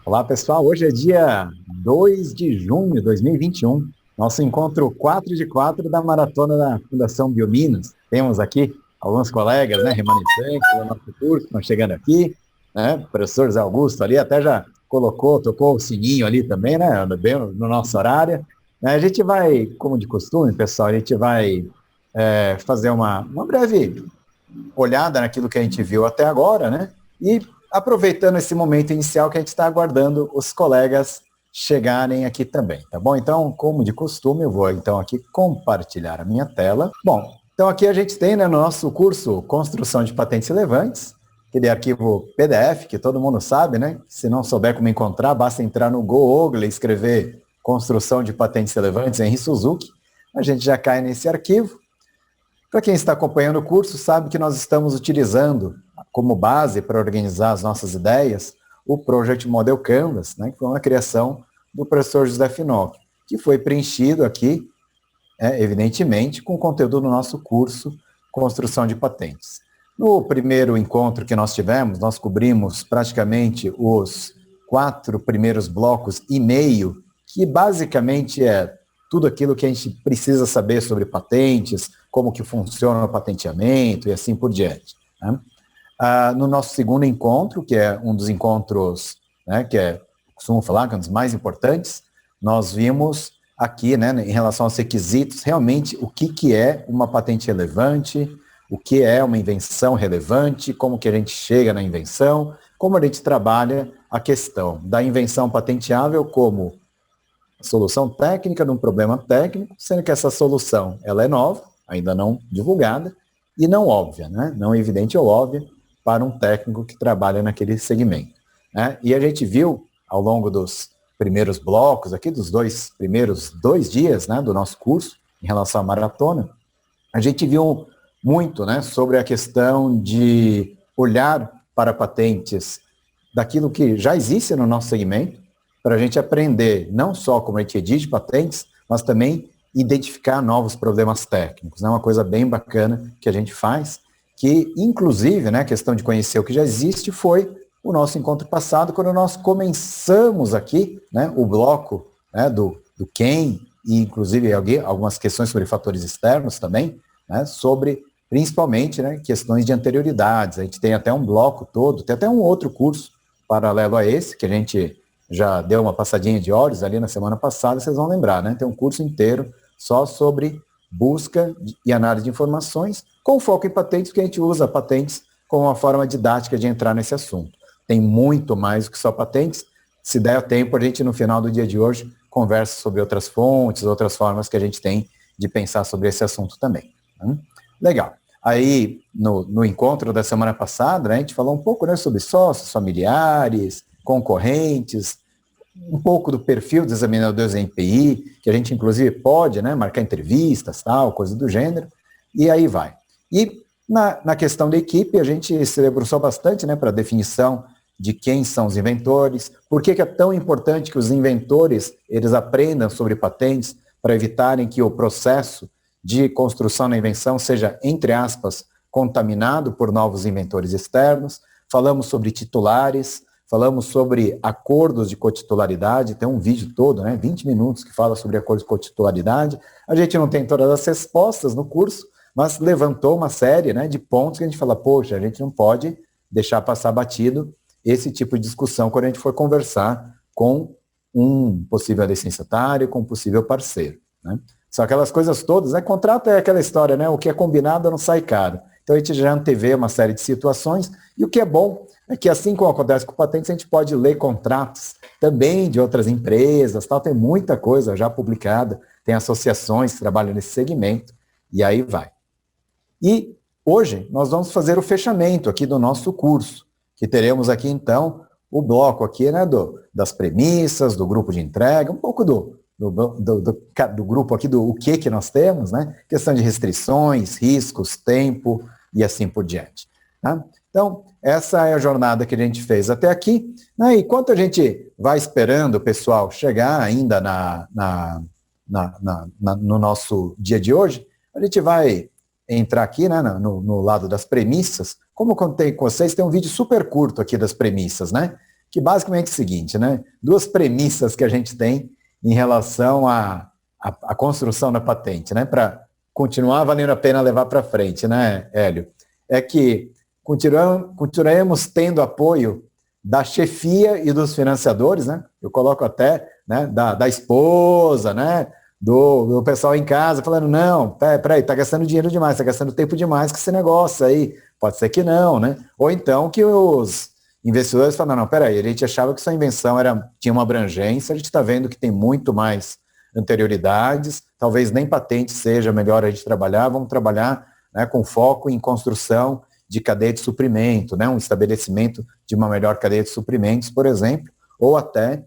Olá, pessoal. Hoje é dia 2 de junho de 2021. Nosso encontro 4 de 4 da Maratona da Fundação Biominas. Temos aqui alguns colegas, né, remanescentes do nosso curso, estão chegando aqui, né, o professor Zé Augusto ali até já tocou o sininho ali também, né, bem no nosso horário. A gente vai, como de costume, pessoal, a gente vai fazer uma breve olhada naquilo que a gente viu até agora, né? E aproveitando esse momento inicial que a gente está aguardando os colegas chegarem aqui também, tá bom? Então, como de costume, eu vou então aqui compartilhar a minha tela. Bom, então aqui a gente tem, né, no nosso curso Construção de Patentes Relevantes, aquele arquivo PDF que todo mundo sabe, né? Se não souber como encontrar, basta entrar no Google e escrever Construção de Patentes Relevantes Henry Suzuki. A gente já cai nesse arquivo. Para quem está acompanhando o curso, sabe que nós estamos utilizando como base para organizar as nossas ideias o Project Model Canvas, né, que foi uma criação do professor José Finocchio, que foi preenchido aqui, evidentemente, com o conteúdo do nosso curso Construção de Patentes. No primeiro encontro que nós tivemos, nós cobrimos praticamente os 4 primeiros blocos e meio, que basicamente é tudo aquilo que a gente precisa saber sobre patentes, como que funciona o patenteamento e assim por diante. Né? No nosso segundo encontro, que é um dos encontros, né, costumo falar, que é um dos mais importantes, nós vimos aqui, né, em relação aos requisitos, realmente o que é uma patente relevante, o que é uma invenção relevante, como que a gente chega na invenção, como a gente trabalha a questão da invenção patenteável como solução técnica de um problema técnico, sendo que essa solução ela é nova, ainda não divulgada, e não óbvia, né? Não evidente ou óbvia para um técnico que trabalha naquele segmento. Né? E a gente viu, ao longo dos primeiros blocos, aqui dos primeiros 2 dias, né, do nosso curso, em relação à maratona, a gente viu muito, né, sobre a questão de olhar para patentes daquilo que já existe no nosso segmento, para a gente aprender não só como a gente redige patentes, mas também identificar novos problemas técnicos. É, né? Uma coisa bem bacana que a gente faz, que inclusive, né, a questão de conhecer o que já existe foi o nosso encontro passado, quando nós começamos aqui, né, o bloco, né, do quem, e inclusive algumas questões sobre fatores externos também, né, sobre principalmente, né, questões de anterioridades. A gente tem até um bloco todo, tem até um outro curso paralelo a esse, que a gente já deu uma passadinha de olhos ali na semana passada, vocês vão lembrar, né? Tem um curso inteiro só sobre busca e análise de informações, com foco em patentes, porque a gente usa patentes como uma forma didática de entrar nesse assunto. Tem muito mais do que só patentes. Se der tempo, a gente, no final do dia de hoje, conversa sobre outras fontes, outras formas que a gente tem de pensar sobre esse assunto também. Legal. Aí, no encontro da semana passada, né, a gente falou um pouco, né, sobre sócios, familiares, concorrentes, um pouco do perfil dos examinadores da NPI, que a gente inclusive pode, né, marcar entrevistas, tal, coisa do gênero, e aí vai. E na questão da equipe, a gente se debruçou bastante, né, para a definição de quem são os inventores, por que é tão importante que os inventores eles aprendam sobre patentes para evitarem que o processo de construção da invenção seja, entre aspas, contaminado por novos inventores externos. Falamos sobre titulares, falamos sobre acordos de cotitularidade, tem um vídeo todo, né, 20 minutos, que fala sobre acordos de cotitularidade. A gente não tem todas as respostas no curso, mas levantou uma série, né, de pontos que a gente fala, poxa, a gente não pode deixar passar batido esse tipo de discussão quando a gente for conversar com um possível licenciatário, com um possível parceiro. Né? São aquelas coisas todas, né? Contrato é aquela história, né? O que é combinado não sai caro. Então a gente já antevê uma série de situações, e o que é bom é que, assim como acontece com patentes, a gente pode ler contratos também de outras empresas, tal. Tem muita coisa já publicada, tem associações que trabalham nesse segmento, e aí vai. E hoje nós vamos fazer o fechamento aqui do nosso curso, que teremos aqui então o bloco aqui, né, das premissas, do grupo de entrega, um pouco do grupo aqui do o que nós temos, né? Questão de restrições, riscos, tempo e assim por diante. Tá? Então, essa é a jornada que a gente fez até aqui. Né? E enquanto a gente vai esperando o pessoal chegar ainda no nosso dia de hoje, a gente vai entrar aqui, né, no lado das premissas. Como eu contei com vocês, tem um vídeo super curto aqui das premissas, né? que basicamente é o seguinte, né? Duas premissas que a gente tem em relação à construção da patente, né? Para continuar valendo a pena levar para frente, né, Hélio? É que continuaremos tendo apoio da chefia e dos financiadores, né? Eu coloco até, né, da esposa, né? Do pessoal em casa falando, não, peraí, tá gastando dinheiro demais, tá gastando tempo demais com esse negócio aí. Pode ser que não, né? Ou então que os investidores falam, não, peraí, a gente achava que sua invenção tinha uma abrangência, a gente está vendo que tem muito mais anterioridades, talvez nem patente seja melhor a gente trabalhar, vamos trabalhar, né, com foco em construção de cadeia de suprimento, né, um estabelecimento de uma melhor cadeia de suprimentos, por exemplo, ou até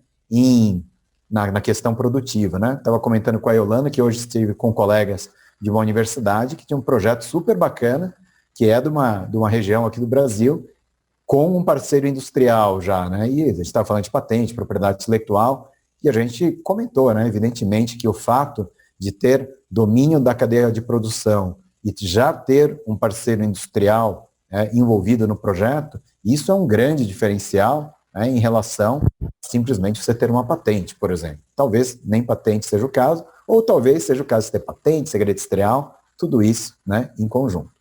na questão produtiva, né? Estava comentando com a Yolanda que hoje estive com colegas de uma universidade que tinha um projeto super bacana, que é de uma região aqui do Brasil, com um parceiro industrial já, né? E a gente estava falando de patente, propriedade intelectual, e a gente comentou, né, evidentemente, que o fato de ter domínio da cadeia de produção e já ter um parceiro industrial envolvido no projeto, isso é um grande diferencial, né, em relação a simplesmente você ter uma patente, por exemplo. Talvez nem patente seja o caso, ou talvez seja o caso de ter patente, segredo industrial, tudo isso, né, em conjunto.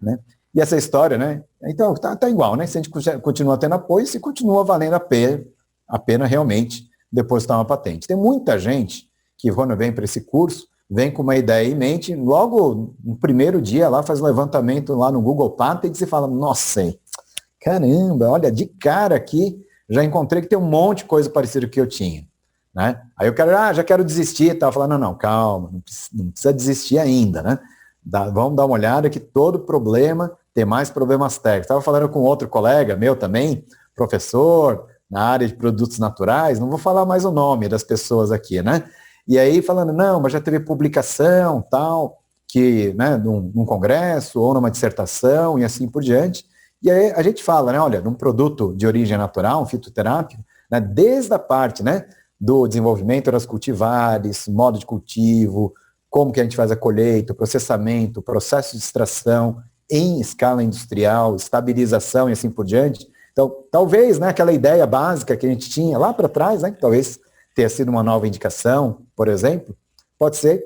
Né? E essa história, né? Então, tá igual, né? Se a gente continua tendo apoio, se continua valendo a pena realmente depositar uma patente. Tem muita gente que, quando vem para esse curso, vem com uma ideia em mente, logo no primeiro dia lá faz levantamento lá no Google Patents e fala, nossa, caramba, olha, de cara aqui, já encontrei que tem um monte de coisa parecida com o que eu tinha. Né? Aí eu quero, já quero desistir e tal. Falando, não, calma, não precisa desistir ainda, né? Vamos dar uma olhada que todo problema tem mais problemas técnicos. Estava falando com outro colega meu também, professor, na área de produtos naturais, não vou falar mais o nome das pessoas aqui, né? E aí falando, não, mas já teve publicação, tal, que, né, num congresso ou numa dissertação e assim por diante. E aí a gente fala, né, olha, num produto de origem natural, um fitoterápico, né, desde a parte, né, do desenvolvimento das cultivares, modo de cultivo, como que a gente faz a colheita, o processamento, o processo de extração em escala industrial, estabilização e assim por diante. Então, talvez, né, aquela ideia básica que a gente tinha lá para trás, né, que talvez tenha sido uma nova indicação, por exemplo, pode ser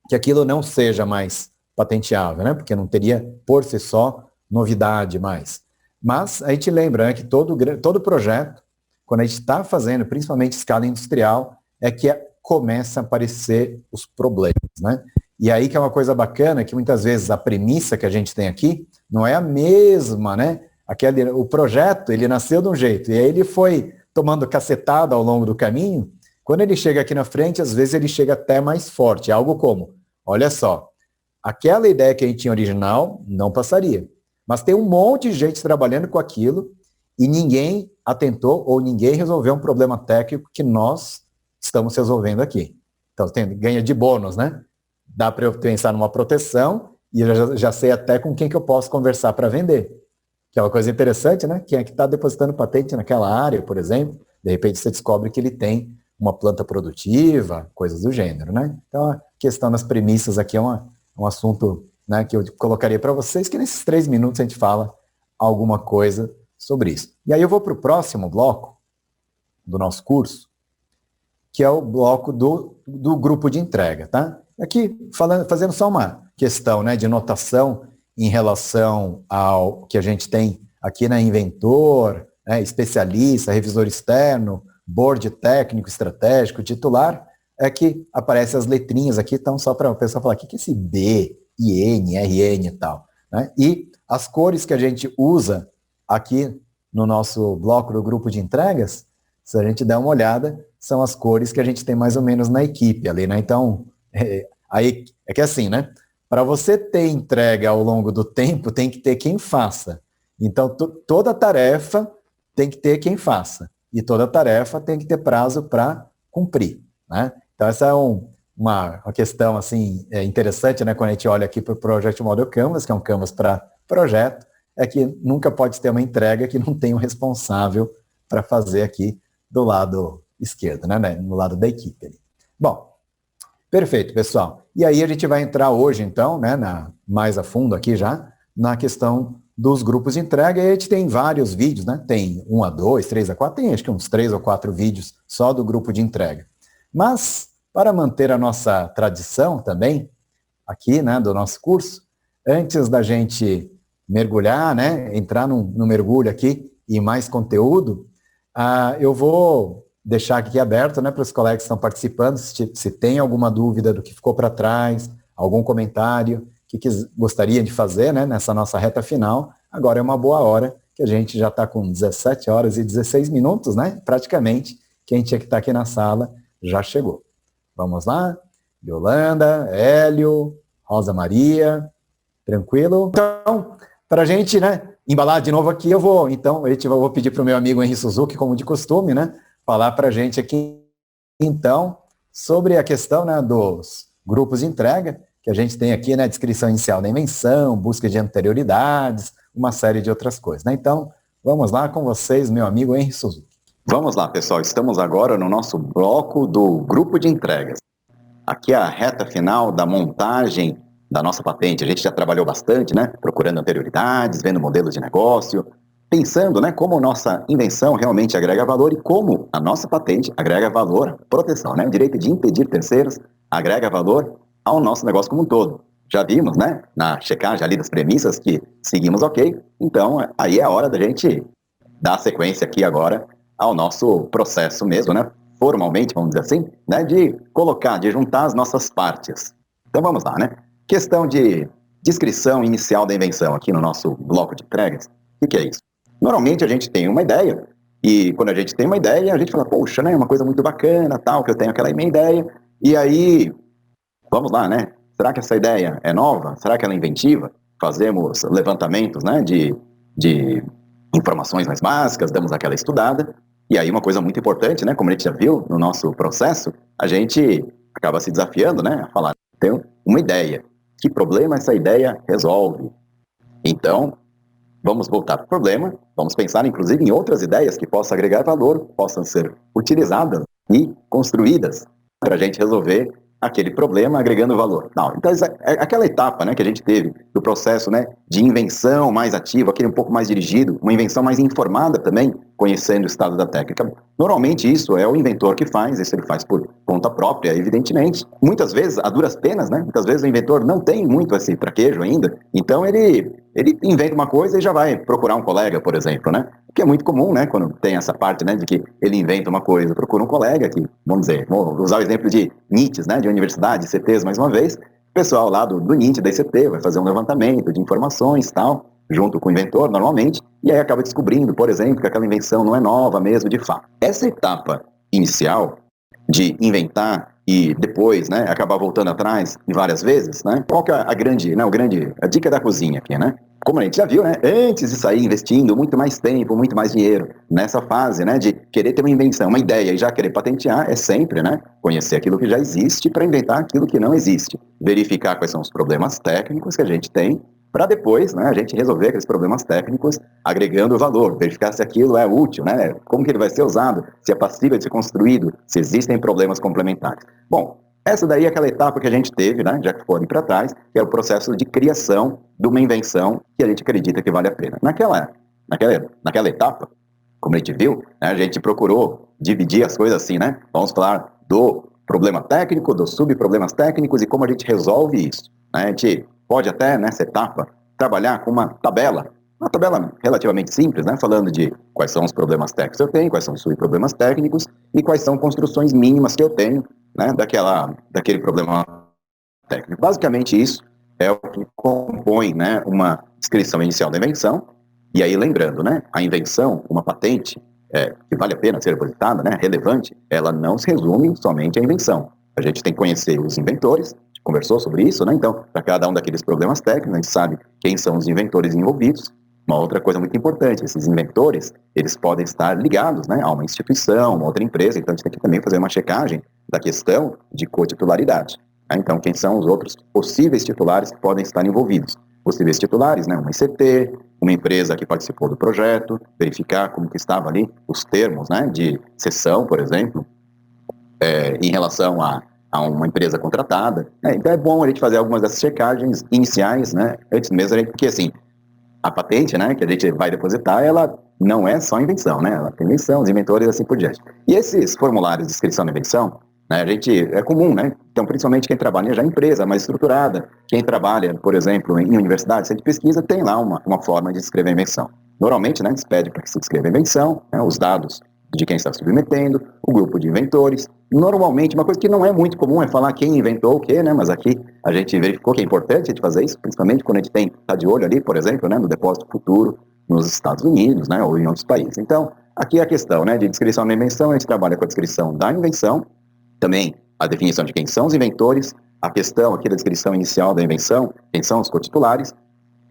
que aquilo não seja mais patenteável, né, porque não teria, por si só, novidade mais. Mas a gente lembra, né, que todo projeto, quando a gente está fazendo, principalmente escala industrial, é que começa a aparecer os problemas, né? E aí que é uma coisa bacana, que muitas vezes a premissa que a gente tem aqui não é a mesma, né? O projeto, ele nasceu de um jeito, e aí ele foi tomando cacetada ao longo do caminho. Quando ele chega aqui na frente, às vezes ele chega até mais forte. Algo como, olha só, aquela ideia que a gente tinha original não passaria. Mas tem um monte de gente trabalhando com aquilo e ninguém atentou ou ninguém resolveu um problema técnico que nós estamos resolvendo aqui. Então, ganha de bônus, né? Dá para eu pensar numa proteção e eu já sei até com quem que eu posso conversar para vender. Que é uma coisa interessante, né? Quem é que está depositando patente naquela área, por exemplo, de repente você descobre que ele tem uma planta produtiva, coisas do gênero, né? Então, a questão das premissas aqui é um assunto, né, que eu colocaria para vocês, que nesses 3 minutos a gente fala alguma coisa sobre isso. E aí eu vou para o próximo bloco do nosso curso, que é o bloco do grupo de entrega, tá? Aqui, fazendo só uma questão, né, de notação em relação ao que a gente tem aqui na Inventor, né, especialista, revisor externo, board técnico, estratégico, titular, é que aparecem as letrinhas aqui, então só para o pessoal falar, o que é esse B, IN, RN e tal, né? E as cores que a gente usa aqui no nosso bloco do grupo de entregas, se a gente der uma olhada, são as cores que a gente tem mais ou menos na equipe ali, né? Então, aí é que assim, né? Para você ter entrega ao longo do tempo, tem que ter quem faça. Então, toda tarefa tem que ter quem faça. E toda tarefa tem que ter prazo para cumprir, né? Então, essa é uma questão assim, interessante, né? Quando a gente olha aqui para o Project Model Canvas, que é um canvas para projeto, é que nunca pode ter uma entrega que não tem um responsável para fazer aqui do lado esquerdo, né? No lado da equipe. Bom, perfeito, pessoal. E aí a gente vai entrar hoje, então, né, mais a fundo aqui já, na questão dos grupos de entrega, e a gente tem vários vídeos, né? Tem 1 a 2, 3 a 4, tem acho que uns 3 ou 4 vídeos só do grupo de entrega. Mas, para manter a nossa tradição também, aqui, né, do nosso curso, antes da gente mergulhar, né, entrar no mergulho aqui e mais conteúdo, eu vou deixar aqui aberto, né, para os colegas que estão participando, se tem alguma dúvida do que ficou para trás, algum comentário que gostaria de fazer, né, nessa nossa reta final. Agora é uma boa hora, que a gente já está com 17 horas e 16 minutos, né, praticamente. Quem tinha que estar aqui na sala já chegou. Vamos lá? Yolanda, Hélio, Rosa Maria, tranquilo? Então, para a gente, né, embalar de novo aqui, eu vou pedir para o meu amigo Henri Suzuki, como de costume, né, falar para a gente aqui, então, sobre a questão, né, dos grupos de entrega, que a gente tem aqui, né, descrição inicial da invenção, busca de anterioridades, uma série de outras coisas, né? Então, vamos lá com vocês, meu amigo Henri Suzuki. Vamos lá, pessoal, estamos agora no nosso bloco do grupo de entregas. Aqui é a reta final da montagem da nossa patente. A gente já trabalhou bastante, né? Procurando anterioridades, vendo modelos de negócio, pensando, né, como nossa invenção realmente agrega valor e como a nossa patente agrega valor à proteção, né? O direito de impedir terceiros agrega valor ao nosso negócio como um todo. Já vimos, né, na checagem ali das premissas que seguimos ok. Então, aí é a hora da gente dar sequência aqui agora ao nosso processo mesmo, né? Formalmente, vamos dizer assim, né, de juntar as nossas partes. Então vamos lá, né? Questão de descrição inicial da invenção aqui no nosso bloco de entregas. O que é isso? Normalmente a gente tem uma ideia, e quando a gente tem uma ideia, a gente fala, poxa, né, uma coisa muito bacana, tal, que eu tenho aquela minha ideia, e aí, vamos lá, né? Será que essa ideia é nova? Será que ela é inventiva? Fazemos levantamentos, né, de informações mais básicas, damos aquela estudada. E aí uma coisa muito importante, né, como a gente já viu no nosso processo, a gente acaba se desafiando, né, a falar, tem uma ideia, que problema essa ideia resolve? Então, vamos voltar para o problema, vamos pensar inclusive em outras ideias que possam agregar valor, possam ser utilizadas e construídas para a gente resolver aquele problema agregando valor. Não, então, aquela etapa, né, que a gente teve do processo, né, de invenção mais ativa, aquele um pouco mais dirigido, uma invenção mais informada também, conhecendo o estado da técnica. Normalmente isso é o inventor que faz, isso ele faz por conta própria, evidentemente. Muitas vezes, a duras penas, né, muitas vezes o inventor não tem muito esse traquejo ainda, então ele inventa uma coisa e já vai procurar um colega, por exemplo, né? O que é muito comum, né? Quando tem essa parte, né, de que ele inventa uma coisa, procura um colega que, vamos dizer, vou usar o exemplo de NITs, né, de universidade, CTs mais uma vez, o pessoal lá do NIT, da ICT, vai fazer um levantamento de informações e tal, junto com o inventor, normalmente, e aí acaba descobrindo, por exemplo, que aquela invenção não é nova mesmo, de fato. Essa etapa inicial de inventar e depois, né, acabar voltando atrás várias vezes, né? Qual que é a dica da cozinha aqui, né? Como a gente já viu, né, antes de sair investindo muito mais tempo, muito mais dinheiro nessa fase, né, de querer ter uma invenção, uma ideia e já querer patentear, é sempre, né, conhecer aquilo que já existe para inventar aquilo que não existe. Verificar quais são os problemas técnicos que a gente tem para depois, né, a gente resolver aqueles problemas técnicos agregando valor, verificar se aquilo é útil, né, como que ele vai ser usado, se é passível de ser construído, se existem problemas complementares. Bom, essa daí é aquela etapa que a gente teve, né, já que ficou ali para trás, que é o processo de criação de uma invenção que a gente acredita que vale a pena. Naquela etapa, como a gente viu, né, a gente procurou dividir as coisas assim, né? Vamos falar do problema técnico, dos subproblemas técnicos e como a gente resolve isso. Né? A gente pode até, nessa etapa, trabalhar com uma tabela relativamente simples, né? Falando de quais são os problemas técnicos que eu tenho, quais são os subproblemas técnicos e quais são construções mínimas que eu tenho, né, daquele problema técnico. Basicamente isso é o que compõe, né, uma descrição inicial da invenção. E aí lembrando, né, a invenção, uma patente que vale a pena ser depositada, né, relevante, ela não se resume somente à invenção. A gente tem que conhecer os inventores, a gente conversou sobre isso, né, então para cada um daqueles problemas técnicos a gente sabe quem são os inventores envolvidos. Uma outra coisa muito importante, esses inventores, eles podem estar ligados, né, a uma instituição, uma outra empresa, então a gente tem que também fazer uma checagem da questão de cotitularidade. Então, quem são os outros possíveis titulares que podem estar envolvidos? Possíveis titulares, né, uma ICT, uma empresa que participou do projeto, verificar como que estavam ali os termos, né, de cessão, por exemplo, em relação a uma empresa contratada. Então é bom a gente fazer algumas dessas checagens iniciais, né, antes mesmo, porque assim, a patente, né, que a gente vai depositar, ela não é só invenção, né? Ela tem invenção, os inventores e assim por diante. E esses formulários de inscrição na invenção, né, é comum, né? Então, principalmente quem trabalha já em empresa mais estruturada, quem trabalha, por exemplo, em universidade, centro de pesquisa, tem lá uma forma de escrever a invenção. Normalmente, né, se pede para que se escreva a invenção, né, os dados de quem está submetendo, o grupo de inventores. Normalmente, uma coisa que não é muito comum é falar quem inventou o quê, né? Mas aqui a gente verificou que é importante a gente fazer isso, principalmente quando a gente está de olho ali, por exemplo, né, no depósito futuro nos Estados Unidos, né, ou em outros países. Então, aqui é a questão, né, de descrição da invenção, a gente trabalha com a descrição da invenção, também a definição de quem são os inventores, a questão aqui da descrição inicial da invenção, quem são os cotitulares.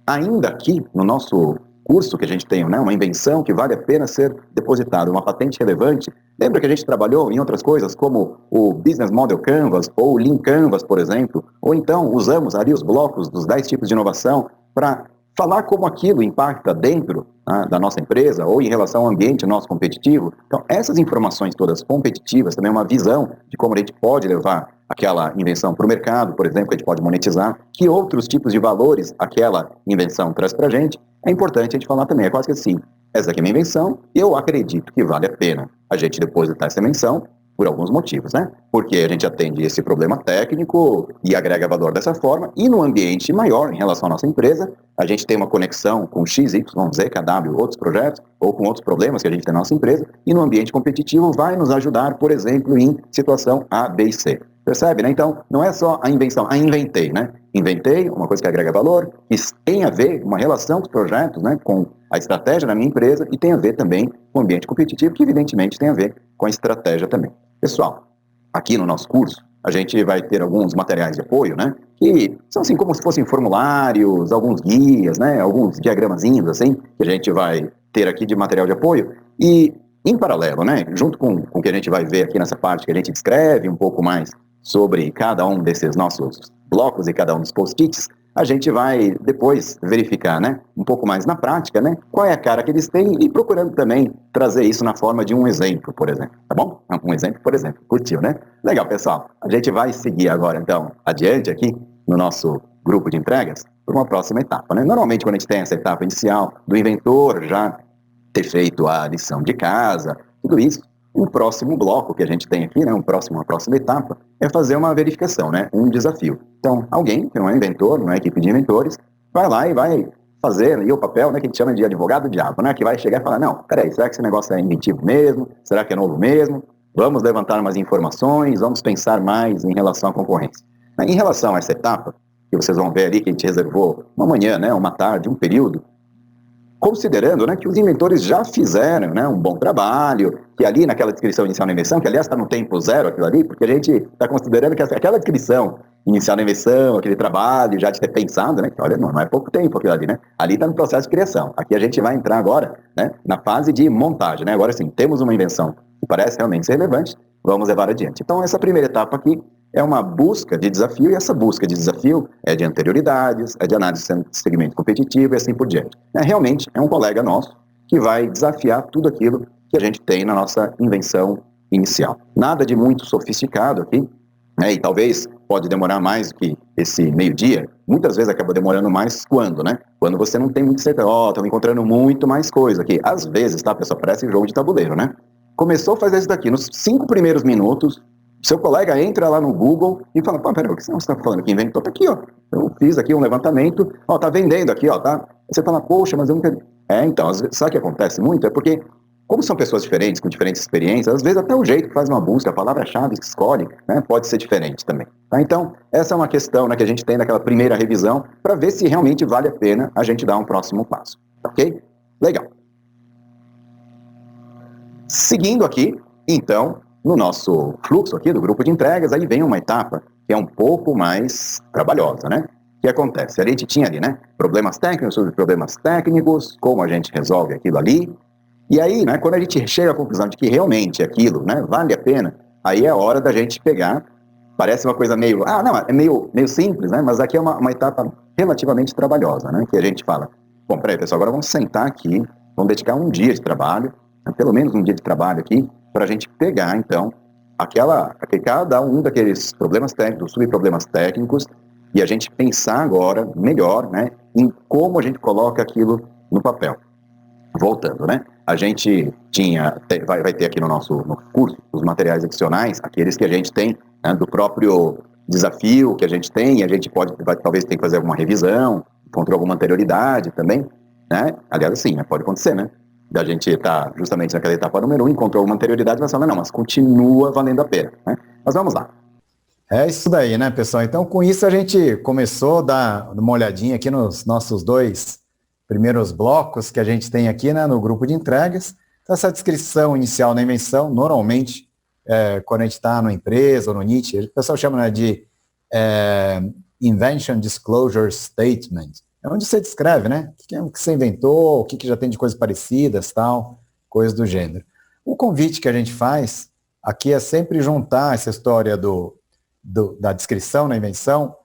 Ainda aqui, no nosso curso que a gente tem, né, uma invenção que vale a pena ser depositada, uma patente relevante. Lembra que a gente trabalhou em outras coisas, como o Business Model Canvas, ou o Lean Canvas, por exemplo, ou então usamos ali os blocos dos 10 tipos de inovação para falar como aquilo impacta dentro da nossa empresa ou em relação ao ambiente nosso competitivo. Então, essas informações todas competitivas, também uma visão de como a gente pode levar aquela invenção para o mercado, por exemplo, que a gente pode monetizar, que outros tipos de valores aquela invenção traz para a gente, é importante a gente falar também. É quase que assim, essa aqui é minha invenção, eu acredito que vale a pena a gente depositar essa invenção por alguns motivos, né? Porque a gente atende esse problema técnico e agrega valor dessa forma, e no ambiente maior, em relação à nossa empresa, a gente tem uma conexão com X, Y, Z, KW, outros projetos, ou com outros problemas que a gente tem na nossa empresa, e no ambiente competitivo vai nos ajudar, por exemplo, em situação A, B e C. Percebe, né? Então, não é só a invenção, inventei, né? Inventei uma coisa que agrega valor, que tem a ver, uma relação com os projetos, né? Com a estratégia da minha empresa, e tem a ver também com o ambiente competitivo, que evidentemente tem a ver com a estratégia também. Pessoal, aqui no nosso curso, a gente vai ter alguns materiais de apoio, né? Que são assim como se fossem formulários, alguns guias, né? Alguns diagramazinhos, assim, que a gente vai ter aqui de material de apoio. E, em paralelo, né? Junto com o que a gente vai ver aqui nessa parte que a gente descreve um pouco mais sobre cada um desses nossos blocos e cada um dos post-its, a gente vai depois verificar, né, um pouco mais na prática, né, qual é a cara que eles têm e procurando também trazer isso na forma de um exemplo, por exemplo, tá bom? Um exemplo, por exemplo, curtiu, né? Legal, pessoal. A gente vai seguir agora, então, adiante aqui no nosso grupo de entregas por uma próxima etapa, né? Normalmente, quando a gente tem essa etapa inicial do inventor já ter feito a lição de casa, tudo isso, um próximo bloco que a gente tem aqui, né, uma próxima etapa, é fazer uma verificação, né, um desafio. Então, alguém que não é inventor, não é equipe de inventores, vai lá e vai fazer aí o papel, né, que a gente chama de advogado diabo, né, que vai chegar e falar, não, peraí, será que esse negócio é inventivo mesmo? Será que é novo mesmo? Vamos levantar umas informações, vamos pensar mais em relação à concorrência. Em relação a essa etapa, que vocês vão ver ali que a gente reservou uma manhã, né, uma tarde, um período, considerando, né, que os inventores já fizeram, né, um bom trabalho, que ali naquela descrição inicial da invenção, que aliás está no tempo zero aquilo ali, porque a gente está considerando que aquela descrição inicial da invenção, aquele trabalho já de ter pensado, né, que olha, não é pouco tempo aquilo ali, né, ali está no processo de criação. Aqui a gente vai entrar agora, né, na fase de montagem, né, agora sim, temos uma invenção que parece realmente ser relevante, vamos levar adiante. Então essa primeira etapa aqui é uma busca de desafio, e essa busca de desafio é de anterioridades, é de análise de segmento competitivo e assim por diante. Realmente é um colega nosso que vai desafiar tudo aquilo que a gente tem na nossa invenção inicial. Nada de muito sofisticado aqui, né, e talvez pode demorar mais do que esse meio-dia, muitas vezes acaba demorando mais quando, né? Quando você não tem muito certeza, estamos encontrando muito mais coisa aqui. Às vezes, tá, pessoal, parece jogo de tabuleiro, né? Começou a fazer isso daqui, nos 5 primeiros minutos, seu colega entra lá no Google e fala, pô, peraí, o que você está falando que inventou? Tá aqui, ó. Eu fiz aqui um levantamento, ó, tá vendendo aqui, ó, tá? Você fala, poxa, mas eu nunca... Então, às vezes, sabe o que acontece muito? É porque, como são pessoas diferentes, com diferentes experiências, às vezes até o jeito que faz uma busca, a palavra-chave que escolhe, né, pode ser diferente também. Tá? Então, essa é uma questão, né, que a gente tem naquela primeira revisão, para ver se realmente vale a pena a gente dar um próximo passo. Ok? Legal. Seguindo aqui, então, no nosso fluxo aqui do grupo de entregas, aí vem uma etapa que é um pouco mais trabalhosa, né? O que acontece? A gente tinha ali, né? Problemas técnicos sobre problemas técnicos, como a gente resolve aquilo ali. E aí, né, quando a gente chega à conclusão de que realmente aquilo, né, vale a pena, aí é a hora da gente pegar, parece uma coisa meio, não, é meio simples, né? Mas aqui é uma etapa relativamente trabalhosa, né? Que a gente fala, bom, peraí, pessoal, agora vamos sentar aqui, vamos dedicar um dia de trabalho, né, pelo menos um dia de trabalho aqui, para a gente pegar, então, cada um daqueles problemas técnicos, subproblemas técnicos, e a gente pensar agora melhor, né, em como a gente coloca aquilo no papel. Voltando, né? A gente vai ter aqui no nosso curso os materiais adicionais, aqueles que a gente tem, né, do próprio desafio que a gente tem, e a gente talvez ter que fazer alguma revisão, encontrou alguma anterioridade também, né? Aliás, assim, né, pode acontecer, né? Da gente estar justamente naquela etapa número 1, encontrou alguma anterioridade, mas fala, não, mas continua valendo a pena, né? Mas vamos lá. É isso daí, né, pessoal? Então, com isso, a gente começou a dar uma olhadinha aqui nos nossos 2 primeiros blocos que a gente tem aqui, né, no grupo de entregas. Então, essa descrição inicial na invenção, normalmente, quando a gente está numa empresa ou no NIT, o pessoal chama, né, de Invention Disclosure Statement. É onde você descreve, né, o que você inventou, o que já tem de coisas parecidas, tal, coisas do gênero. O convite que a gente faz aqui é sempre juntar essa história da descrição na invenção,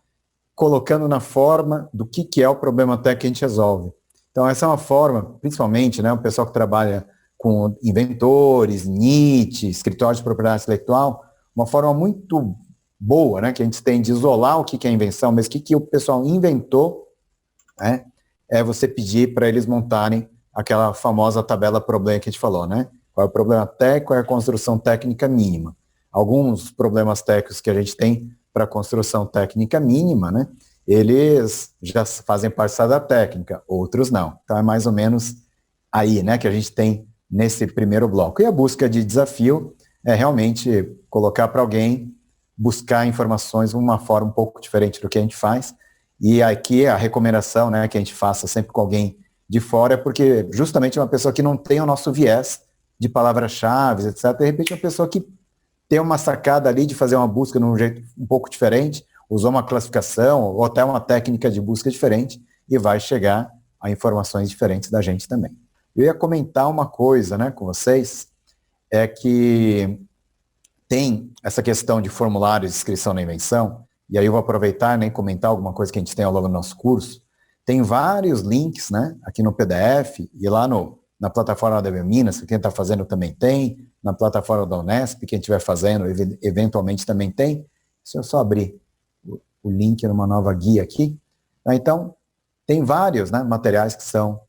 colocando na forma do que é o problema técnico que a gente resolve. Então, essa é uma forma, principalmente, né, o pessoal que trabalha com inventores, NIT, escritórios de propriedade intelectual, uma forma muito boa, né, que a gente tem de isolar o que é invenção, mas o que o pessoal inventou, né, é você pedir para eles montarem aquela famosa tabela problema que a gente falou, né? Qual é o problema técnico, qual é a construção técnica mínima. Alguns problemas técnicos que a gente tem para construção técnica mínima, né, eles já fazem parte da técnica, outros não. Então é mais ou menos aí, né, que a gente tem nesse primeiro bloco. E a busca de desafio é realmente colocar para alguém buscar informações de uma forma um pouco diferente do que a gente faz. E aqui a recomendação, né, que a gente faça sempre com alguém de fora é porque justamente uma pessoa que não tem o nosso viés de palavras-chave, etc. De repente uma pessoa que tem uma sacada ali de fazer uma busca de um jeito um pouco diferente, usou uma classificação ou até uma técnica de busca diferente e vai chegar a informações diferentes da gente também. Eu ia comentar uma coisa, né, com vocês, é que tem essa questão de formulários de inscrição na invenção, e aí eu vou aproveitar, né, e comentar alguma coisa que a gente tem ao longo do nosso curso. Tem vários links, né, aqui no PDF e lá na plataforma da Biominas, que quem está fazendo também tem, na plataforma da Unesp, quem estiver fazendo, eventualmente também tem. Se eu só abrir o link numa nova guia aqui. Então, tem vários, né, materiais que são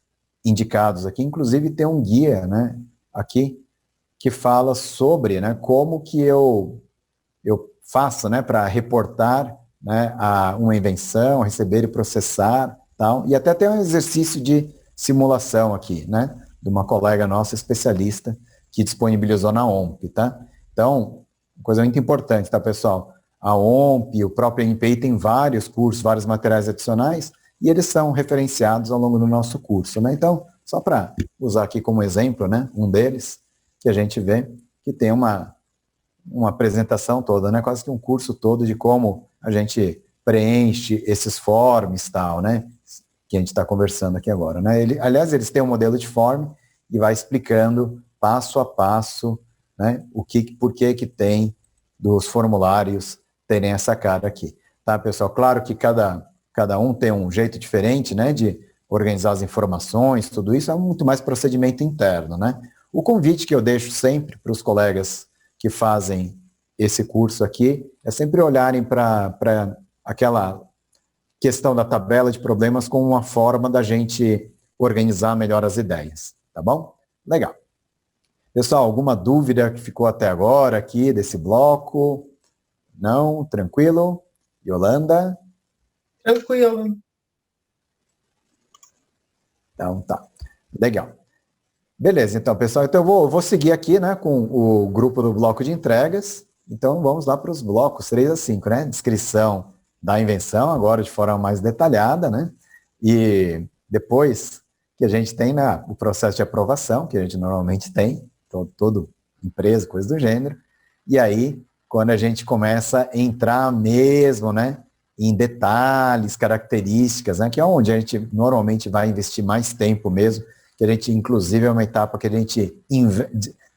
indicados aqui, inclusive tem um guia, né, aqui, que fala sobre, né, como que eu faço, né, para reportar, né, uma invenção, receber e processar, tal, e até tem um exercício de simulação aqui, né, de uma colega nossa especialista que disponibilizou na OMP, tá? Então, coisa muito importante, tá, pessoal? A OMP, o próprio NPI tem vários cursos, vários materiais adicionais, e eles são referenciados ao longo do nosso curso, né? Então, só para usar aqui como exemplo, né, um deles, que a gente vê que tem uma apresentação toda, né, quase que um curso todo de como a gente preenche esses forms e tal, né, que a gente está conversando aqui agora, né. Aliás, eles têm um modelo de form e vai explicando passo a passo, né, por que tem dos formulários terem essa cara aqui. Tá, pessoal? Claro que cada um tem um jeito diferente, né, de organizar as informações, tudo isso é muito mais procedimento interno, né. O convite que eu deixo sempre para os colegas que fazem esse curso aqui é sempre olharem para aquela questão da tabela de problemas como uma forma da gente organizar melhor as ideias, tá bom? Legal. Pessoal, alguma dúvida que ficou até agora aqui desse bloco? Não? Tranquilo? Yolanda? Tranquilo. Então tá. Legal. Beleza, então, pessoal, então eu vou seguir aqui, né, com o grupo do bloco de entregas. Então, vamos lá para os blocos 3 a 5, né? Descrição da invenção, agora de forma mais detalhada, né? E depois que a gente tem o processo de aprovação, que a gente normalmente tem, toda empresa, coisa do gênero. E aí, quando a gente começa a entrar mesmo, né, em detalhes, características, né, que é onde a gente normalmente vai investir mais tempo mesmo, que a gente, inclusive, é uma etapa que a gente,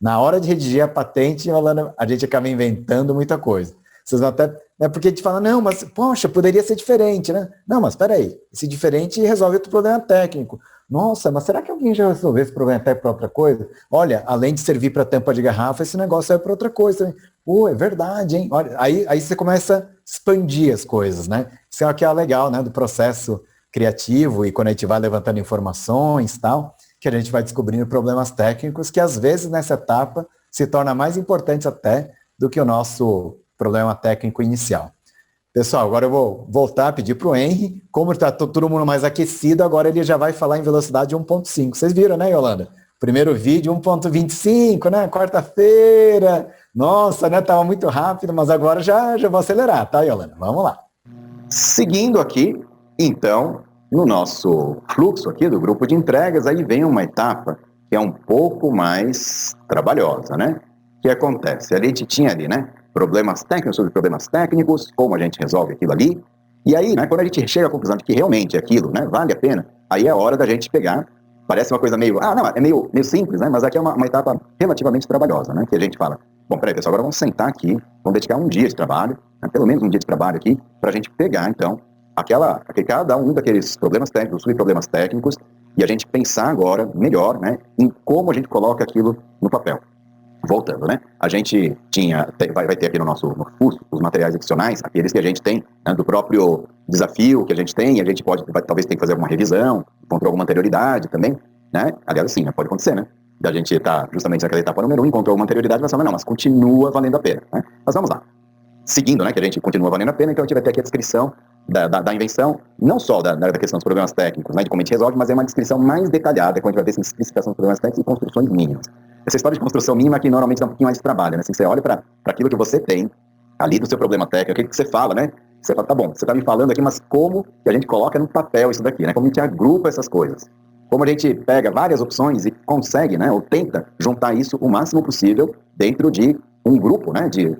na hora de redigir a patente, a gente acaba inventando muita coisa. Vocês vão até, né, porque a gente fala, não, mas, poxa, poderia ser diferente, né? Não, mas peraí, esse diferente resolve outro problema técnico. Nossa, mas será que alguém já resolveu esse problema até para outra coisa? Olha, além de servir para tampa de garrafa, esse negócio serve para outra coisa também. Pô, é verdade, hein? Olha, aí você começa expandir as coisas, né? Isso é o que é legal, né, do processo criativo e quando a gente vai levantando informações e tal, que a gente vai descobrindo problemas técnicos que às vezes nessa etapa se torna mais importante até do que o nosso problema técnico inicial. Pessoal, agora eu vou voltar a pedir para o Henry, como está todo mundo mais aquecido, agora ele já vai falar em velocidade 1.5. Vocês viram, né, Yolanda? Primeiro vídeo 1.25, né? Quarta-feira. Nossa, né? Tava muito rápido, mas agora já vou acelerar, tá, Yolanda? Vamos lá. Seguindo aqui, então, no nosso fluxo aqui do grupo de entregas, aí vem uma etapa que é um pouco mais trabalhosa, né? O que acontece? A gente tinha ali, né? Problemas técnicos sobre problemas técnicos, como a gente resolve aquilo ali. E aí, né, quando a gente chega à conclusão de que realmente aquilo, né, vale a pena, aí é hora da gente pegar. Parece uma coisa meio, não, é meio simples, né? Mas aqui é uma etapa relativamente trabalhosa, né? Que a gente fala, bom, peraí, pessoal, agora vamos sentar aqui, vamos dedicar um dia de trabalho, né, pelo menos um dia de trabalho aqui, para a gente pegar, então, cada um daqueles problemas técnicos, subproblemas técnicos, e a gente pensar agora melhor, né, em como a gente coloca aquilo no papel. Voltando, né? A gente vai ter aqui no curso os materiais adicionais, aqueles que a gente tem, né, do próprio desafio que a gente tem, e a gente talvez ter que fazer alguma revisão, encontrou alguma anterioridade também, né? Aliás, sim, né, pode acontecer, né? Da gente estar justamente naquela etapa número 1, encontrou uma anterioridade, mas fala, não, mas continua valendo a pena, né? Mas vamos lá. Seguindo, né, que a gente continua valendo a pena, então a gente vai ter aqui a descrição da invenção, não só da questão dos problemas técnicos, né, de como a gente resolve, mas é uma descrição mais detalhada, quando a gente vai ver explicação dos problemas técnicos e construções mínimas. Essa história de construção mínima aqui normalmente dá um pouquinho mais de trabalho, né? Assim, você olha para aquilo que você tem ali do seu problema técnico, aquilo que você fala, né? Você fala, tá bom, você tá me falando aqui, mas como que a gente coloca no papel isso daqui, né? Como a gente agrupa essas coisas? Como a gente pega várias opções e consegue, né? Ou tenta juntar isso o máximo possível dentro de um grupo, né? De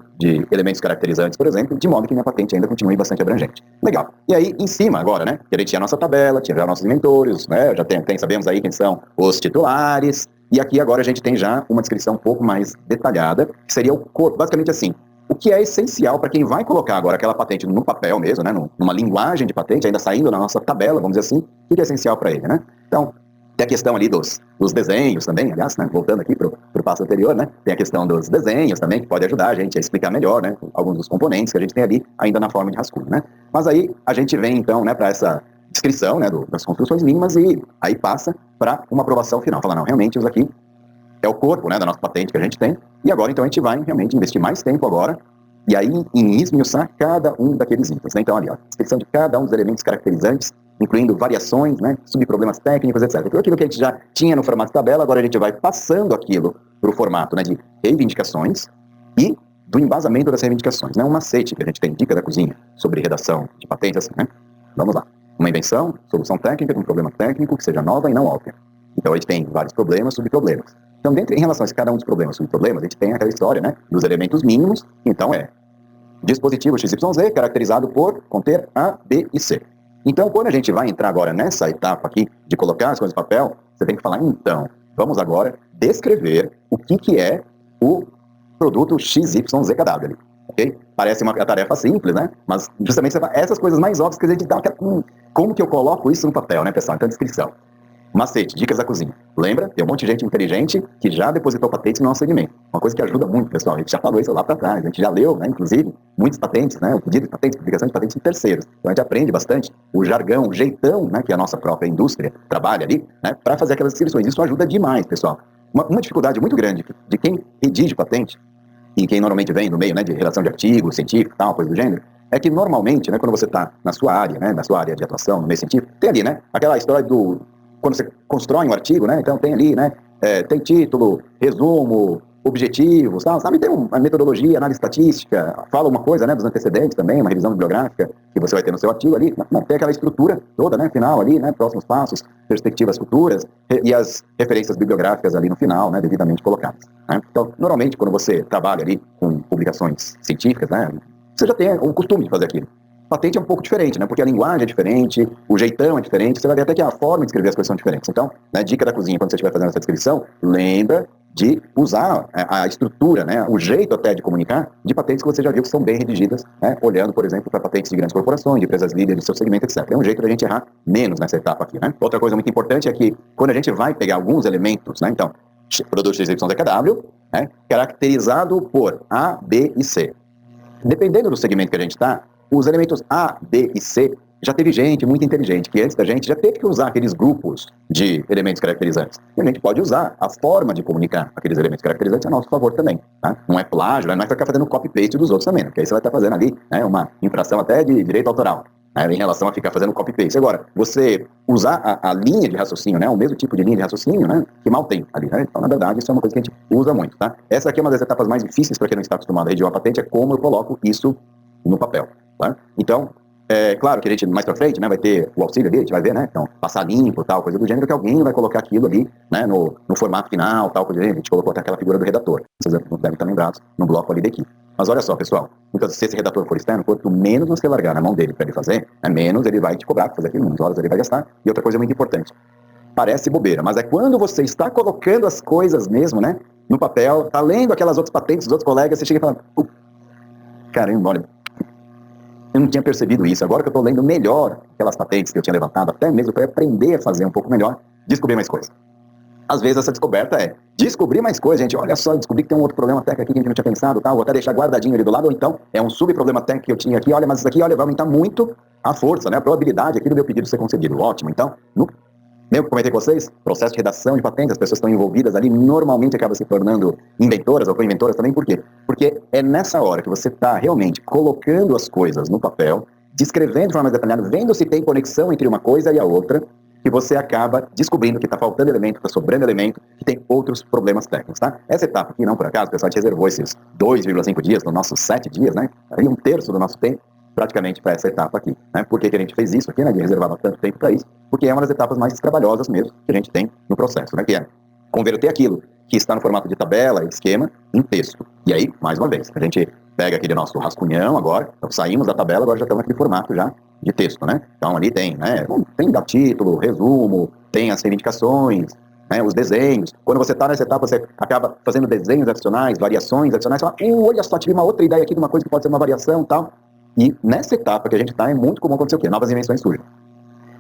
elementos caracterizantes, por exemplo, de modo que minha patente ainda continue bastante abrangente. Legal. E aí, em cima agora, né? Que a gente tinha a nossa tabela, tinha já nossos inventores, né? Já sabemos aí quem são os titulares. E aqui agora a gente tem já uma descrição um pouco mais detalhada, que seria o corpo, basicamente assim, o que é essencial para quem vai colocar agora aquela patente no papel mesmo, né, numa linguagem de patente, ainda saindo na nossa tabela, vamos dizer assim, o que é essencial para ele, né? Então, tem a questão ali dos desenhos também, aliás, né, voltando aqui para o passo anterior, né, tem a questão dos desenhos também, que pode ajudar a gente a explicar melhor, né, alguns dos componentes que a gente tem ali, ainda na forma de rascunho, né? Mas aí a gente vem então, né, para essa descrição, né, das construções mínimas e aí passa para uma aprovação final. Fala, não, realmente isso aqui é o corpo, né, da nossa patente que a gente tem e agora então a gente vai realmente investir mais tempo agora e aí em esmiuçar cada um daqueles itens, né? Então ali, ó, descrição de cada um dos elementos caracterizantes, incluindo variações, né, subproblemas técnicos, etc. Tudo aquilo que a gente já tinha no formato tabela, agora a gente vai passando aquilo para o formato, né, de reivindicações e do embasamento das reivindicações, né? Um macete que a gente tem, dica da cozinha, sobre redação de patentes, assim, né? Vamos lá. Uma invenção, solução técnica de um problema técnico que seja nova e não óbvia. Então a gente tem vários problemas, subproblemas. Então, em relação a cada um dos problemas, subproblemas, a gente tem aquela história, né, dos elementos mínimos. Então é dispositivo XYZ caracterizado por conter A, B e C. Então, quando a gente vai entrar agora nessa etapa aqui de colocar as coisas no papel, você tem que falar, então, vamos agora descrever o que é o produto XYZKW ali. Okay? Parece uma tarefa simples, né? Mas justamente essas coisas mais óbvias que a gente dá, como que eu coloco isso no papel, né, pessoal? Então, descrição. Macete, dicas da cozinha. Lembra? Tem um monte de gente inteligente que já depositou patentes no nosso segmento. Uma coisa que ajuda muito, pessoal. A gente já falou isso lá para trás. A gente já leu, né, inclusive, muitas patentes, né? O pedido de patentes, publicação de patentes de terceiros. Então a gente aprende bastante o jargão, o jeitão, né, que a nossa própria indústria trabalha ali, né, para fazer aquelas descrições. Isso ajuda demais, pessoal. Uma dificuldade muito grande de quem redige patente e quem normalmente vem no meio, né, de redação de artigos, científico, tal, coisa do gênero, é que normalmente, né, quando você está na sua área, né, na sua área de atuação, no meio científico, tem ali, né, aquela história do quando você constrói um artigo, né, então tem ali, né, tem título, resumo, objetivos, tal, sabe, tem uma metodologia, análise estatística, fala uma coisa, né, dos antecedentes também, uma revisão bibliográfica que você vai ter no seu artigo ali, não, tem aquela estrutura toda, né, final ali, né, próximos passos, perspectivas futuras e as referências bibliográficas ali no final, né, devidamente colocadas, né? Então, normalmente, quando você trabalha ali com publicações científicas, né, você já tem o costume de fazer aquilo. Patente é um pouco diferente, né? Porque a linguagem é diferente, o jeitão é diferente, você vai ver até que a forma de escrever as coisas são diferentes. Então, né, dica da cozinha, quando você estiver fazendo essa descrição, lembra de usar a estrutura, né, o jeito até de comunicar de patentes que você já viu que são bem redigidas, né, olhando, por exemplo, para patentes de grandes corporações, de empresas líderes do seu segmento, etc. É um jeito da gente errar menos nessa etapa aqui, né? Outra coisa muito importante é que quando a gente vai pegar alguns elementos, né, então, produto XYZKW, né, caracterizado por A, B e C. Dependendo do segmento que a gente está, Os elementos A, B e C, já teve gente muito inteligente que antes da gente já teve que usar aqueles grupos de elementos caracterizantes. E a gente pode usar a forma de comunicar aqueles elementos caracterizantes a nosso favor também. Tá? Não é plágio, não é ficar fazendo copy-paste dos outros também, porque aí você vai estar fazendo ali, né, uma infração até de direito autoral, né, em relação a ficar fazendo copy-paste. Agora, você usar a linha de raciocínio, né, o mesmo tipo de linha de raciocínio, né, que mal tem ali. Né? Então, na verdade, isso é uma coisa que a gente usa muito. Tá? Essa aqui é uma das etapas mais difíceis para quem não está acostumado a redigir uma patente, é como eu coloco isso no papel. Tá? Então, é claro que a gente, mais pra frente, né, vai ter o auxílio ali, a gente vai ver, né, então, passar limpo, tal, coisa do gênero, que alguém vai colocar aquilo ali, né, no formato final, tal, coisa do gênero. A gente colocou até aquela figura do redator. Vocês devem estar lembrados no bloco ali da equipe. Mas olha só, pessoal, então, se esse redator for externo, quanto menos você largar na mão dele para ele fazer, menos ele vai te cobrar para fazer aquilo, menos horas ele vai gastar. E outra coisa muito importante, parece bobeira, mas é quando você está colocando as coisas mesmo, né, no papel, tá lendo aquelas outras patentes dos outros colegas, você chega e fala, caramba, olha, eu não tinha percebido isso. Agora que eu estou lendo melhor aquelas patentes que eu tinha levantado, até mesmo para aprender a fazer um pouco melhor, descobrir mais coisas. Às vezes essa descoberta é descobrir mais coisas, gente. Olha só, descobri que tem um outro problema técnico aqui que a gente não tinha pensado, tá? Vou até deixar guardadinho ali do lado, ou então é um subproblema técnico que eu tinha aqui. Olha, mas isso aqui, olha, vai aumentar muito a força, né? A probabilidade aqui do meu pedido ser concedido. Ótimo. Então, lembra que eu comentei com vocês? Processo de redação de patentes, as pessoas estão envolvidas ali, normalmente acabam se tornando inventoras ou co-inventoras também. Por quê? Porque é nessa hora que você está realmente colocando as coisas no papel, descrevendo de forma mais detalhada, vendo se tem conexão entre uma coisa e a outra, que você acaba descobrindo que está faltando elemento, está sobrando elemento, que tem outros problemas técnicos, tá? Essa etapa aqui, não por acaso, o pessoal te reservou esses 2,5 dias, nos nossos 7 dias, né? Aí 1/3 do nosso tempo, praticamente para essa etapa aqui, né? Por que a gente fez isso aqui, né? De reservava tanto tempo para isso? Porque é uma das etapas mais trabalhosas mesmo que a gente tem no processo, né? Que é converter aquilo que está no formato de tabela, esquema, em texto. E aí, mais uma vez, a gente pega aquele nosso rascunhão agora, então saímos da tabela, agora já estamos naquele formato já de texto, né? Então ali tem, né? Tem da título, resumo, tem as reivindicações, né, os desenhos. Quando você está nessa etapa, você acaba fazendo desenhos adicionais, variações adicionais, você fala, olha só, tive uma outra ideia aqui de uma coisa que pode ser uma variação e tal. E nessa etapa que a gente está, é muito comum acontecer o quê? Novas invenções surgem.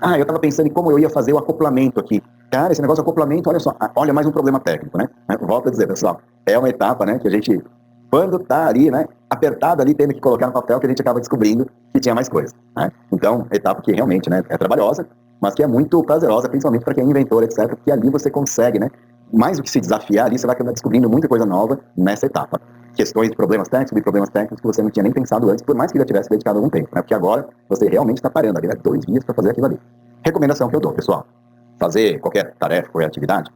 Eu estava pensando em como eu ia fazer o acoplamento aqui. Cara, esse negócio de acoplamento, olha só, olha mais um problema técnico, né? Volto a dizer, pessoal, é uma etapa, né, que a gente, quando está ali, né, apertado ali, tendo que colocar no papel, que a gente acaba descobrindo que tinha mais coisa, né? Então, etapa que realmente, né, é trabalhosa, mas que é muito prazerosa, principalmente para quem é inventor, etc., porque ali você consegue, né, mais do que se desafiar ali, você vai acabar descobrindo muita coisa nova nessa etapa. Questões de problemas técnicos, subproblemas técnicos que você não tinha nem pensado antes, por mais que já tivesse dedicado algum tempo, né? Porque agora você realmente está parando ali, né? 2 dias para fazer aquilo ali. Recomendação que eu dou, pessoal, fazer qualquer tarefa, qualquer atividade,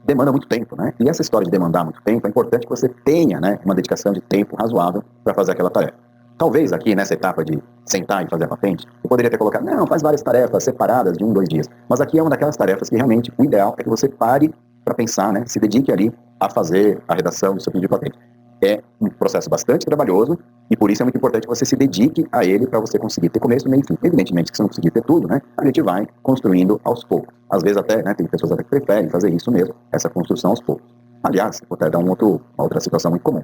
demanda muito tempo, né? E essa história de demandar muito tempo, é importante que você tenha, né, uma dedicação de tempo razoável para fazer aquela tarefa. Talvez aqui nessa etapa de sentar e fazer a patente, eu poderia ter colocado, não, faz várias tarefas separadas de 1, 2 dias. Mas aqui é uma daquelas tarefas que realmente o ideal é que você pare para pensar, né, se dedique ali a fazer a redação do seu pedido de patente. É um processo bastante trabalhoso e por isso é muito importante que você se dedique a ele para você conseguir ter começo, meio e fim. Evidentemente que se não conseguir ter tudo, né, a gente vai construindo aos poucos. Às vezes até, né, tem pessoas até que preferem fazer isso mesmo, essa construção aos poucos. Aliás, vou até dar uma outra situação muito comum.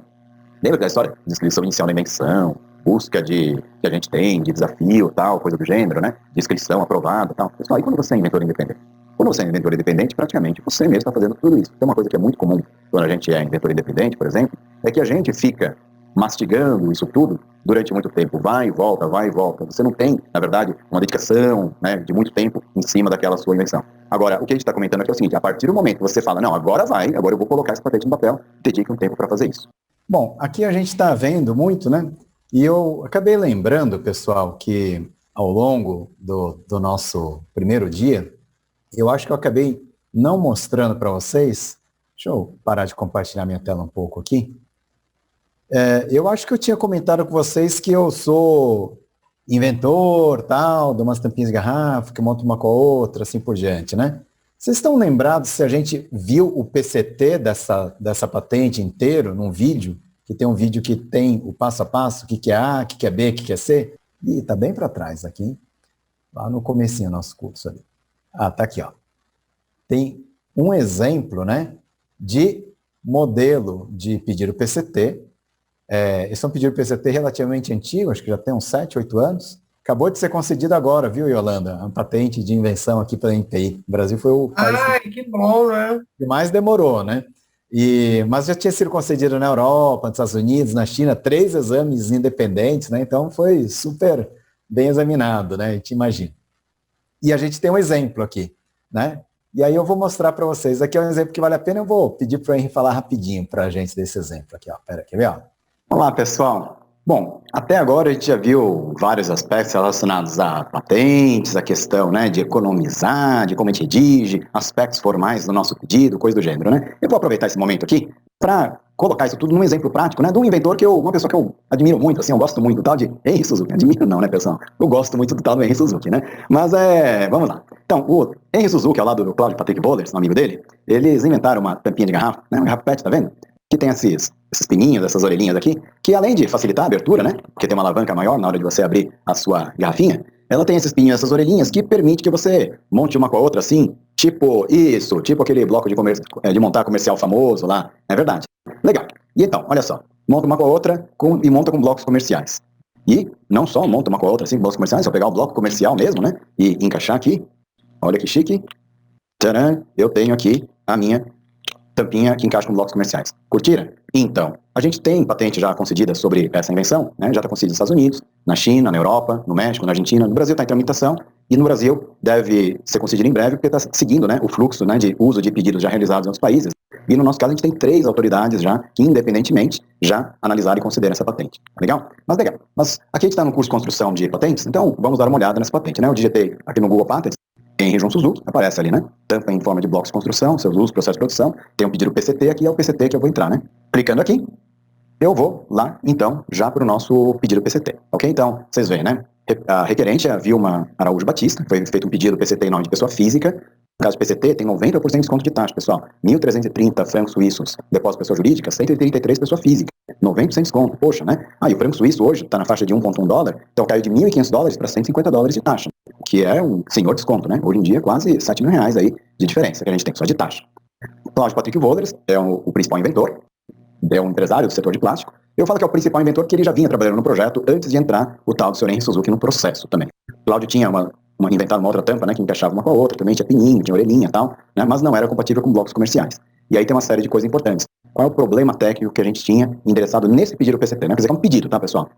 Lembra da história? Descrição inicial da invenção, busca que a gente tem, de desafio, tal, coisa do gênero, né? Descrição aprovada, tal. Pessoal, e quando você é inventor independente? Quando você é inventor independente, praticamente você mesmo está fazendo tudo isso. Tem uma coisa que é muito comum quando a gente é inventor independente, por exemplo, é que a gente fica mastigando isso tudo durante muito tempo. Vai e volta, vai e volta. Você não tem, na verdade, uma dedicação, né, de muito tempo em cima daquela sua invenção. Agora, o que a gente está comentando aqui é o seguinte, a partir do momento que você fala, não, agora eu vou colocar essa patente no papel, dedique um tempo para fazer isso. Bom, aqui a gente está vendo muito, né? E eu acabei lembrando, pessoal, que ao longo do nosso primeiro dia, eu acho que eu acabei não mostrando para vocês. Deixa eu parar de compartilhar minha tela um pouco aqui. Eu acho que eu tinha comentado com vocês que eu sou inventor, tal, de umas tampinhas de garrafa, que monto uma com a outra, assim por diante, né? Vocês estão lembrados se a gente viu o PCT dessa patente inteiro num vídeo? Que tem um vídeo que tem o passo a passo, o que é A, o que é B, o que é C? Ih, tá bem para trás aqui, lá no comecinho do nosso curso ali. Tá aqui, ó. Tem um exemplo, né, de modelo de pedido PCT. Esse é um pedido PCT relativamente antigo, acho que já tem uns 7, 8 anos. Acabou de ser concedido agora, viu, Yolanda? A patente de invenção aqui pela NPI. O Brasil foi o país que bom, né? que mais demorou, né? Mas já tinha sido concedido na Europa, nos Estados Unidos, na China, 3 exames independentes, né? Então foi super bem examinado, né? A gente imagina. E a gente tem um exemplo aqui, né? E aí eu vou mostrar para vocês. Aqui é um exemplo que vale a pena. Eu vou pedir para o Henry falar rapidinho para a gente desse exemplo aqui, ó. Pera, quer ver, ó? Olá, pessoal. Bom, até agora a gente já viu vários aspectos relacionados a patentes, a questão, né, de economizar, de como a gente redige, aspectos formais do nosso pedido, coisa do gênero, né? Eu vou aproveitar esse momento aqui para colocar isso tudo num exemplo prático, né, de um inventor uma pessoa que eu admiro muito, assim, eu gosto muito do tal de Henry Suzuki. Admiro não, né, pessoal? Eu gosto muito do tal do Henry Suzuki, né? Mas vamos lá. Então, o Henry Suzuki, ao lado do Claudio Patrick Vollers, um amigo dele, eles inventaram uma tampinha de garrafa, né, uma garrafa PET, tá vendo? Que tem esses pininhos, essas orelhinhas aqui, que além de facilitar a abertura, né, porque tem uma alavanca maior na hora de você abrir a sua garrafinha, ela tem esses pininhos, essas orelhinhas, que permite que você monte uma com a outra assim, tipo aquele bloco de montar comercial famoso lá, é verdade. Legal. E então, olha só, monta uma com a outra e monta com blocos comerciais. E não só monta uma com a outra assim, blocos comerciais, se eu pegar o bloco comercial mesmo, né, e encaixar aqui, olha que chique, tcharam, eu tenho aqui a minha tampinha que encaixa com blocos comerciais. Curtiram? Então, a gente tem patente já concedida sobre essa invenção, né? Já está concedida nos Estados Unidos, na China, na Europa, no México, na Argentina. No Brasil está em tramitação e no Brasil deve ser concedida em breve porque está seguindo, né, o fluxo, né, de uso de pedidos já realizados em outros países. E no nosso caso a gente tem 3 autoridades já que independentemente já analisaram e consideram essa patente. Legal? Mas legal. Mas aqui a gente está no curso de construção de patentes, então vamos dar uma olhada nessa patente, né? Eu digitei aqui no Google Patents, Henry João Suzuki, aparece ali, né? Tampa em forma de blocos de construção, seus usos, processo de produção. Tem um pedido PCT, aqui é o PCT que eu vou entrar, né? Clicando aqui, eu vou lá, então, já para o nosso pedido PCT. Ok? Então, vocês veem, né? A requerente é a Vilma Araújo Batista, foi feito um pedido PCT em nome de pessoa física. No caso do PCT, tem 90% de desconto de taxa, pessoal. 1.330 francos suíços, depósito pessoa jurídica, 133 pessoa física. 90% de desconto, poxa, né? E o franco suíço hoje está na faixa de $1,1, então caiu de $1.500 para $150 de taxa, que é um senhor desconto, né? Hoje em dia, quase R$7 mil aí de diferença que a gente tem só de taxa. O Claudio Patrick Vollers é o principal inventor, é um empresário do setor de plástico. Eu falo que é o principal inventor porque ele já vinha trabalhando no projeto antes de entrar o tal do Sr. Henry Suzuki no processo também. O Claudio tinha inventado uma outra tampa, né, que encaixava uma com a outra, também tinha pininho, tinha orelhinha e tal, né, mas não era compatível com blocos comerciais. E aí tem uma série de coisas importantes. Qual é o problema técnico que a gente tinha endereçado nesse pedido PCT, né? Quer dizer, é um pedido, tá, pessoal?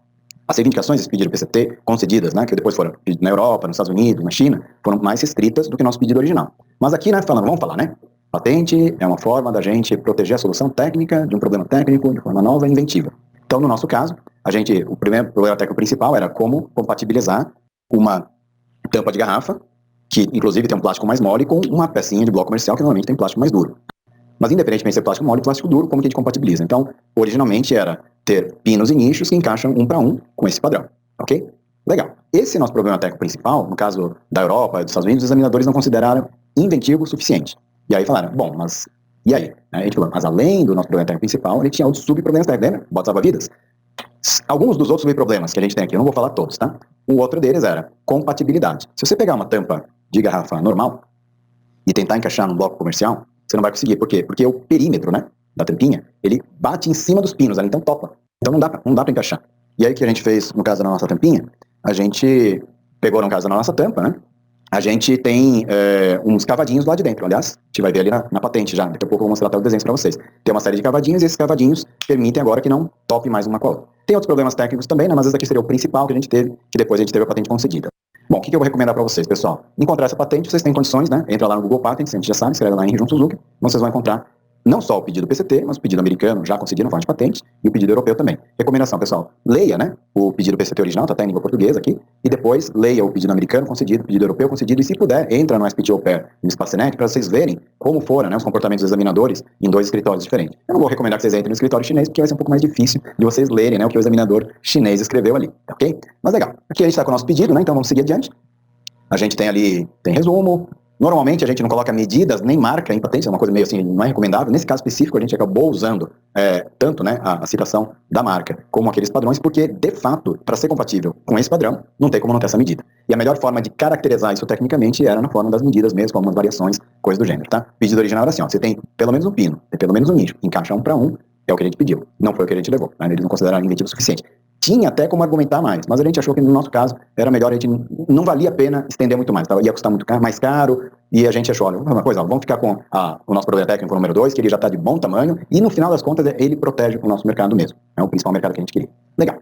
As reivindicações desse pedido PCT concedidas, né, que depois foram na Europa, nos Estados Unidos, na China, foram mais restritas do que o nosso pedido original. Mas aqui, né, vamos falar, né? Patente é uma forma da gente proteger a solução técnica de um problema técnico de forma nova e inventiva. Então, no nosso caso, o primeiro problema técnico principal era como compatibilizar uma tampa de garrafa, que inclusive tem um plástico mais mole, com uma pecinha de bloco comercial que normalmente tem plástico mais duro. Mas independentemente de ser plástico mole ou plástico duro, como que a gente compatibiliza? Então, originalmente era ter pinos e nichos que encaixam um para um com esse padrão, ok? Legal. Esse nosso problema técnico principal, no caso da Europa e dos Estados Unidos, os examinadores não consideraram inventivo o suficiente. E aí falaram, bom, mas e aí? A gente falou, mas além do nosso problema técnico principal, a gente tinha outros subproblemas técnicos, lembra? Bota salva-vidas. Alguns dos outros subproblemas que a gente tem aqui, eu não vou falar todos, tá? O outro deles era compatibilidade. Se você pegar uma tampa de garrafa normal e tentar encaixar num bloco comercial, você não vai conseguir. Por quê? Porque o perímetro, né, da tampinha, ele bate em cima dos pinos ali, então topa. Então não dá pra encaixar. E aí o que a gente fez, no caso da nossa tampinha, a gente pegou, no caso da nossa tampa, né, a gente tem uns cavadinhos lá de dentro. Aliás, a gente vai ver ali na patente já. Daqui a pouco eu vou mostrar até o desenho para vocês. Tem uma série de cavadinhos e esses cavadinhos permitem agora que não tope mais uma com a outra. Tem outros problemas técnicos também, né? Mas esse aqui seria o principal que a gente teve, que depois a gente teve a patente concedida. Bom, o que eu vou recomendar para vocês, pessoal? Encontrar essa patente, vocês têm condições, né? Entra lá no Google Patents, a gente já sabe, escreve lá em Henry João Suzuki, vocês vão encontrar não só o pedido PCT, mas o pedido americano já concedido no forma de patente e o pedido europeu também. Recomendação, pessoal, leia, né, o pedido PCT original, tá até em língua portuguesa aqui, e depois leia o pedido americano concedido, o pedido europeu concedido, e se puder, entra no SPTO Pair no Spacenet para vocês verem como foram, né, os comportamentos dos examinadores em 2 escritórios diferentes. Eu não vou recomendar que vocês entrem no escritório chinês, porque vai ser um pouco mais difícil de vocês lerem, né, o que o examinador chinês escreveu ali, ok? Mas legal. Aqui a gente está com o nosso pedido, né, então vamos seguir adiante. A gente tem ali, tem resumo. Normalmente a gente não coloca medidas nem marca em patente, é uma coisa meio assim, não é recomendável. Nesse caso específico a gente acabou usando tanto, né, a citação da marca como aqueles padrões, porque de fato, para ser compatível com esse padrão, não tem como não ter essa medida. E a melhor forma de caracterizar isso tecnicamente era na forma das medidas mesmo, com algumas variações, coisas do gênero, tá? O pedido original era assim, ó, você tem pelo menos um pino, tem pelo menos um nicho, encaixa um para um, é o que a gente pediu. Não foi o que a gente levou, né? Eles não consideraram inventivo o suficiente. tinha até como argumentar mais, mas a gente achou que no nosso caso era melhor, a gente não valia a pena estender muito mais, ia custar muito mais caro, e a gente achou, olha, uma coisa, vamos ficar com o nosso provedor técnico número 2, que ele já está de bom tamanho, e no final das contas ele protege o nosso mercado mesmo, é o principal mercado que a gente queria. Legal.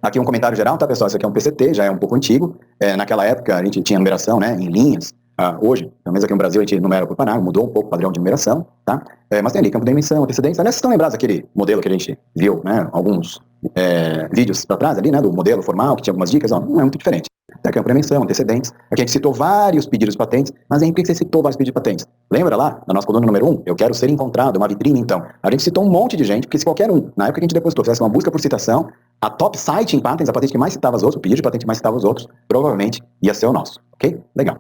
Aqui um comentário geral, tá, pessoal? Isso aqui é um PCT, já é um pouco antigo. Naquela época a gente tinha numeração, né, em linhas. Hoje, pelo menos aqui no Brasil, a gente numera por parágrafo, mudou um pouco o padrão de numeração, tá? Mas tem ali campo de dimensão, antecedentes. Aliás, vocês estão lembrados daquele modelo que a gente viu, né, alguns vídeos para trás ali, né, do modelo formal, que tinha algumas dicas, ó, não é muito diferente. Tem campo de dimensão, antecedentes. Aqui a gente citou vários pedidos de patentes, mas aí por que você citou vários pedidos de patentes? Lembra lá, na nossa coluna número 1, eu quero ser encontrado, uma vitrine, então. A gente citou um monte de gente, porque se qualquer um, na época que a gente depositou, fizesse uma busca por citação, a top site em patentes, a patente que mais citava os outros, o pedido de patente que mais citava os outros, provavelmente ia ser o nosso, ok? Legal.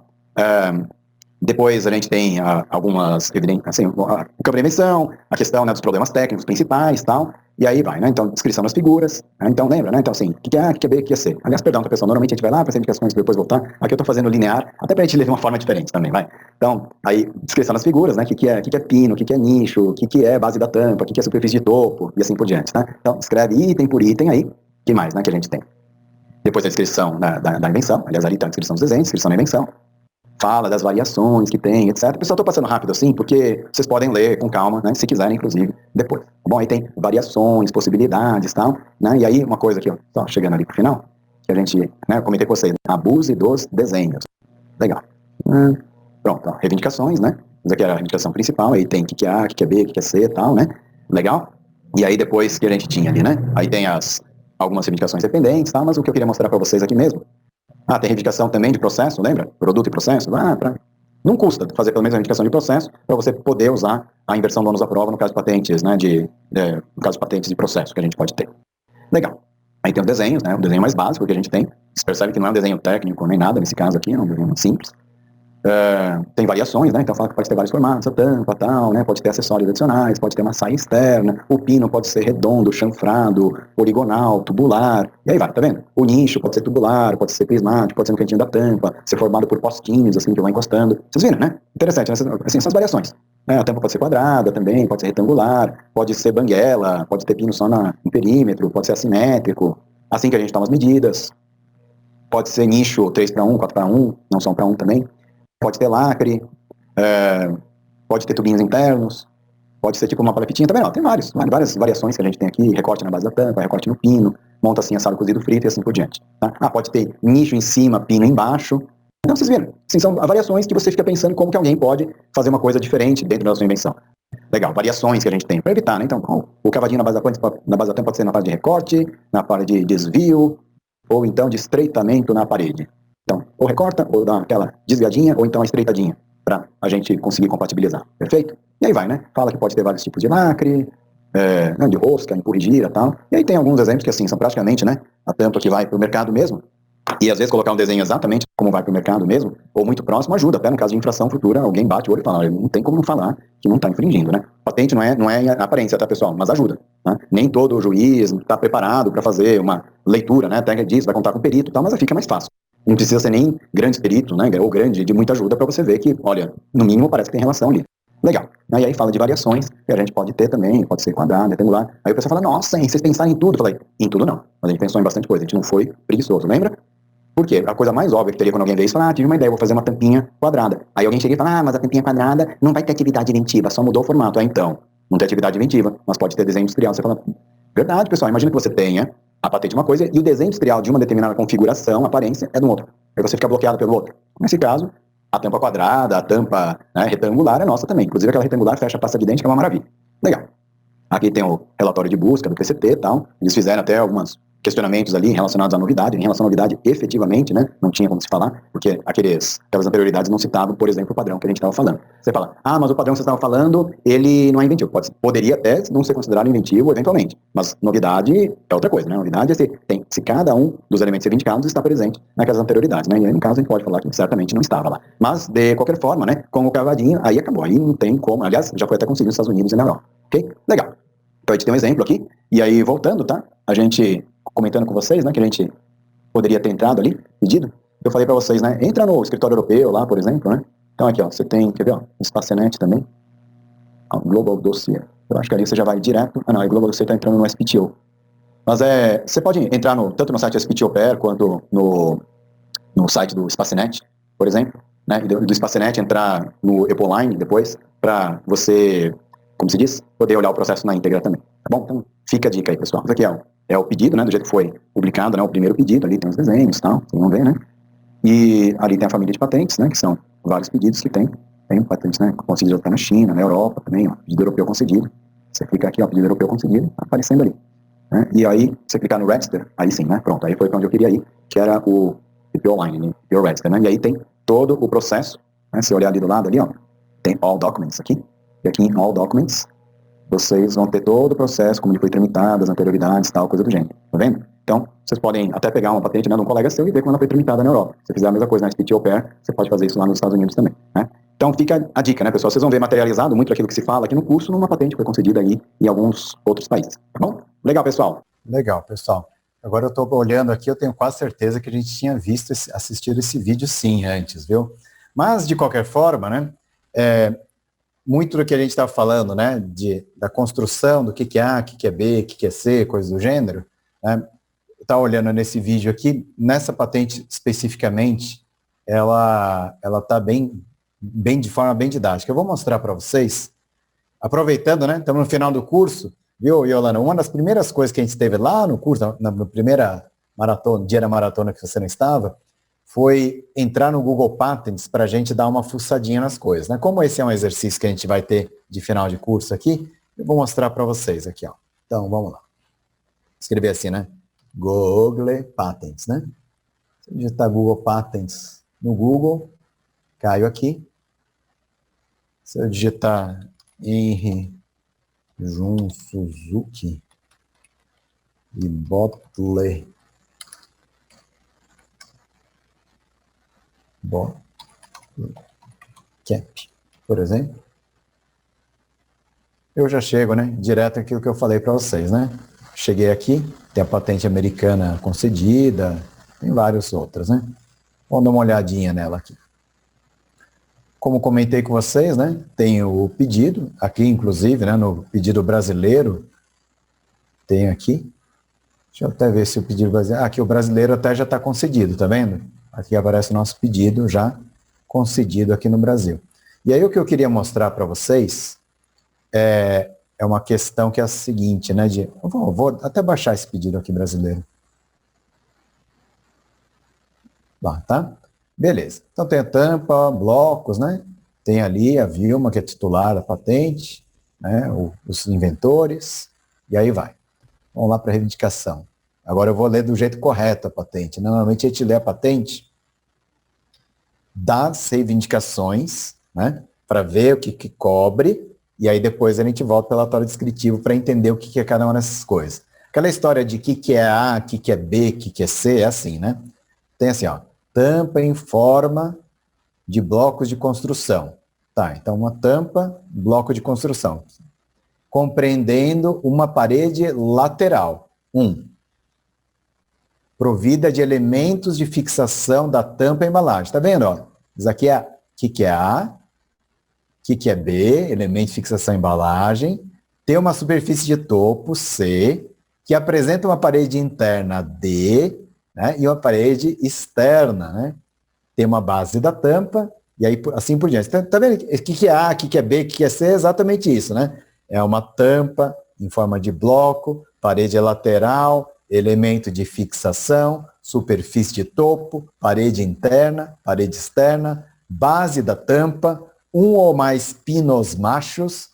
Depois a gente tem algumas evidências, assim, o campo de dimensão, a questão, né, dos problemas técnicos principais, tal, e aí vai, né, então, descrição das figuras, né, então lembra, né, então assim, o que é A, o que é B, o que é C. Aliás, perdão, pessoal, normalmente a gente vai lá para as indicações e depois voltar, aqui eu estou fazendo linear, até para a gente ler de uma forma diferente também, vai. Então, aí, descrição das figuras, né, o que é pino, o que é nicho, o que é base da tampa, o que é superfície de topo, e assim por diante, tá? Então, escreve item por item aí, que mais, né, que a gente tem. Depois a descrição da invenção, aliás, ali está a descrição dos desenhos, descrição da invenção, fala das variações que tem, etc. Pessoal, estou passando rápido assim, porque vocês podem ler com calma, né, se quiserem, inclusive, depois. Bom, aí tem variações, possibilidades e tal, né, e aí uma coisa aqui, ó, só chegando ali pro final, que a gente, né, eu comentei com vocês, abuse dos desenhos. Legal. Pronto, ó, reivindicações, né, isso aqui é a reivindicação principal, aí tem o que é A, o que é B, o que é C e tal, né, legal. E aí depois que a gente tinha ali, né, aí tem algumas reivindicações dependentes, tal, mas o que eu queria mostrar para vocês aqui mesmo, tem reivindicação também de processo, lembra? Produto e processo. Não custa fazer pelo menos a reivindicação de processo para você poder usar a inversão do ônus à prova no caso de patentes, né? No caso de patentes de processo que a gente pode ter. Legal. Aí tem os desenhos, né? O desenho mais básico que a gente tem. Você percebe que não é um desenho técnico nem nada nesse caso aqui, é um desenho simples. Tem variações, né? Então fala que pode ter vários formatos, a tampa, tal, né? Pode ter acessórios adicionais, pode ter uma saia externa, o pino pode ser redondo, chanfrado, poligonal, tubular, e aí vai, tá vendo? O nicho pode ser tubular, pode ser prismático, pode ser no cantinho da tampa, ser formado por postinhos, assim, que vão encostando. Vocês viram, né? Interessante, assim, essas variações. A tampa pode ser quadrada também, pode ser retangular, pode ser banguela, pode ter pino só no perímetro, pode ser assimétrico, assim que a gente toma as medidas. Pode ser nicho 3:1, 4:1, não só 1:1 também. Pode ter lacre, pode ter tubinhos internos, pode ser tipo uma paletinha, também não, tem várias variações que a gente tem aqui, recorte na base da tampa, recorte no pino, monta assim assado, cozido, frito e assim por diante. Tá? Pode ter nicho em cima, pino embaixo. Então vocês viram, assim, são variações que você fica pensando como que alguém pode fazer uma coisa diferente dentro da sua invenção. Legal, variações que a gente tem para evitar, né? Então, o cavadinho na base da tampa pode ser na parte de recorte, na parte de desvio, ou então de estreitamento na parede. Então, ou recorta, ou dá aquela desviadinha, ou então a estreitadinha, para a gente conseguir compatibilizar. Perfeito? E aí vai, né? Fala que pode ter vários tipos de lacre, de rosca, empurra e gira e tal. E aí tem alguns exemplos que, assim, são praticamente, né? A tampa que vai para o mercado mesmo. E às vezes colocar um desenho exatamente como vai para o mercado mesmo, ou muito próximo, ajuda. Até no caso de infração futura, alguém bate o olho e fala, não tem como não falar que não está infringindo, né? Patente não é aparência, tá, pessoal? Mas ajuda. Tá? Nem todo juiz está preparado para fazer uma leitura, né? Até disso, vai contar com perito e tal, mas fica mais fácil. Não precisa ser nem grande perito, né, ou grande, de muita ajuda para você ver que, olha, no mínimo parece que tem relação ali. Legal. E aí fala de variações, que a gente pode ter também, pode ser quadrado, retangular. Aí o pessoal fala, nossa, hein, vocês pensaram em tudo? Eu falei, em tudo não. Mas a gente pensou em bastante coisa, a gente não foi preguiçoso, lembra? Por quê? A coisa mais óbvia que teria quando alguém vê isso, tive uma ideia, vou fazer uma tampinha quadrada. Aí alguém chega e fala, mas a tampinha quadrada não vai ter atividade inventiva, só mudou o formato. Então, não tem atividade inventiva, mas pode ter desenho industrial. Você fala, verdade, pessoal, imagina que você tenha a patente de uma coisa e o desenho industrial de uma determinada configuração, aparência, é do outro. Aí você fica bloqueado pelo outro. Nesse caso, a tampa quadrada, a tampa, né, retangular é nossa também. Inclusive aquela retangular fecha a pasta de dente, que é uma maravilha. Legal. Aqui tem o relatório de busca do PCT e tal. Eles fizeram até alguns questionamentos ali relacionados à novidade. Em relação à novidade, efetivamente, né, não tinha como se falar, porque aquelas anterioridades não citavam, por exemplo, o padrão que a gente estava falando. Você fala, mas o padrão que você estava falando, ele não é inventivo. Poderia até não ser considerado inventivo, eventualmente. Mas novidade é outra coisa, né? Novidade é se cada um dos elementos reivindicados está presente naquelas anterioridades, né? E aí, no caso, a gente pode falar que certamente não estava lá. Mas, de qualquer forma, né, com o cavadinho, aí acabou. Aí não tem como. Aliás, já foi até conseguido nos Estados Unidos e na Europa. Ok? Legal. Então, a gente tem um exemplo aqui. E aí, voltando, tá? A gente, comentando com vocês, né, que a gente poderia ter entrado ali, pedido. Eu falei para vocês, né? Entra no escritório europeu lá, por exemplo, né? Então, aqui, ó, você tem, quer ver, ó, Espacenet também. Global Dossier. Eu acho que ali você já vai direto. Não, a Global Dossier está entrando no SPTO. Mas você pode entrar tanto no site SPTOPR quanto no site do Spacenet, por exemplo, né? E do Spacenet entrar no Epoline depois, para você, como se diz, poder olhar o processo na íntegra também, tá bom? Então, fica a dica aí, pessoal. Isso aqui é o pedido, né? Do jeito que foi publicado, né? O primeiro pedido, ali tem os desenhos e tal, vocês vão ver, né? E ali tem a família de patentes, né? Que são vários pedidos que tem patentes, né? Concedido até na China, na Europa também, ó, pedido europeu concedido. Você clica aqui, ó, pedido europeu concedido, tá aparecendo ali. Né? E aí, você clicar no Register, aí sim, né? Pronto, aí foi para onde eu queria ir, que era o TP Online, né? TP Register, né? E aí tem todo o processo, né? Se olhar ali do lado, ali, ó, tem All Documents aqui, e aqui em All Documents, vocês vão ter todo o processo, como ele foi tramitado, as anterioridades, tal, coisa do gênero, tá vendo? Então, vocês podem até pegar uma patente, né, de um colega seu e ver como ela foi tramitada na Europa. Se fizer a mesma coisa na SPT-Au-Pair, você pode fazer isso lá nos Estados Unidos também, né? Então, fica a dica, né, pessoal? Vocês vão ver materializado muito aquilo que se fala aqui no curso, numa patente que foi concedida aí em alguns outros países, tá bom? Legal, pessoal. Legal, pessoal. Agora eu estou olhando aqui, eu tenho quase certeza que a gente tinha assistido esse vídeo sim antes, viu? Mas, de qualquer forma, né, muito do que a gente está falando, né, da construção, do que é A, o que é B, o que é C, coisas do gênero, né, tá olhando nesse vídeo aqui, nessa patente especificamente, ela está bem de forma bem didática. Eu vou mostrar para vocês, aproveitando, né, estamos no final do curso, viu, Yolanda? Uma das primeiras coisas que a gente teve lá no curso, na primeira maratona, dia da maratona que você não estava, foi entrar no Google Patents para a gente dar uma fuçadinha nas coisas, né? Como esse é um exercício que a gente vai ter de final de curso aqui, eu vou mostrar para vocês aqui, ó. Então, vamos lá. Escrever assim, né? Google Patents, né? Se eu digitar Google Patents no Google, caio aqui. Se eu digitar Henry Jun Suzuki e Botley Cap, por exemplo, eu já chego, né, direto àquilo que eu falei para vocês, né? Cheguei aqui, tem a patente americana concedida, tem várias outras, né? Vamos dar uma olhadinha nela aqui. Como comentei com vocês, né, tem o pedido, aqui inclusive, né, no pedido brasileiro, tem aqui, deixa eu até ver se o pedido brasileiro, aqui o brasileiro até já está concedido, tá vendo? Aqui aparece o nosso pedido já concedido aqui no Brasil. E aí o que eu queria mostrar para vocês é uma questão que é a seguinte, né, vou até baixar esse pedido aqui brasileiro. Lá, tá? Beleza. Então tem a tampa, blocos, né? Tem ali a Vilma, que é titular da patente, né? Os inventores, e aí vai. Vamos lá para a reivindicação. Agora eu vou ler do jeito correto a patente. Normalmente a gente lê a patente das reivindicações, né? Para ver o que cobre, e aí depois a gente volta para o relatório descritivo para entender o que é cada uma dessas coisas. Aquela história de o que é A, o que é B, o que é C, é assim, né? Tem assim, ó, tampa em forma de blocos de construção. Tá, então uma tampa, bloco de construção. Compreendendo uma parede lateral. 1. Provida de elementos de fixação da tampa e embalagem. Tá vendo, ó? Isso aqui é o que é A, o que é B, elemento de fixação e embalagem. Tem uma superfície de topo, C, que apresenta uma parede interna, D, né, e uma parede externa, né? Tem uma base da tampa, e aí assim por diante. Tá vendo o que é A, o que é B, o que é C? É exatamente isso, né? É uma tampa em forma de bloco, parede lateral, elemento de fixação, superfície de topo, parede interna, parede externa, base da tampa, um ou mais pinos machos,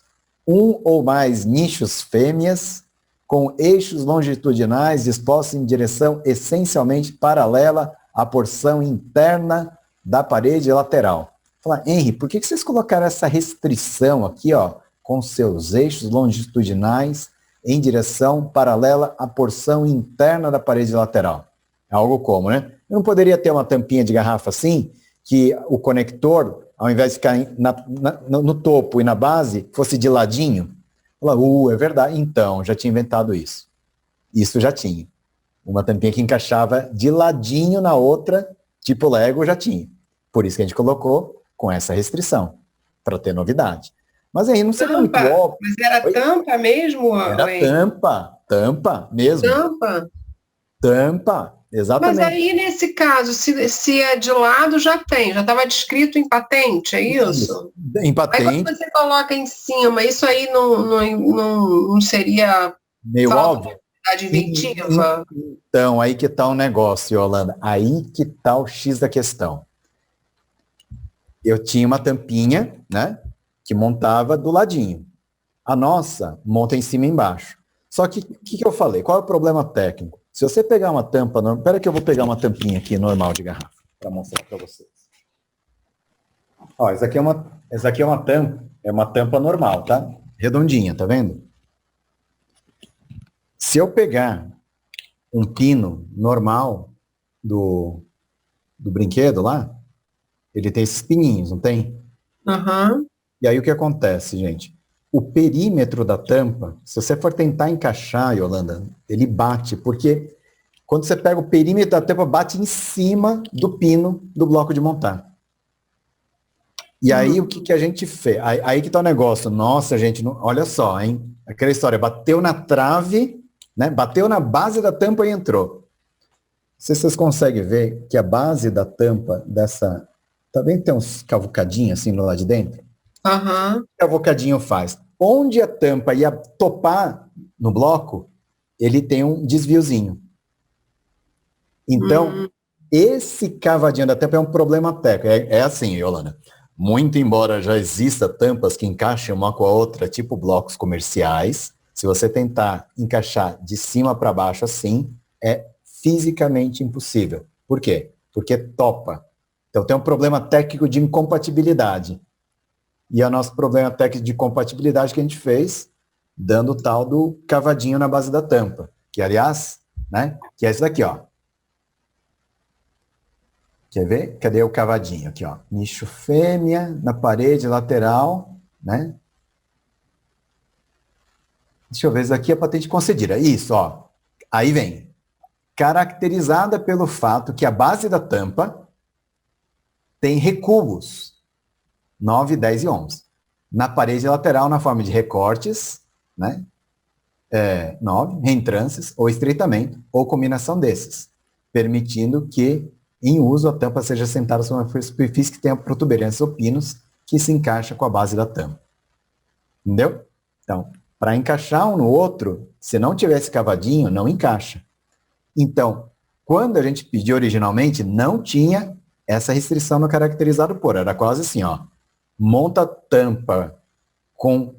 um ou mais nichos fêmeas, com eixos longitudinais dispostos em direção essencialmente paralela à porção interna da parede lateral. Fala, Henry, por que vocês colocaram essa restrição aqui, ó, com seus eixos longitudinais em direção paralela à porção interna da parede lateral? É algo como, né? Eu não poderia ter uma tampinha de garrafa assim, que o conector, ao invés de ficar no topo e na base, fosse de ladinho? Fala, é verdade. Então, já tinha inventado isso. Isso já tinha. Uma tampinha que encaixava de ladinho na outra, tipo Lego, já tinha. Por isso que a gente colocou com essa restrição, para ter novidade. Mas aí não seria muito óbvio. Mas era tampa mesmo? Era tampa. tampa mesmo. Tampa? Tampa, exatamente. Mas aí, nesse caso, se é de lado, já estava descrito em patente, é isso? Em Aí quando patente, você coloca em cima, isso aí não seria meio falta óbvio. de inventiva? Então, aí que tá o negócio, Yolanda. Aí que tá o X da questão. Eu tinha uma tampinha, né, que montava do ladinho. A nossa monta em cima e embaixo. Só que o que eu falei? Qual é o problema técnico? Se você pegar uma tampa, espera que eu vou pegar uma tampinha aqui normal de garrafa para mostrar para vocês. Ó, essa aqui é uma tampa normal, tá? Redondinha, tá vendo? Se eu pegar um pino normal do brinquedo lá, ele tem esses pininhos, não tem? Aham. E aí o que acontece, gente? O perímetro da tampa, se você for tentar encaixar, Yolanda, ele bate, porque quando você pega o perímetro da tampa, bate em cima do pino do bloco de montar. E aí o que a gente fez? Aí que tá o negócio. Nossa, gente, olha só, hein? Aquela história, bateu na trave, né? Bateu na base da tampa e entrou. Não sei se vocês conseguem ver que a base da tampa dessa... Tá vendo que tem uns cavucadinhos assim no lado de dentro? Aham. O que o avocadinho faz? Onde a tampa ia topar no bloco, ele tem um desviozinho. Então, esse cavadinho da tampa é um problema técnico. É assim, Yolanda. Muito embora já exista tampas que encaixem uma com a outra, tipo blocos comerciais, se você tentar encaixar de cima para baixo assim, é fisicamente impossível. Por quê? Porque topa. Então tem um problema técnico de incompatibilidade. E é o nosso problema técnico de compatibilidade que a gente fez, dando o tal do cavadinho na base da tampa. Que, aliás, né, que é esse daqui, ó. Quer ver? Cadê o cavadinho? Aqui, ó. Nicho fêmea, na parede lateral, né? Deixa eu ver, isso aqui é patente concedida. Isso, ó. Aí vem. Caracterizada pelo fato que a base da tampa tem recuos. 9, 10 e 11. Na parede lateral, na forma de recortes, né? 9, reentrances ou estreitamento, ou combinação desses, permitindo que, em uso, a tampa seja sentada sobre uma superfície que tenha protuberâncias ou pinos que se encaixa com a base da tampa. Entendeu? Então, para encaixar um no outro, se não tivesse cavadinho, não encaixa. Então, quando a gente pediu originalmente, não tinha essa restrição no caracterizado por. Era quase assim, ó. Monta tampa com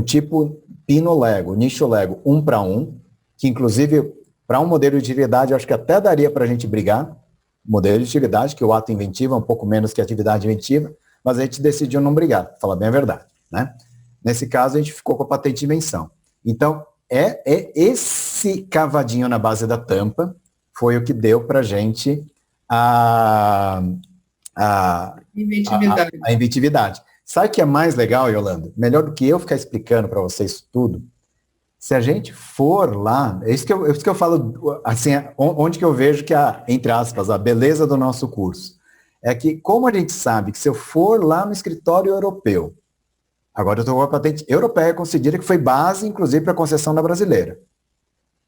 tipo pino Lego, nicho Lego 1 para 1, que inclusive para um modelo de utilidade eu acho que até daria para a gente brigar, modelo de utilidade, que o ato inventivo é um pouco menos que a atividade inventiva, mas a gente decidiu não brigar, para falar bem a verdade, né? Nesse caso a gente ficou com a patente de invenção. Então, esse cavadinho na base da tampa foi o que deu para a gente a inventividade. Sabe o que é mais legal, Yolanda? Melhor do que eu ficar explicando para vocês tudo, se a gente for lá, é isso que eu falo, assim, onde que eu vejo que entre aspas, a beleza do nosso curso. É que, como a gente sabe que se eu for lá no escritório europeu, agora eu estou com a patente europeia concedida, que foi base, inclusive, para a concessão da brasileira.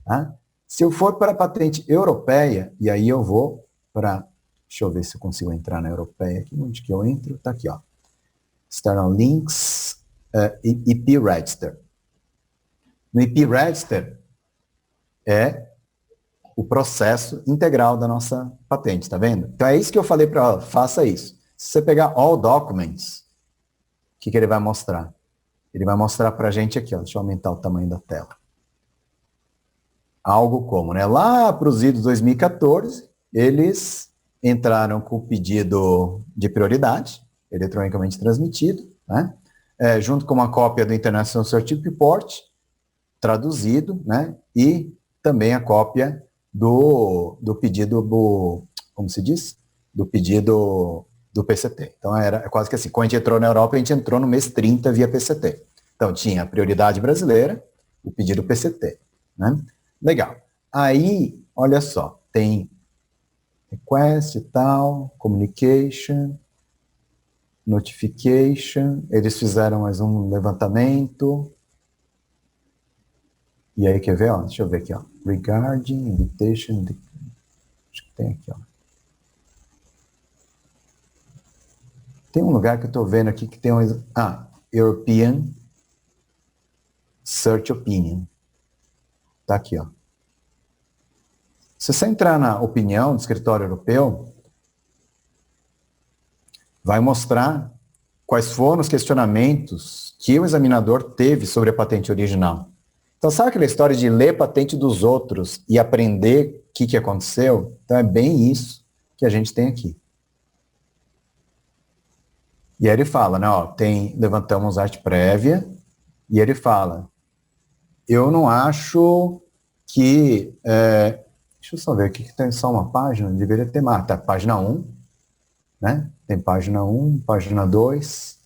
Tá? Se eu for para a patente europeia, e aí eu vou para... Deixa eu ver se eu consigo entrar na europeia aqui. Onde que eu entro? Está aqui, ó. External Links, IP Register. No IP Register é o processo integral da nossa patente, tá vendo? Então é isso que eu falei para ela, faça isso. Se você pegar All Documents, o que ele vai mostrar? Ele vai mostrar para a gente aqui, ó, deixa eu aumentar o tamanho da tela. Algo como, né? Lá para os idos 2014, eles entraram com o pedido de prioridade, eletronicamente transmitido, né? Junto com uma cópia do International Certificate Report, traduzido, né? E também a cópia do pedido, como se diz? Do pedido do PCT. Então, era quase que assim, quando a gente entrou na Europa, a gente entrou no mês 30 via PCT. Então, tinha a prioridade brasileira, o pedido PCT, né? Legal. Aí, olha só, tem request e tal, communication, notification, eles fizeram mais um levantamento. E aí, quer ver? Ó, deixa eu ver aqui. Ó. Regarding invitation... Acho que tem aqui. Ó. Tem um lugar que eu estou vendo aqui que tem um... European Search Opinion. Tá aqui, ó. Se você entrar na opinião do escritório europeu, vai mostrar quais foram os questionamentos que o examinador teve sobre a patente original. Então, sabe aquela história de ler patente dos outros e aprender o que aconteceu? Então, é bem isso que a gente tem aqui. E aí ele fala, né, ó, levantamos arte prévia, e ele fala, eu não acho que, deixa eu só ver aqui, que tem só uma página, deveria ter mais, tá, página 1, né, tem página 1, página 2,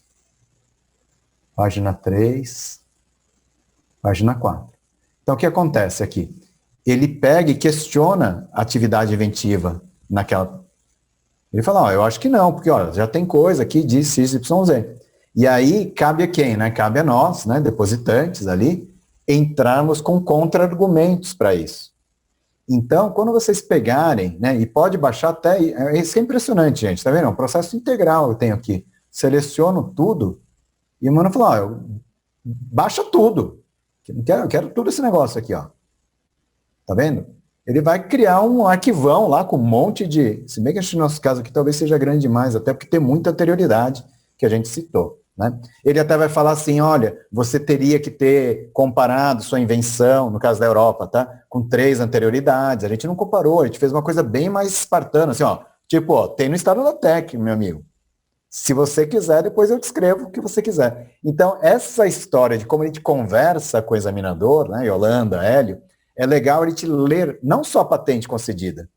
página 3, página 4. Então, o que acontece aqui? Ele pega e questiona a atividade inventiva naquela... Ele fala, ó, eu acho que não, porque ó, já tem coisa aqui de XYZ. E aí, cabe a quem, né? Cabe a nós, né, depositantes ali, entrarmos com contra-argumentos para isso. Então, quando vocês pegarem, né, e pode baixar até... Isso é impressionante, gente, tá vendo? É um processo integral eu tenho aqui. Seleciono tudo e o mano fala, ó, baixa tudo. Eu quero tudo esse negócio aqui, ó. Tá vendo? Ele vai criar um arquivão lá com um monte de... Se bem que no nosso caso aqui talvez seja grande demais, até porque tem muita anterioridade que a gente citou, né? Ele até vai falar assim, olha, você teria que ter comparado sua invenção, no caso da Europa, tá? Com 3 anterioridades. A gente não comparou, a gente fez uma coisa bem mais espartana, assim, ó. Tipo, ó, tem no estado da TEC, meu amigo. Se você quiser, depois eu descrevo o que você quiser. Então, essa história de como a gente conversa com o examinador, né, Yolanda, Hélio, é legal a gente ler não só a patente concedida,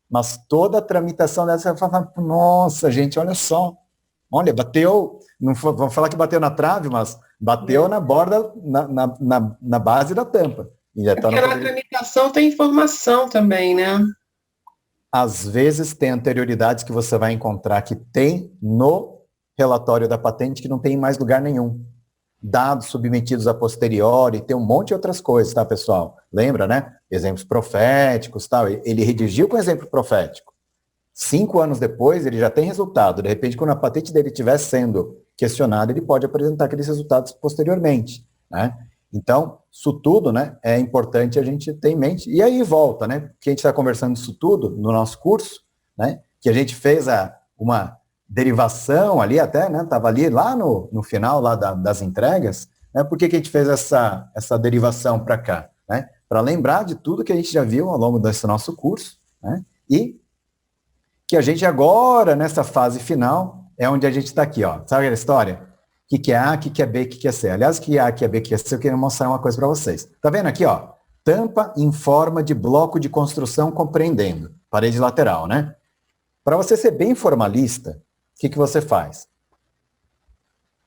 mas toda a tramitação dessa. Você vai falar, nossa, gente, olha só. Olha, bateu, não vamos falar que bateu na trave, mas bateu na borda, na base da tampa. E porque na tramitação tem informação também, né? Às vezes tem anterioridades que você vai encontrar que tem no relatório da patente que não tem em mais lugar nenhum. Dados submetidos a posteriori, tem um monte de outras coisas, tá, pessoal? Lembra, né? Exemplos proféticos, tal. Ele redigiu com exemplo profético. 5 anos depois, ele já tem resultado. De repente, quando a patente dele estiver sendo questionada, ele pode apresentar aqueles resultados posteriormente, né? Então, isso tudo, né, é importante a gente ter em mente. E aí volta, né? Que a gente está conversando isso tudo no nosso curso, né? Que a gente fez uma derivação ali até, né? Estava ali lá no final lá das entregas, né? Por que a gente fez essa derivação para cá, né? Para lembrar de tudo que a gente já viu ao longo desse nosso curso, né? E que a gente agora, nessa fase final, é onde a gente está aqui, ó. Sabe aquela história? O que é A, o que é B, o que é C? Aliás, o que é A, o que é B, o que é C, eu queria mostrar uma coisa para vocês. Tá vendo aqui, ó? Tampa em forma de bloco de construção compreendendo. Parede lateral, né? Para você ser bem formalista, o que você faz?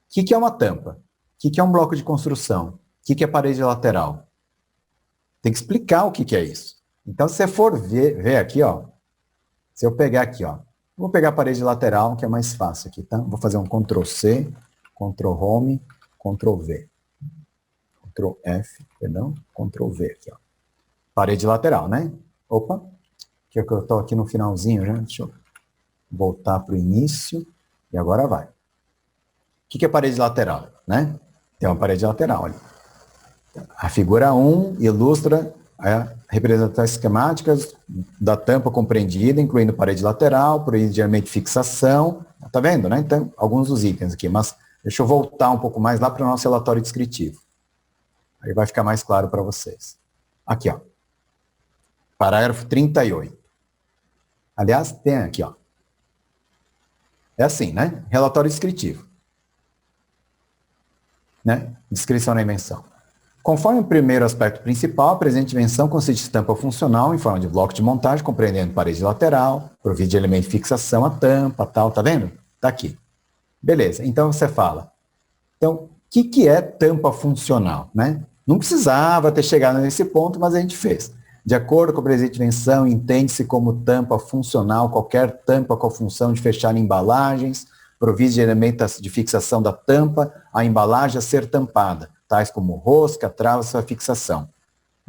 O que é uma tampa? O que é um bloco de construção? O que é parede lateral? Tem que explicar o que é isso. Então, se você for ver aqui, ó, se eu pegar aqui, ó, vou pegar a parede lateral, que é mais fácil aqui, tá? Vou fazer um Ctrl+C, Ctrl+Home, Ctrl+V. Ctrl+F, perdão, Ctrl+V aqui, ó. Parede lateral, né? Opa, que eu estou aqui no finalzinho já, deixa eu voltar para o início, e agora vai. O que é parede lateral, né? Tem uma parede lateral, olha. A figura 1 ilustra a representações esquemáticas da tampa compreendida, incluindo parede lateral, procedimento de fixação, tá vendo, né? Então, alguns dos itens aqui, mas deixa eu voltar um pouco mais lá para o nosso relatório descritivo. Aí vai ficar mais claro para vocês. Aqui, ó. Parágrafo 38. Aliás, tem aqui, ó. É assim, né? Relatório descritivo. Né? Descrição da invenção. Conforme o primeiro aspecto principal, a presente invenção consiste de tampa funcional em forma de bloco de montagem, compreendendo parede lateral, provido de elemento de fixação à tampa, tal, tá vendo? Tá aqui. Beleza, então você fala. Então, o que é tampa funcional, né? Não precisava ter chegado nesse ponto, mas a gente fez. De acordo com a presente invenção, entende-se como tampa funcional qualquer tampa com a função de fechar embalagens, provido de elementos de fixação da tampa, a embalagem a ser tampada, tais como rosca, trava, sua fixação.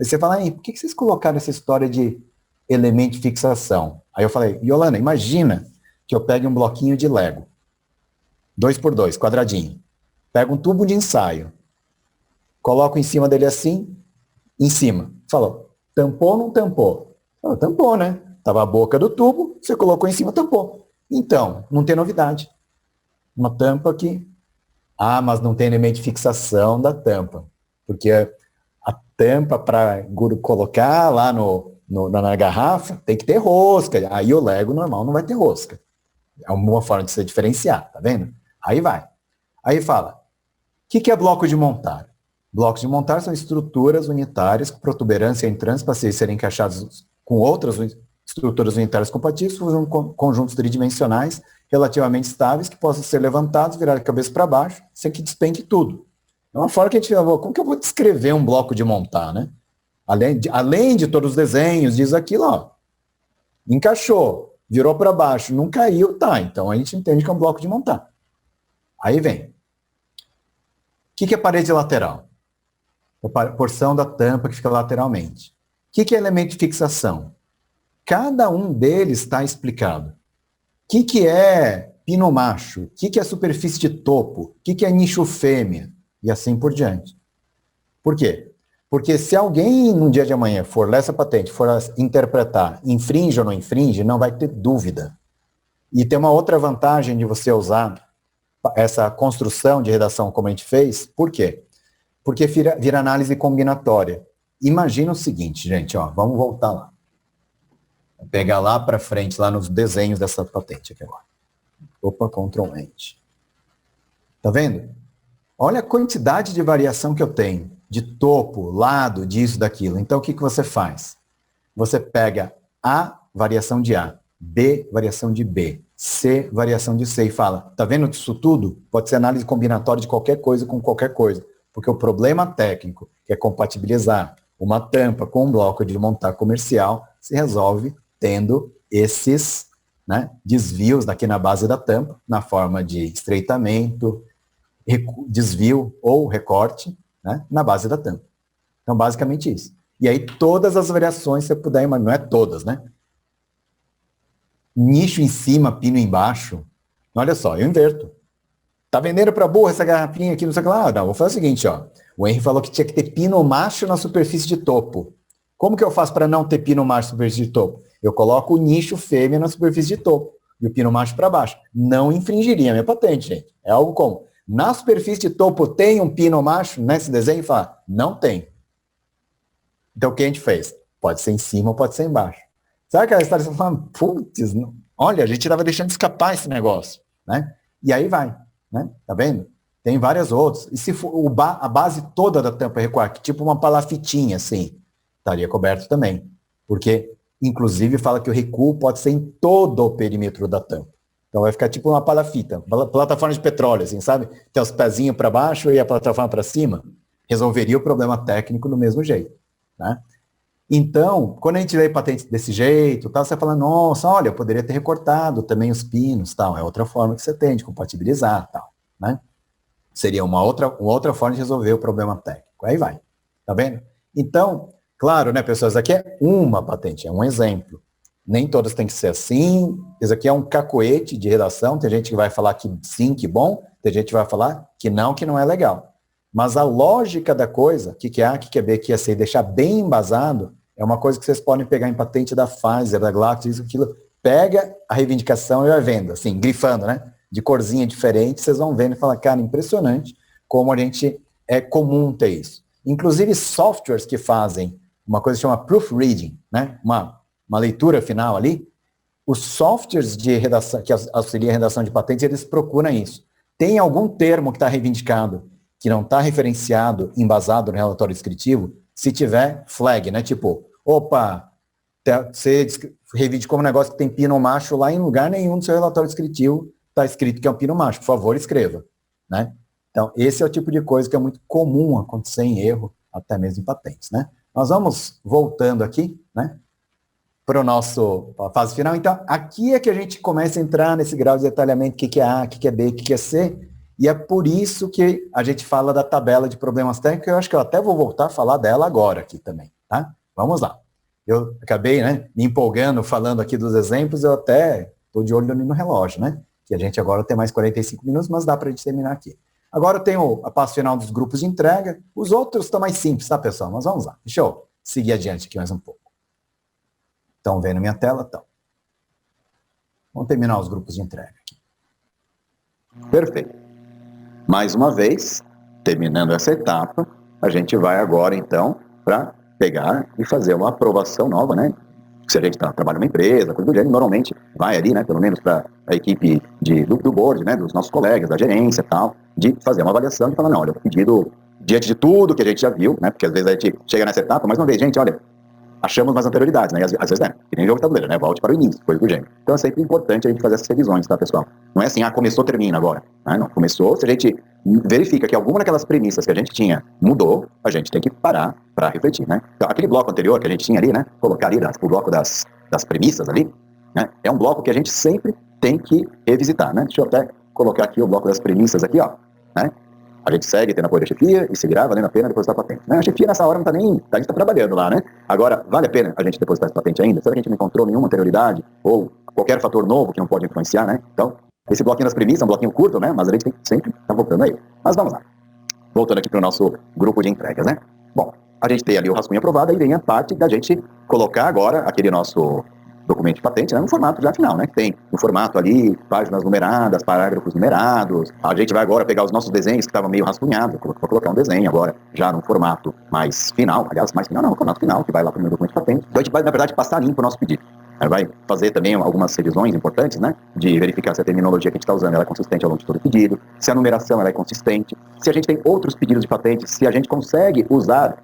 Aí você fala, aí, por que vocês colocaram essa história de elemento de fixação? Aí eu falei, Yolanda, imagina que eu pegue um bloquinho de Lego, 2x2, quadradinho. Pego um tubo de ensaio, coloco em cima dele assim, em cima. Falou, tampou ou não tampou? Falou, tampou, né? Tava a boca do tubo, você colocou em cima, tampou. Então, não tem novidade. Uma tampa aqui. Ah, mas não tem elemento de fixação da tampa. Porque a tampa para colocar lá na garrafa tem que ter rosca. Aí o Lego normal não vai ter rosca. É uma forma de se diferenciar, tá vendo? Aí vai. Aí fala, o que é bloco de montar? Blocos de montar são estruturas unitárias com protuberância em trânsito para serem encaixados com outras estruturas unitárias compatíveis, formam conjuntos tridimensionais relativamente estáveis que possam ser levantados, virar de cabeça para baixo, sem que despenque tudo. É uma forma que a gente falou, como que eu vou descrever um bloco de montar, né? Além de todos os desenhos, diz aquilo, ó, encaixou, virou para baixo, não caiu, tá, então a gente entende que é um bloco de montar. Aí vem. O que é parede lateral? A porção da tampa que fica lateralmente. O que é elemento de fixação? Cada um deles está explicado. O que é pino macho? O que é superfície de topo? O que é nicho fêmea? E assim por diante. Por quê? Porque se alguém no dia de amanhã for ler essa patente, for interpretar, infringe ou não infringe, não vai ter dúvida. E tem uma outra vantagem de você usar essa construção de redação como a gente fez. Por quê? Porque vira análise combinatória. Imagina o seguinte, gente, ó, vamos voltar lá. Vou pegar lá para frente, lá nos desenhos dessa patente aqui agora. Opa, Ctrl Ent. Tá vendo? Olha a quantidade de variação que eu tenho. De topo, lado, disso, daquilo. Então, o que você faz? Você pega A, variação de A. B, variação de B. C, variação de C. E fala, tá vendo isso tudo? Pode ser análise combinatória de qualquer coisa com qualquer coisa. Porque o problema técnico, que é compatibilizar uma tampa com um bloco de montar comercial, se resolve tendo esses, né, desvios aqui na base da tampa, na forma de estreitamento, desvio ou recorte, né, na base da tampa. Então, basicamente isso. E aí, todas as variações, se você puder, mas não é todas, né? Nicho em cima, pino embaixo. Olha só, eu inverto. Tá vendendo para burro essa garrafinha aqui, não sei o que lá? Não, vou fazer o seguinte, ó. O Henry falou que tinha que ter pino macho na superfície de topo. Como que eu faço para não ter pino macho na superfície de topo? Eu coloco o nicho fêmea na superfície de topo e o pino macho para baixo. Não infringiria a minha patente, gente. É algo como, na superfície de topo tem um pino macho nesse desenho? Fala, não tem. Então o que a gente fez? Pode ser em cima ou pode ser embaixo. Sabe aquela história que você fala, putz, olha, a gente estava deixando escapar esse negócio, né? E aí vai. Né? Tá vendo? Tem várias outras. E se for a base toda da tampa recuar, tipo uma palafitinha assim, estaria coberto também. Porque, inclusive, fala que o recuo pode ser em todo o perímetro da tampa. Então vai ficar tipo uma palafita, plataforma de petróleo, assim, sabe? Tem os pezinhos para baixo e a plataforma para cima. Resolveria o problema técnico do mesmo jeito. Né? Então, quando a gente lê patente desse jeito, tal, você fala, nossa, olha, eu poderia ter recortado também os pinos, tal. É outra forma que você tem de compatibilizar, tal, né? Seria uma outra forma de resolver o problema técnico. Aí vai, tá vendo? Então, claro, né, pessoas, aqui é uma patente, é um exemplo. Nem todas têm que ser assim. Isso aqui é um cacoete de redação. Tem gente que vai falar que sim, que bom. Tem gente que vai falar que não é legal. Mas a lógica da coisa, o que é A, o que é B, o que é C, deixar bem embasado, é uma coisa que vocês podem pegar em patente da Pfizer, da Glaxo, isso, aquilo. Pega a reivindicação e vai vendo, assim, grifando, né? De corzinha diferente, vocês vão vendo e falam, cara, impressionante como a gente é comum ter isso. Inclusive softwares que fazem uma coisa que chama proofreading, né? Uma leitura final ali. Os softwares de redação, que auxiliam a redação de patentes, eles procuram isso. Tem algum termo que está reivindicado, que não está referenciado, embasado no relatório descritivo, se tiver flag, né? Tipo, opa, você reivindicou um negócio que tem pino macho lá, em lugar nenhum do seu relatório descritivo está escrito que é um pino macho. Por favor, escreva, né? Então, esse é o tipo de coisa que é muito comum acontecer em erro, até mesmo em patentes, né? Nós vamos voltando aqui, né? Para a fase final. Então, aqui é que a gente começa a entrar nesse grau de detalhamento, o que é A, o que é B, o que é C, e é por isso que a gente fala da tabela de problemas técnicos, eu acho que eu até vou voltar a falar dela agora aqui também, tá? Vamos lá. Eu acabei, né, me empolgando falando aqui dos exemplos, eu até estou de olho no relógio, né? Que a gente agora tem mais 45 minutos, mas dá para a gente terminar aqui. Agora eu tenho a passo final dos grupos de entrega. Os outros estão mais simples, tá, pessoal? Mas vamos lá. Deixa eu seguir adiante aqui mais um pouco. Estão vendo minha tela? Estão. Vamos terminar os grupos de entrega aqui. Perfeito. Mais uma vez, terminando essa etapa, a gente vai agora, então, para pegar e fazer uma aprovação nova, né? Se a gente trabalha numa empresa, coisa do gênero, normalmente vai ali, né, pelo menos para a equipe do board, né, dos nossos colegas, da gerência e tal, de fazer uma avaliação e falar, não, olha, o pedido, diante de tudo que a gente já viu, né, porque às vezes a gente chega nessa etapa, mais uma vez, gente, olha, achamos mais anterioridades, né? E às vezes, né? Que nem jogo de tabuleiro, né? Volte para o início, coisa do gênero. Então é sempre importante a gente fazer essas revisões, tá, pessoal? Não é assim, começou, termina agora. Né? Não, começou, se a gente verifica que alguma daquelas premissas que a gente tinha mudou, a gente tem que parar para refletir, né? Então, aquele bloco anterior que a gente tinha ali, né? Colocar ali o bloco das premissas ali, né? É um bloco que a gente sempre tem que revisitar, né? Deixa eu até colocar aqui o bloco das premissas aqui, ó, né? A gente segue tendo apoio da chefia e seguirá valendo a pena depositar a patente. A chefia nessa hora não está nem... A gente está trabalhando lá, né? Agora, vale a pena a gente depositar essa patente ainda? Será que a gente não encontrou nenhuma anterioridade ou qualquer fator novo que não pode influenciar, né? Então, esse bloquinho das premissas é um bloquinho curto, né? Mas a gente tem que sempre estar voltando aí. Mas vamos lá. Voltando aqui para o nosso grupo de entregas, né? Bom, a gente tem ali o rascunho aprovado, aí vem a parte da gente colocar agora aquele nosso documento de patente, né, no formato já final, né? Tem no formato ali, páginas numeradas, parágrafos numerados. A gente vai agora pegar os nossos desenhos que estavam meio rascunhados, vou colocar um desenho agora já no formato mais final, aliás, mais final não, no formato final, que vai lá para o meu documento de patente. Então a gente vai, na verdade, passar limpo o nosso pedido. Vai fazer também algumas revisões importantes, né? De verificar se a terminologia que a gente está usando ela é consistente ao longo de todo o pedido, se a numeração ela é consistente, se a gente tem outros pedidos de patente, se a gente consegue usar,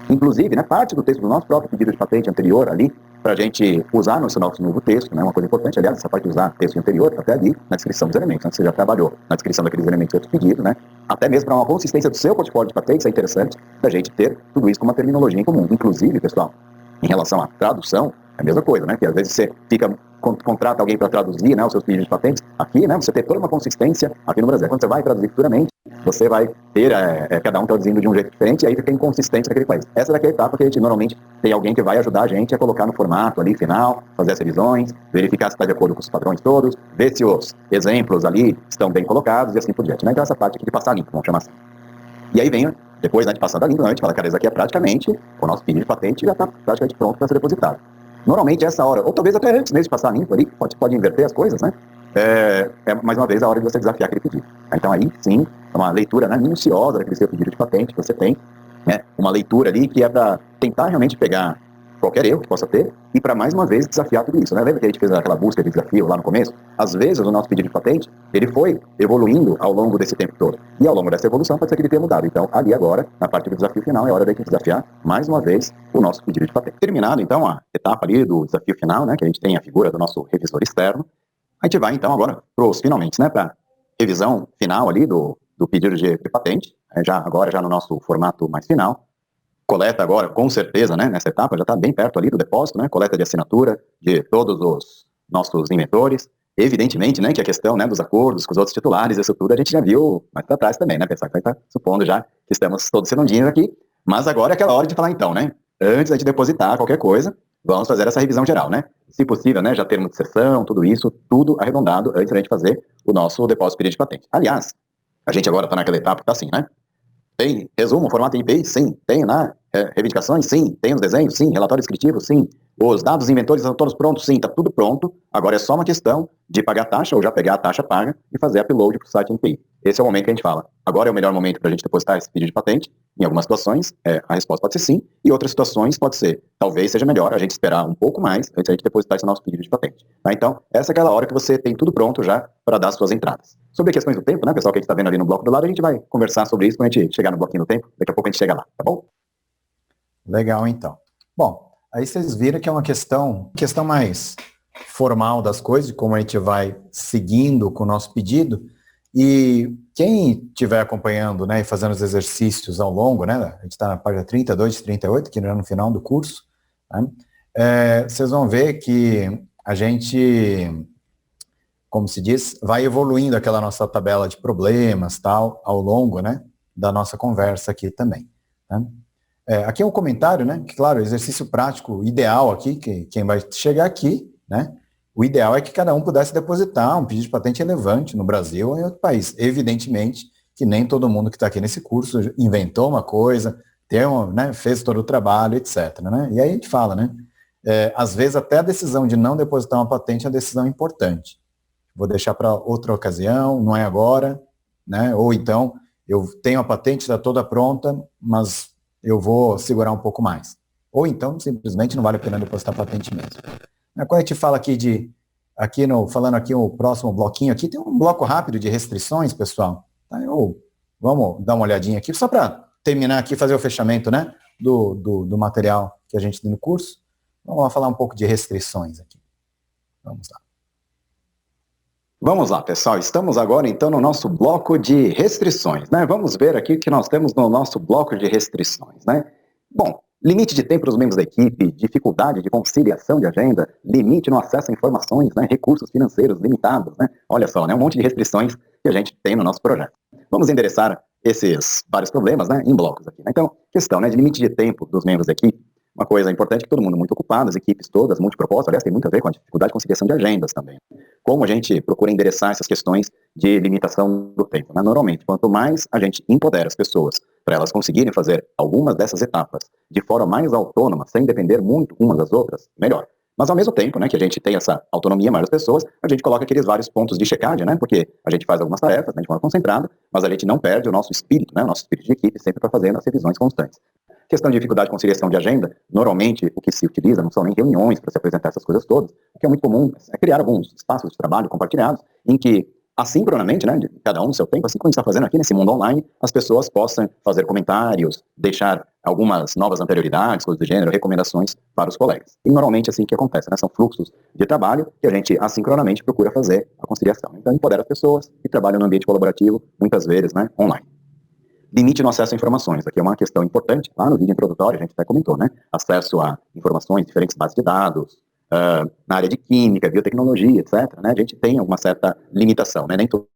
inclusive, né, parte do texto do nosso próprio pedido de patente anterior ali, para a gente usar no nosso novo texto, né? Uma coisa importante, aliás, essa parte de usar texto anterior, até ali, na descrição dos elementos, né? Você já trabalhou na descrição daqueles elementos do outro pedido, né? Até mesmo para uma consistência do seu portfólio de patentes, é interessante da gente ter tudo isso com uma terminologia em comum. Inclusive, pessoal, em relação à tradução, é a mesma coisa, né? Que às vezes você contrata alguém para traduzir, né, os seus pedidos de patentes. Aqui, né, você tem toda uma consistência aqui no Brasil. Quando você vai traduzir futuramente, você vai ter cada um traduzindo de um jeito diferente, e aí tem inconsistência naquele país. Essa daqui é a etapa que a gente normalmente tem alguém que vai ajudar a gente a colocar no formato ali final, fazer as revisões, verificar se está de acordo com os padrões todos, ver se os exemplos ali estão bem colocados e assim por diante, né? Então essa parte aqui de passar limpo, vamos chamar assim. E aí vem, depois, né, de passar da limpo, a gente fala, cara, isso aqui é praticamente, o nosso pedido de patente já está praticamente pronto para ser depositado. Normalmente essa hora, ou talvez até antes mesmo de passar limpo ali, pode inverter as coisas, né? É mais uma vez a hora de você desafiar aquele pedido. Então aí sim, é uma leitura, né, minuciosa daquele seu pedido de patente que você tem, né? Uma leitura ali que é para tentar realmente pegar qualquer erro que possa ter e para mais uma vez desafiar tudo isso, né? Lembra que a gente fez aquela busca de desafio lá no começo? Às vezes o nosso pedido de patente, ele foi evoluindo ao longo desse tempo todo. E ao longo dessa evolução pode ser que ele tenha mudado. Então ali agora, na parte do desafio final, é hora da gente desafiar mais uma vez o nosso pedido de patente. Terminado então a etapa ali do desafio final, né? Que a gente tem a figura do nosso revisor externo. A gente vai então agora para os finalmente, né? Para revisão final ali do pedido de patente, agora já no nosso formato mais final. Coleta agora, com certeza, né, nessa etapa, já está bem perto ali do depósito, né, coleta de assinatura de todos os nossos inventores. Evidentemente, né, que a questão, né, dos acordos com os outros titulares, isso tudo a gente já viu mais para trás também, né, pensar que vai estar supondo já que estamos todos redondinhos aqui, mas agora é aquela hora de falar então, né, antes de depositar qualquer coisa, vamos fazer essa revisão geral, né, se possível, né, já termo de sessão, tudo isso, tudo arredondado antes da gente fazer o nosso depósito pedido de patente. Aliás, a gente agora está naquela etapa que está assim, né, tem resumo, formato IPI? Sim. Tem lá reivindicações? Sim. Tem os desenhos? Sim. Relatório descritivo? Sim. Os dados dos inventores estão todos prontos? Sim. Está tudo pronto. Agora é só uma questão de pagar a taxa ou já pegar a taxa paga e fazer upload para o site IPI. Esse é o momento que a gente fala. Agora é o melhor momento para a gente depositar esse pedido de patente. Em algumas situações, a resposta pode ser sim. E outras situações pode ser, talvez seja melhor a gente esperar um pouco mais antes de a gente depositar esse nosso pedido de patente. Tá? Então, essa é aquela hora que você tem tudo pronto já para dar as suas entradas. Sobre questões do tempo, né, pessoal, que a gente está vendo ali no bloco do lado, a gente vai conversar sobre isso quando a gente chegar no bloquinho do tempo. Daqui a pouco a gente chega lá, tá bom? Legal, então. Bom, aí vocês viram que é uma questão mais formal das coisas, como a gente vai seguindo com o nosso pedido. E quem estiver acompanhando, né, e fazendo os exercícios ao longo, né, a gente está na página 32 e 38, que é no final do curso, né, vocês vão ver que a gente, como se diz, vai evoluindo aquela nossa tabela de problemas, tal, ao longo, né, da nossa conversa aqui também. Né? Aqui é um comentário, né? Que, claro, exercício prático ideal aqui, quem vai chegar aqui, né? O ideal é que cada um pudesse depositar um pedido de patente relevante no Brasil ou em outro país. Evidentemente que nem todo mundo que está aqui nesse curso inventou uma coisa, né, fez todo o trabalho, etc. Né? E aí a gente fala, né? Às vezes até a decisão de não depositar uma patente é uma decisão importante. Vou deixar para outra ocasião, não é agora, né? Ou então, eu tenho a patente, está toda pronta, mas eu vou segurar um pouco mais. Ou então, simplesmente não vale a pena depositar a patente mesmo. Quando a gente fala falando aqui o próximo bloquinho aqui, tem um bloco rápido de restrições, pessoal. Tá? Vamos dar uma olhadinha aqui, só para terminar aqui, fazer o fechamento, né, do material que a gente tem no curso. Vamos lá falar um pouco de restrições aqui. Vamos lá. Vamos lá, pessoal. Estamos agora, então, no nosso bloco de restrições, né? Vamos ver aqui o que nós temos no nosso bloco de restrições, né? Bom, limite de tempo dos membros da equipe, dificuldade de conciliação de agenda, limite no acesso a informações, né? Recursos financeiros limitados, né? Olha só, né? Um monte de restrições que a gente tem no nosso projeto. Vamos endereçar esses vários problemas, né? Em blocos aqui, né? Então, questão, né? De limite de tempo dos membros da equipe. Uma coisa importante é que todo mundo muito ocupado, as equipes todas, multipropósitas, aliás, tem muito a ver com a dificuldade de conciliação de agendas também. Como a gente procura endereçar essas questões de limitação do tempo, né? Normalmente, quanto mais a gente empodera as pessoas para elas conseguirem fazer algumas dessas etapas de forma mais autônoma, sem depender muito umas das outras, melhor. Mas ao mesmo tempo, né, que a gente tem essa autonomia maior das pessoas, a gente coloca aqueles vários pontos de checagem, né? Porque a gente faz algumas tarefas, né, de forma concentrada, mas a gente não perde o nosso espírito, né? O nosso espírito de equipe sempre para fazendo as revisões constantes. Questão de dificuldade de conciliação de agenda, normalmente o que se utiliza não são nem reuniões para se apresentar essas coisas todas, o que é muito comum é criar alguns espaços de trabalho compartilhados em que, assincronamente, né, de cada um no seu tempo, assim como a gente está fazendo aqui nesse mundo online, as pessoas possam fazer comentários, deixar algumas novas anterioridades, coisas do gênero, recomendações para os colegas. E normalmente é assim que acontece, né? São fluxos de trabalho que a gente assincronamente procura fazer a conciliação. Então, empodera as pessoas que trabalham no ambiente colaborativo, muitas vezes, né, online. Limite no acesso a informações. Aqui é uma questão importante. Lá no vídeo introdutório a gente até comentou, né? Acesso a informações, diferentes bases de dados, na área de química, biotecnologia, etc. Né? A gente tem uma certa limitação, né? Nem todo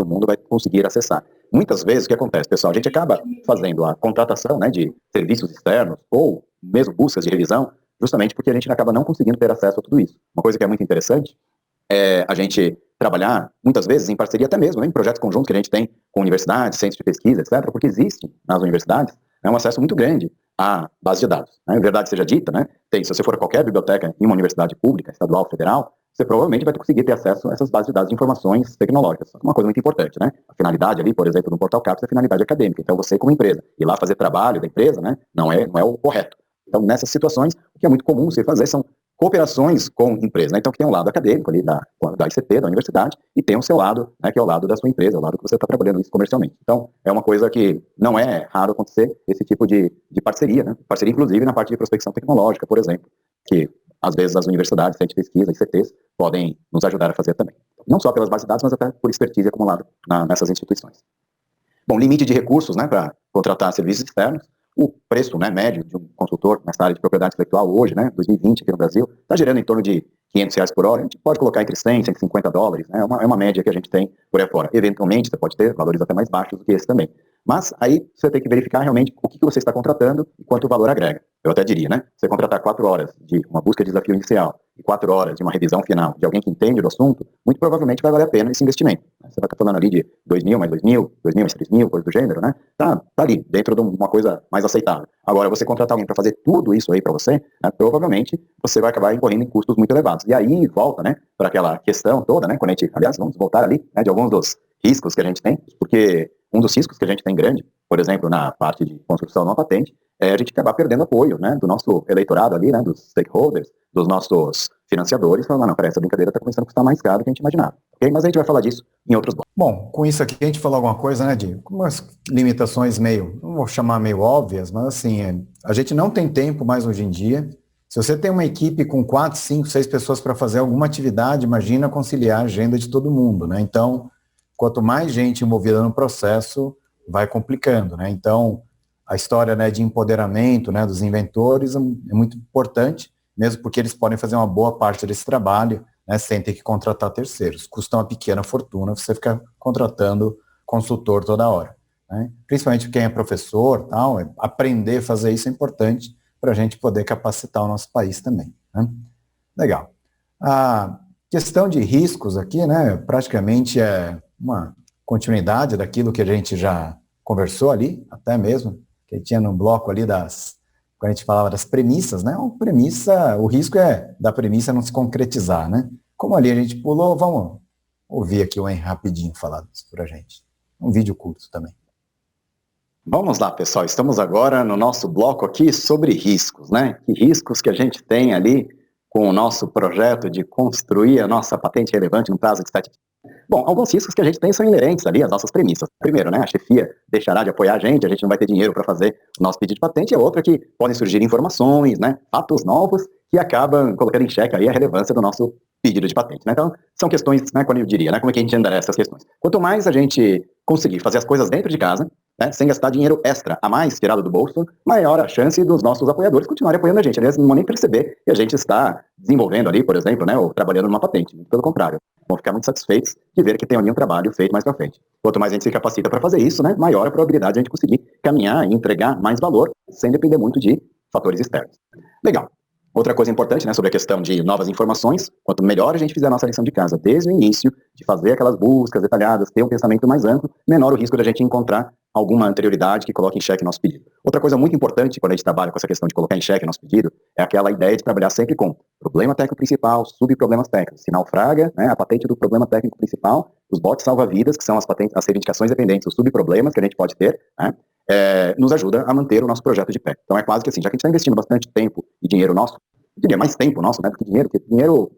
mundo vai conseguir acessar. Muitas vezes o que acontece, pessoal, a gente acaba fazendo a contratação, né, de serviços externos ou mesmo buscas de revisão, justamente porque a gente acaba não conseguindo ter acesso a tudo isso. Uma coisa que é muito interessante é a gente trabalhar, muitas vezes, em parceria até mesmo, né, em projetos conjuntos que a gente tem com universidades, centros de pesquisa, etc., porque existe nas universidades um acesso muito grande à base de dados. Né? Verdade seja dita, né? Se você for a qualquer biblioteca em uma universidade pública, estadual, federal, você provavelmente vai conseguir ter acesso a essas bases de dados de informações tecnológicas. Uma coisa muito importante, né? A finalidade ali, por exemplo, no Portal CAPES é a finalidade acadêmica. Então, você como empresa, ir lá fazer trabalho da empresa, né, não é o correto. Então, nessas situações, o que é muito comum você fazer são cooperações com empresas, né? Então, que tem um lado acadêmico ali da ICT, da universidade, e tem o seu lado, né, que é o lado da sua empresa, o lado que você está trabalhando isso comercialmente. Então, é uma coisa que não é raro acontecer, esse tipo de parceria, né? Parceria, inclusive, na parte de prospecção tecnológica, por exemplo, que às vezes as universidades, centros de pesquisa, ICTs, podem nos ajudar a fazer também. Não só pelas bases de dados, mas até por expertise acumulada nessas instituições. Bom, limite de recursos, né, para contratar serviços externos. O preço, né, médio de um consultor nessa área de propriedade intelectual hoje, né, 2020 aqui no Brasil, está gerando em torno de R$500 por hora. A gente pode colocar entre 100 e 150 dólares, né, é uma média que a gente tem por aí fora. Eventualmente, você pode ter valores até mais baixos do que esse também. Mas aí você tem que verificar realmente o que você está contratando e quanto valor agrega. Eu até diria, né, você contratar 4 horas de uma busca de desafio inicial e 4 horas de uma revisão final de alguém que entende do assunto, muito provavelmente vai valer a pena esse investimento. Você vai estar falando ali de 2.000 mais 2.000, 2.000 mais 3.000, coisa do gênero, né? Tá ali, dentro de uma coisa mais aceitável. Agora, você contratar alguém para fazer tudo isso aí para você, né, provavelmente você vai acabar incorrendo em custos muito elevados. E aí volta, né, para aquela questão toda, né, quando a gente, aliás, vamos voltar ali, né, de alguns dos riscos que a gente tem, porque um dos riscos que a gente tem grande, por exemplo, na parte de construção de uma patente, é a gente acabar perdendo apoio, né, do nosso eleitorado ali, né, dos stakeholders, dos nossos financiadores, falando, não, peraí, essa brincadeira está começando a custar mais caro do que a gente imaginava. Okay? Mas a gente vai falar disso em outros blocos. Bom, com isso aqui a gente falou alguma coisa, né, de umas limitações meio, não vou chamar meio óbvias, mas assim, a gente não tem tempo mais hoje em dia. Se você tem uma equipe com 4, 5, 6 pessoas para fazer alguma atividade, imagina conciliar a agenda de todo mundo, né? Então, quanto mais gente envolvida no processo, vai complicando, né? Então, a história, né, de empoderamento, né, dos inventores é muito importante, mesmo porque eles podem fazer uma boa parte desse trabalho, né, sem ter que contratar terceiros. Custa uma pequena fortuna você ficar contratando consultor toda hora. né? Principalmente quem é professor, tal, aprender a fazer isso é importante para a gente poder capacitar o nosso país também, né? Legal. A questão de riscos aqui, né, praticamente é uma continuidade daquilo que a gente já conversou ali, até mesmo, que tinha no bloco ali quando a gente falava das premissas, né, o risco é da premissa não se concretizar, né? Como ali a gente pulou, vamos ouvir aqui o Henry rapidinho falar isso pra gente. Um vídeo curto também. Vamos lá, pessoal, estamos agora no nosso bloco aqui sobre riscos, né? Que riscos que a gente tem ali com o nosso projeto de construir a nossa patente relevante no prazo de 7 dias. Bom, alguns riscos que a gente tem são inerentes ali às nossas premissas. Primeiro, né, a chefia deixará de apoiar a gente não vai ter dinheiro para fazer o nosso pedido de patente, e a outra que podem surgir informações, né, fatos novos que acabam colocando em xeque aí a relevância do nosso pedido de patente, né? Então, são questões, né, quando eu diria, né, como é que a gente endereça essas questões. Quanto mais a gente conseguir fazer as coisas dentro de casa, né, sem gastar dinheiro extra a mais tirado do bolso, maior a chance dos nossos apoiadores continuarem apoiando a gente. Aliás, não vão nem perceber que a gente está desenvolvendo ali, por exemplo, né, ou trabalhando numa patente. Pelo contrário, vão ficar muito satisfeitos de ver que tem ali um trabalho feito mais para frente. Quanto mais a gente se capacita para fazer isso, né, maior a probabilidade de a gente conseguir caminhar e entregar mais valor sem depender muito de fatores externos. Legal. Outra coisa importante, né, sobre a questão de novas informações, quanto melhor a gente fizer a nossa lição de casa desde o início, de fazer aquelas buscas detalhadas, ter um pensamento mais amplo, menor o risco da gente encontrar alguma anterioridade que coloque em xeque nosso pedido. Outra coisa muito importante quando a gente trabalha com essa questão de colocar em xeque nosso pedido é aquela ideia de trabalhar sempre com problema técnico principal, subproblemas técnicos. Se naufraga, né, a patente do problema técnico principal, os botes salva-vidas, que são as reivindicações dependentes, os subproblemas que a gente pode ter, né, nos ajuda a manter o nosso projeto de pé. Então é quase que assim, já que a gente está investindo bastante tempo e dinheiro nosso, eu diria mais tempo nosso, né, do que dinheiro, porque dinheiro,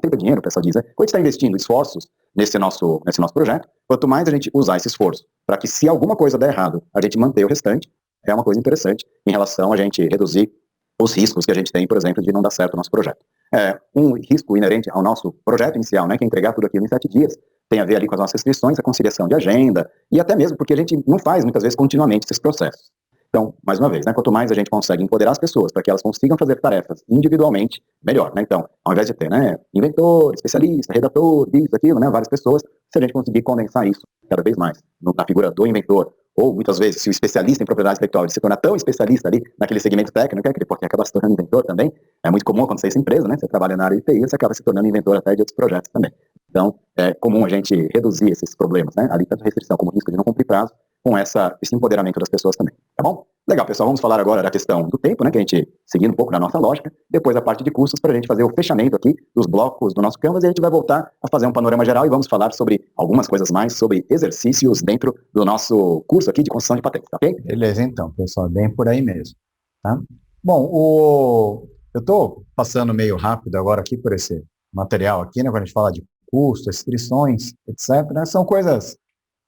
tempo é dinheiro, o pessoal diz, né? Quando a gente está investindo esforços nesse nosso projeto, quanto mais a gente usar esse esforço para que se alguma coisa der errado, a gente manter o restante, é uma coisa interessante em relação a gente reduzir os riscos que a gente tem, por exemplo, de não dar certo o nosso projeto. Um risco inerente ao nosso projeto inicial, né, que é entregar tudo aquilo em 7 dias, tem a ver ali com as nossas restrições, a conciliação de agenda, e até mesmo porque a gente não faz, muitas vezes, continuamente esses processos. Então, mais uma vez, né, quanto mais a gente consegue empoderar as pessoas para que elas consigam fazer tarefas individualmente, melhor, né? Então, ao invés de ter, né, inventor, especialista, redator, isso, aquilo, né, várias pessoas, se a gente conseguir condensar isso cada vez mais na figura do inventor, ou muitas vezes, se o especialista em propriedade intelectual se torna tão especialista ali naquele segmento técnico, que ele pode acabar se tornando inventor também, é muito comum acontecer isso em empresa, né? Você trabalha na área de TI, você acaba se tornando inventor até de outros projetos também. Então, é comum a gente reduzir esses problemas, né? Ali tanto restrição como risco de não cumprir prazo, com esse empoderamento das pessoas também, tá bom? Legal, pessoal, vamos falar agora da questão do tempo, né, que a gente, seguindo um pouco da nossa lógica, depois a parte de custos para a gente fazer o fechamento aqui dos blocos do nosso Canvas, e a gente vai voltar a fazer um panorama geral e vamos falar sobre algumas coisas mais, sobre exercícios dentro do nosso curso aqui de construção de patentes, tá ok? Beleza, então, pessoal, bem por aí mesmo, tá? Bom, eu estou passando meio rápido agora aqui por esse material aqui, né, quando a gente fala de custo, restrições, etc., né, são coisas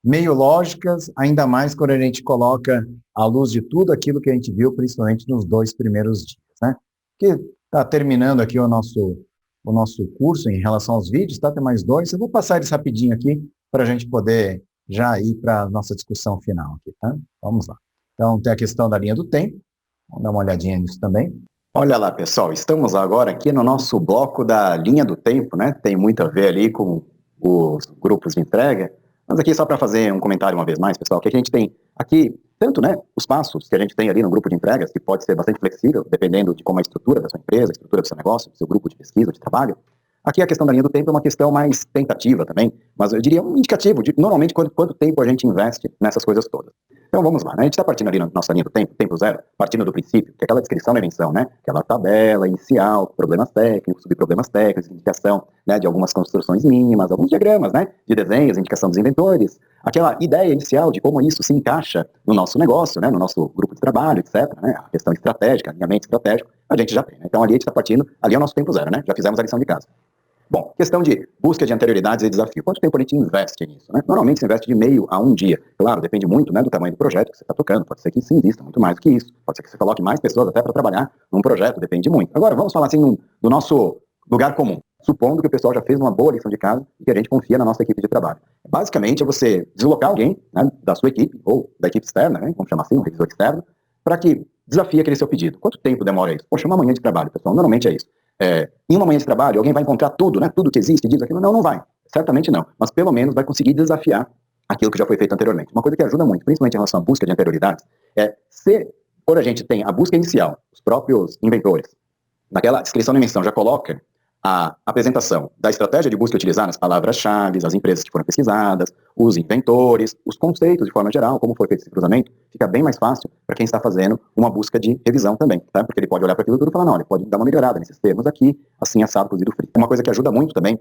meio lógicas, ainda mais quando a gente coloca à luz de tudo aquilo que a gente viu, principalmente nos 2 primeiros dias, né? Que está terminando aqui o nosso curso em relação aos vídeos, tá? Tem mais 2, eu vou passar eles rapidinho aqui para a gente poder já ir para a nossa discussão final aqui, tá? Vamos lá. Então, tem a questão da linha do tempo, vamos dar uma olhadinha nisso também. Olha lá, pessoal, estamos agora aqui no nosso bloco da linha do tempo, né? Tem muito a ver ali com os grupos de entrega. Mas aqui só para fazer um comentário uma vez mais, pessoal, que a gente tem aqui, tanto, né, os passos que a gente tem ali no grupo de entregas, que pode ser bastante flexível, dependendo de como é a estrutura da sua empresa, a estrutura do seu negócio, do seu grupo de pesquisa, de trabalho. Aqui a questão da linha do tempo é uma questão mais tentativa também, mas eu diria um indicativo de, normalmente, quanto tempo a gente investe nessas coisas todas. Então vamos lá, né? A gente está partindo ali na nossa linha do tempo, tempo zero, partindo do princípio, que é aquela descrição da invenção, né? Aquela tabela inicial, problemas técnicos, subproblemas técnicos, indicação, né, de algumas construções mínimas, alguns diagramas, né, de desenhos, indicação dos inventores, aquela ideia inicial de como isso se encaixa no nosso negócio, né, no nosso grupo de trabalho, etc., né, a questão estratégica, alinhamento estratégico, a gente já tem, né? Então ali a gente está partindo, ali é o nosso tempo zero, né? Já fizemos a lição de casa. Bom, questão de busca de anterioridades e desafio. Quanto tempo a gente investe nisso, né? Normalmente se investe de meio a um dia. Claro, depende muito, né, do tamanho do projeto que você está tocando. Pode ser que se invista muito mais do que isso. Pode ser que você coloque mais pessoas até para trabalhar num projeto. Depende muito. Agora, vamos falar assim do nosso lugar comum. Supondo que o pessoal já fez uma boa lição de casa e que a gente confia na nossa equipe de trabalho. Basicamente é você deslocar alguém, né, da sua equipe ou da equipe externa, né, vamos chamar assim, um revisor externo, para que desafie aquele seu pedido. Quanto tempo demora isso? Poxa, uma manhã de trabalho, pessoal. Normalmente é isso. Em uma manhã de trabalho, alguém vai encontrar tudo, né? Tudo que existe, diz aquilo. Não vai. Certamente não. Mas pelo menos vai conseguir desafiar aquilo que já foi feito anteriormente. Uma coisa que ajuda muito, principalmente em relação à busca de anterioridades, é quando a gente tem a busca inicial, os próprios inventores, naquela descrição da invenção já coloca a apresentação da estratégia de busca utilizada, as palavras-chave, as empresas que foram pesquisadas, os inventores, os conceitos de forma geral, como foi feito esse cruzamento, fica bem mais fácil para quem está fazendo uma busca de revisão também, tá? Porque ele pode olhar para aquilo tudo e falar, não, ele pode dar uma melhorada nesses termos aqui, assim, assado, cozido, frito. Uma coisa que ajuda muito também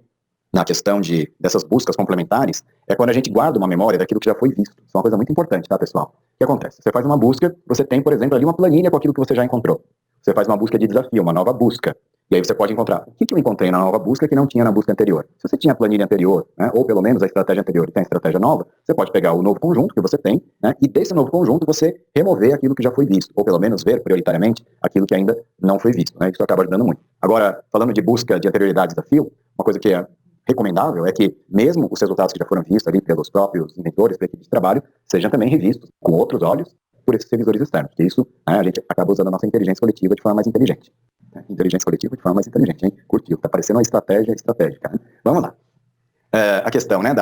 na questão dessas buscas complementares é quando a gente guarda uma memória daquilo que já foi visto. Isso é uma coisa muito importante, tá, pessoal? O que acontece? Você faz uma busca, você tem, por exemplo, ali uma planilha com aquilo que você já encontrou. Você faz uma busca de desafio, uma nova busca. E aí você pode encontrar o que eu encontrei na nova busca que não tinha na busca anterior. Se você tinha a planilha anterior, né, ou pelo menos a estratégia anterior e tem a estratégia nova, você pode pegar o novo conjunto que você tem, né, e desse novo conjunto você remover aquilo que já foi visto, ou pelo menos ver prioritariamente aquilo que ainda não foi visto. Né, isso acaba ajudando muito. Agora, falando de busca de anterioridade e desafio, uma coisa que é recomendável é que mesmo os resultados que já foram vistos ali pelos próprios inventores, pela equipe de trabalho, sejam também revistos com outros olhos por esses revisores externos. Porque isso, né, a gente acaba usando a nossa inteligência coletiva de forma mais inteligente. Inteligência coletiva de forma mais inteligente, hein? Curtiu. Tá parecendo uma estratégia estratégica. Né? Vamos lá. A questão, né,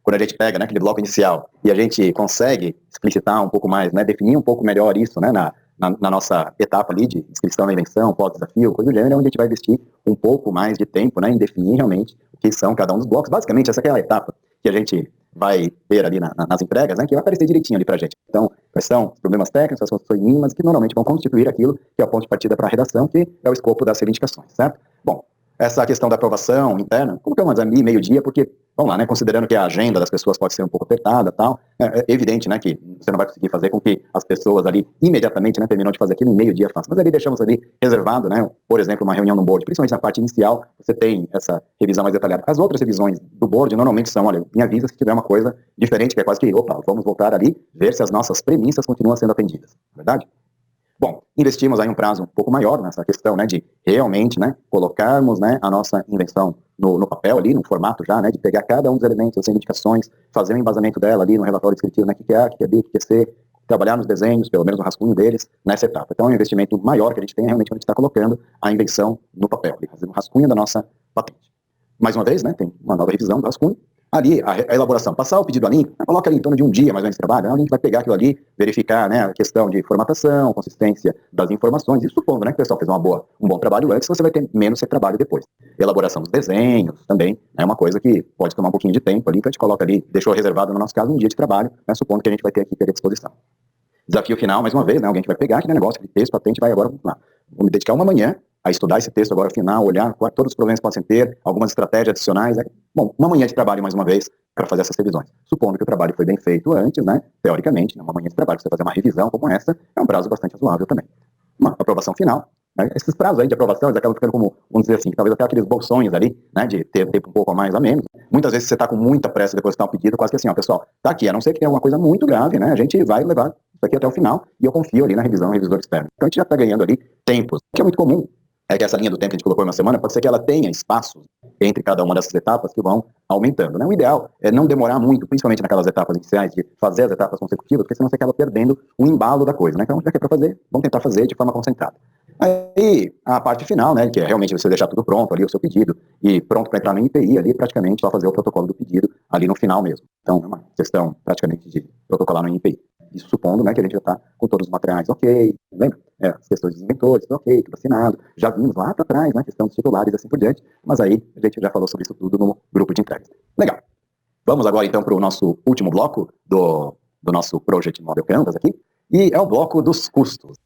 quando a gente pega, né, aquele bloco inicial e a gente consegue explicitar um pouco mais, né, definir um pouco melhor isso, né, na nossa etapa ali de descrição da invenção, pós-desafio, coisa do gênero, onde a gente vai investir um pouco mais de tempo, né, em definir realmente o que são cada um dos blocos. Basicamente, essa é a etapa que a gente vai ter ali nas entregas, né, que vai aparecer direitinho ali pra gente. Então, quais são os problemas técnicos, as funções mínimas, que normalmente vão constituir aquilo que é o ponto de partida para a redação, que é o escopo das reivindicações, certo? Bom, essa questão da aprovação interna, colocamos ali meio-dia, porque, vamos lá, né, considerando que a agenda das pessoas pode ser um pouco apertada e tal, é evidente, né, que você não vai conseguir fazer com que as pessoas ali imediatamente, né, terminam de fazer aquilo em meio-dia fácil. Mas ali deixamos ali reservado, né, por exemplo, uma reunião no board, principalmente na parte inicial, você tem essa revisão mais detalhada. As outras revisões do board normalmente são, olha, me avisa se tiver uma coisa diferente, que é quase que, opa, vamos voltar ali, ver se as nossas premissas continuam sendo atendidas, verdade? Bom, investimos aí um prazo um pouco maior nessa questão, né, de realmente, né, colocarmos, né, a nossa invenção no papel ali, no formato já, né, de pegar cada um dos elementos, as indicações, fazer o embasamento dela ali no relatório descritivo, né, o que é A, o que é B, o que é C, trabalhar nos desenhos, pelo menos no rascunho deles, nessa etapa. Então é um investimento maior que a gente tem realmente quando a gente está colocando a invenção no papel, ali, fazendo um rascunho da nossa patente. Mais uma vez, né, tem uma nova revisão do rascunho. Ali, a elaboração, passar o pedido ali, coloca ali em torno de um dia mais ou menos de trabalho, a gente vai pegar aquilo ali, verificar, né, a questão de formatação, consistência das informações, isso supondo, né, que o pessoal fez um bom trabalho antes, você vai ter menos trabalho depois. Elaboração dos desenhos também é uma coisa que pode tomar um pouquinho de tempo ali, que a gente coloca ali, deixou reservado no nosso caso um dia de trabalho, né, supondo que a gente vai ter aqui à disposição. Desafio final, mais uma vez, né, alguém que vai pegar aquele negócio de texto, patente, vai agora, vamos lá, vou me dedicar uma manhã a estudar esse texto agora final, olhar todos os problemas que podem ter, algumas estratégias adicionais. Né? Bom, uma manhã de trabalho, mais uma vez, para fazer essas revisões. Supondo que o trabalho foi bem feito antes, né? Teoricamente, uma manhã de trabalho, você fazer uma revisão como essa, é um prazo bastante razoável também. Uma aprovação final. Né? Esses prazos aí de aprovação, eles acabam ficando como, vamos dizer assim, talvez até aqueles bolsões ali, né? De ter tempo um pouco a mais a menos. Muitas vezes você está com muita pressa de depositar um pedido, quase que assim, ó, pessoal, tá aqui, a não ser que tenha alguma coisa muito grave, né? A gente vai levar isso aqui até o final e eu confio ali na revisão, no revisor externo. Então a gente já está ganhando ali tempos, que é muito comum. É que essa linha do tempo que a gente colocou em uma semana, pode ser que ela tenha espaços entre cada uma dessas etapas que vão aumentando. Né? O ideal é não demorar muito, principalmente naquelas etapas iniciais, de fazer as etapas consecutivas, porque senão você acaba perdendo o embalo da coisa. Né? Então, já que é para fazer, vamos tentar fazer de forma concentrada. Aí, a parte final, né, que é realmente você deixar tudo pronto ali, o seu pedido, e pronto para entrar no INPI ali, praticamente só fazer o protocolo do pedido ali no final mesmo. Então, é uma questão praticamente de protocolar no INPI. Isso supondo, né, que a gente já está com todos os materiais ok, lembra? As questões dos inventores, ok, tudo assinado. Já vimos lá para trás, né, questão dos titulares e assim por diante, mas aí a gente já falou sobre isso tudo no grupo de entregas. Legal. Vamos agora então para o nosso último bloco do nosso Project Model Canvas aqui, e é o bloco dos custos.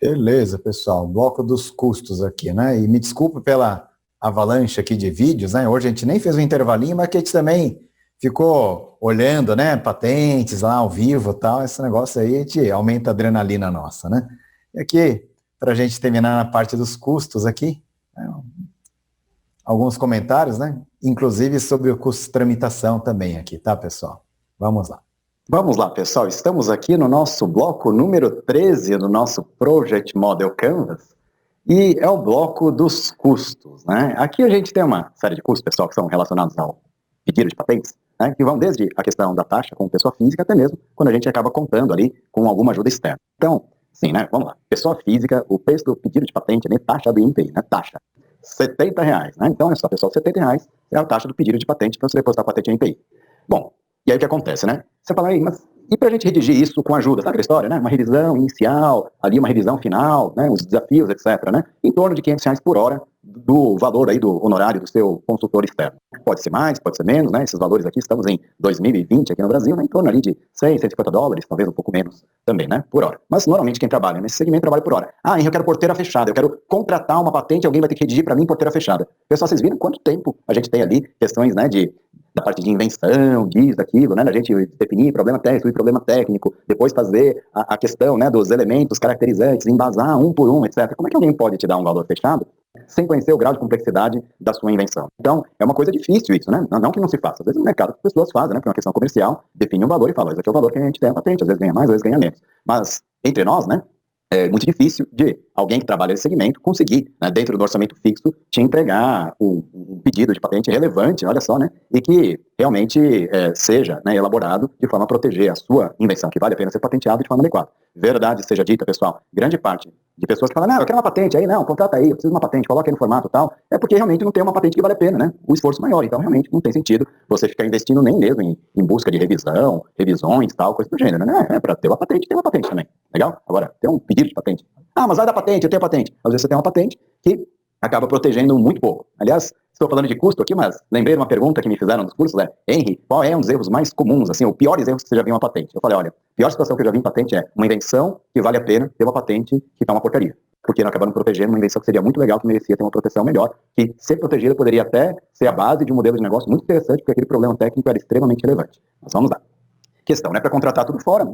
Beleza, pessoal, bloco dos custos aqui, né? E me desculpe pela avalanche aqui de vídeos, né? Hoje a gente nem fez um intervalinho, mas que a gente também ficou olhando, né, patentes lá ao vivo e tal, esse negócio aí a gente aumenta a adrenalina nossa, né? E aqui, para a gente terminar na parte dos custos aqui, né, alguns comentários, né? Inclusive sobre o custo de tramitação também aqui, tá, pessoal? Vamos lá. Vamos lá, pessoal, estamos aqui no nosso bloco número 13 do nosso Project Model Canvas, e é o bloco dos custos, né? Aqui a gente tem uma série de custos, pessoal, que são relacionados ao pedido de patentes, né, que vão desde a questão da taxa com pessoa física até mesmo quando a gente acaba contando ali com alguma ajuda externa. Então, sim, né, vamos lá. Pessoa física, o preço do pedido de patente, né, taxa do INPI, né, taxa, R$70, né? Então, é só, pessoal, R$70 é a taxa do pedido de patente para você depositar a patente no INPI. Bom, E aí o que acontece, né? Você fala, mas e para a gente redigir isso com ajuda? Sabe aquela história, né? Uma revisão inicial, ali uma revisão final, né? Os desafios, etc., né? Em torno de R$ 500 por hora do valor aí do honorário do seu consultor externo. Pode ser mais, pode ser menos, né? Esses valores aqui, estamos em 2020 aqui no Brasil, né? Em torno ali de $100, $150, talvez um pouco menos também, né? Por hora. Mas normalmente quem trabalha nesse segmento trabalha por hora. Ah, Henrique, eu quero porteira fechada, eu quero contratar uma patente, alguém vai ter que redigir para mim porteira fechada. Pessoal, vocês viram quanto tempo a gente tem ali questões, né, da parte de invenção, disso, daquilo, né, da gente definir problema técnico e problema técnico, depois fazer a questão, né, dos elementos caracterizantes, embasar um por um, etc. Como é que alguém pode te dar um valor fechado sem conhecer o grau de complexidade da sua invenção? Então, é uma coisa difícil isso, né? Não que não se faça. Às vezes no mercado as pessoas fazem, né, por uma questão comercial, define um valor e fala, esse aqui é o valor que a gente tem a patente, às vezes ganha mais, às vezes ganha menos. Mas, entre nós, né, é muito difícil de alguém que trabalha nesse segmento conseguir, né, dentro do orçamento fixo, te entregar um pedido de patente relevante, olha só, né, e que realmente seja, né, elaborado de forma a proteger a sua invenção, que vale a pena ser patenteado de forma adequada. Verdade seja dita, pessoal, grande parte de pessoas que falam, não, eu quero uma patente aí, não, contrata aí, eu preciso de uma patente, coloca aí no formato e tal, é porque realmente não tem uma patente que vale a pena, né, o esforço maior, então realmente não tem sentido você ficar investindo nem mesmo em busca de revisão, revisões, tal, coisa do gênero, né, para ter uma patente, tem uma patente também, legal? Agora, tem um pedido de patente. Ah, mas vai dar patente, eu tenho patente. Às vezes você tem uma patente que acaba protegendo muito pouco. Aliás, estou falando de custo aqui, mas lembrei de uma pergunta que me fizeram nos cursos, Henry, qual é um dos erros mais comuns, assim, os piores erros que você já viu em uma patente? Eu falei, olha, a pior situação que eu já vi em patente é uma invenção que vale a pena ter uma patente que está uma porcaria. Porque não acabaram protegendo uma invenção que seria muito legal, que merecia ter uma proteção melhor, que ser protegida poderia até ser a base de um modelo de negócio muito interessante, porque aquele problema técnico era extremamente relevante. Mas vamos lá. Questão, né, para contratar tudo fora,